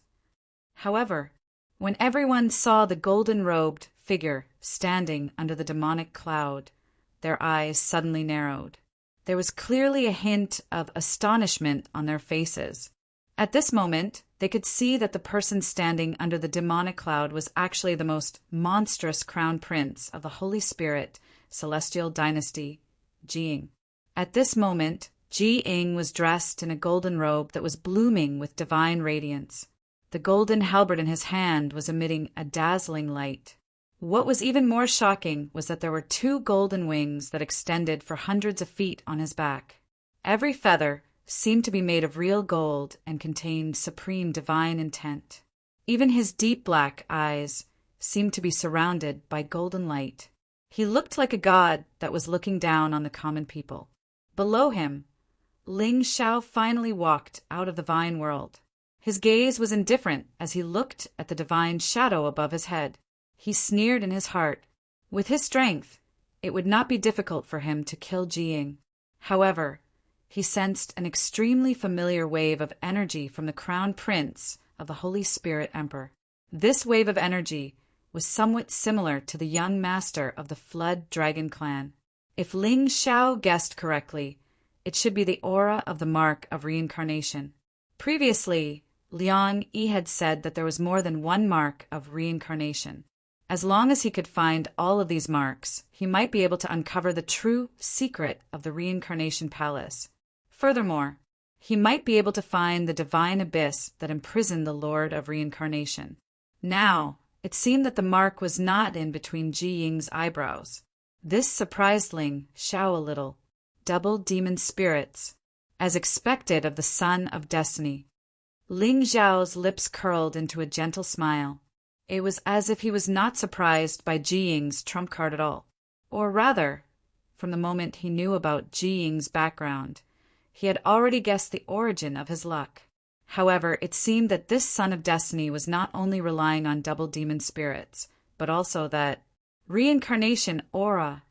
However, when everyone saw the golden-robed figure standing under the demonic cloud, their eyes suddenly narrowed. There was clearly a hint of astonishment on their faces. At this moment, they could see that the person standing under the demonic cloud was actually the most monstrous crown prince of the Holy Spirit Celestial Dynasty, Jing. At this moment, Ji-ing was dressed in a golden robe that was blooming with divine radiance. The golden halberd in his hand was emitting a dazzling light. What was even more shocking was that there were 2 golden wings that extended for hundreds of feet on his back. Every feather seemed to be made of real gold and contained supreme divine intent. Even his deep black eyes seemed to be surrounded by golden light. He looked like a god that was looking down on the common people. Below him, Ling Xiao finally walked out of the vine world. His gaze was indifferent as he looked at the divine shadow above his head. He sneered in his heart. With his strength, it would not be difficult for him to kill Ji-ing. However, he sensed an extremely familiar wave of energy from the crown prince of the Holy Spirit Emperor. This wave of energy was somewhat similar to the young master of the Flood Dragon clan. If Ling Xiao guessed correctly, it should be the aura of the mark of reincarnation. Previously, Liang Yi had said that there was more than one mark of reincarnation. As long as he could find all of these marks, he might be able to uncover the true secret of the reincarnation palace. Furthermore, he might be able to find the divine abyss that imprisoned the Lord of Reincarnation. Now, it seemed that the mark was not in between Ji-ying's eyebrows. This surprised Ling Xiao a little. Double demon spirits, as expected of the Son of Destiny. Ling Xiao's lips curled into a gentle smile. It was as if he was not surprised by Ji-ying's trump card at all. Or rather, from the moment he knew about Ji-ying's background, he had already guessed the origin of his luck. However, it seemed that this Son of Destiny was not only relying on double demon spirits, but also that reincarnation aura.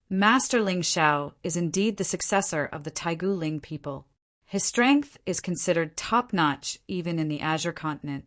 Master Ling Xiao is indeed the successor of the Taigu Ling people. His strength is considered top-notch even in the Azure continent.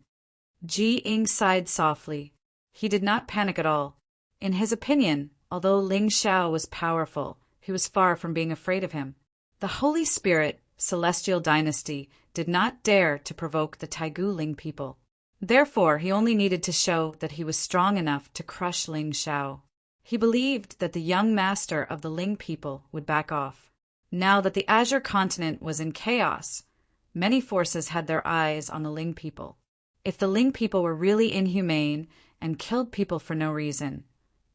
Ji-ing sighed softly. He did not panic at all. In his opinion, although Ling Xiao was powerful, he was far from being afraid of him. The Holy Spirit Celestial Dynasty did not dare to provoke the Taigu Ling people. Therefore, he only needed to show that he was strong enough to crush Ling Xiao. He believed that the young master of the Ling people would back off. Now that the Azure continent was in chaos, many forces had their eyes on the Ling people. If the Ling people were really inhumane and killed people for no reason,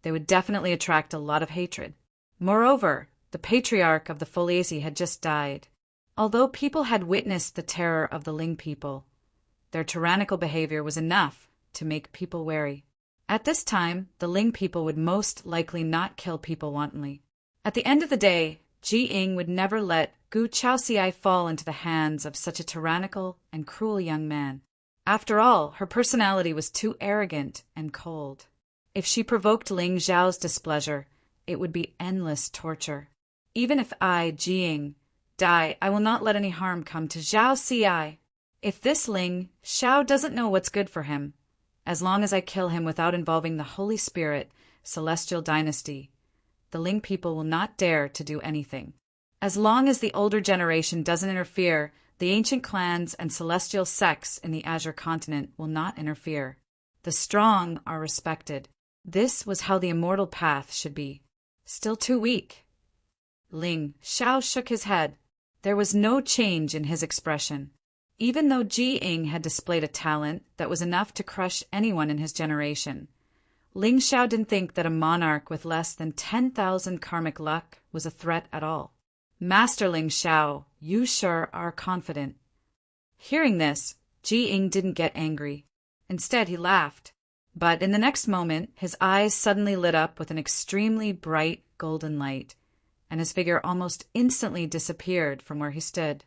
they would definitely attract a lot of hatred. Moreover, the patriarch of the Foliaceae had just died. Although people had witnessed the terror of the Ling people, their tyrannical behavior was enough to make people wary. At this time, the Ling people would most likely not kill people wantonly. At the end of the day, Ji-ing would never let Gu Chaoxiai fall into the hands of such a tyrannical and cruel young man. After all, her personality was too arrogant and cold. If she provoked Ling Xiao's displeasure, it would be endless torture. Even if I, Ji-ing, die, I will not let any harm come to Zhao Xi. If this Ling Xiao doesn't know what's good for him, as long as I kill him without involving the Holy Spirit Celestial Dynasty, the Ling people will not dare to do anything. As long as the older generation doesn't interfere, the ancient clans and celestial sects in the Azure continent will not interfere. The strong are respected. This was how the immortal path should be. Still too weak. Ling Xiao shook his head. There was no change in his expression. Even though Ji-ing had displayed a talent that was enough to crush anyone in his generation, Ling Xiao didn't think that a monarch with less than 10,000 karmic luck was a threat at all. Master Ling Xiao, you sure are confident. Hearing this, Ji-ing didn't get angry. Instead, he laughed. But in the next moment, his eyes suddenly lit up with an extremely bright golden light, and his figure almost instantly disappeared from where he stood.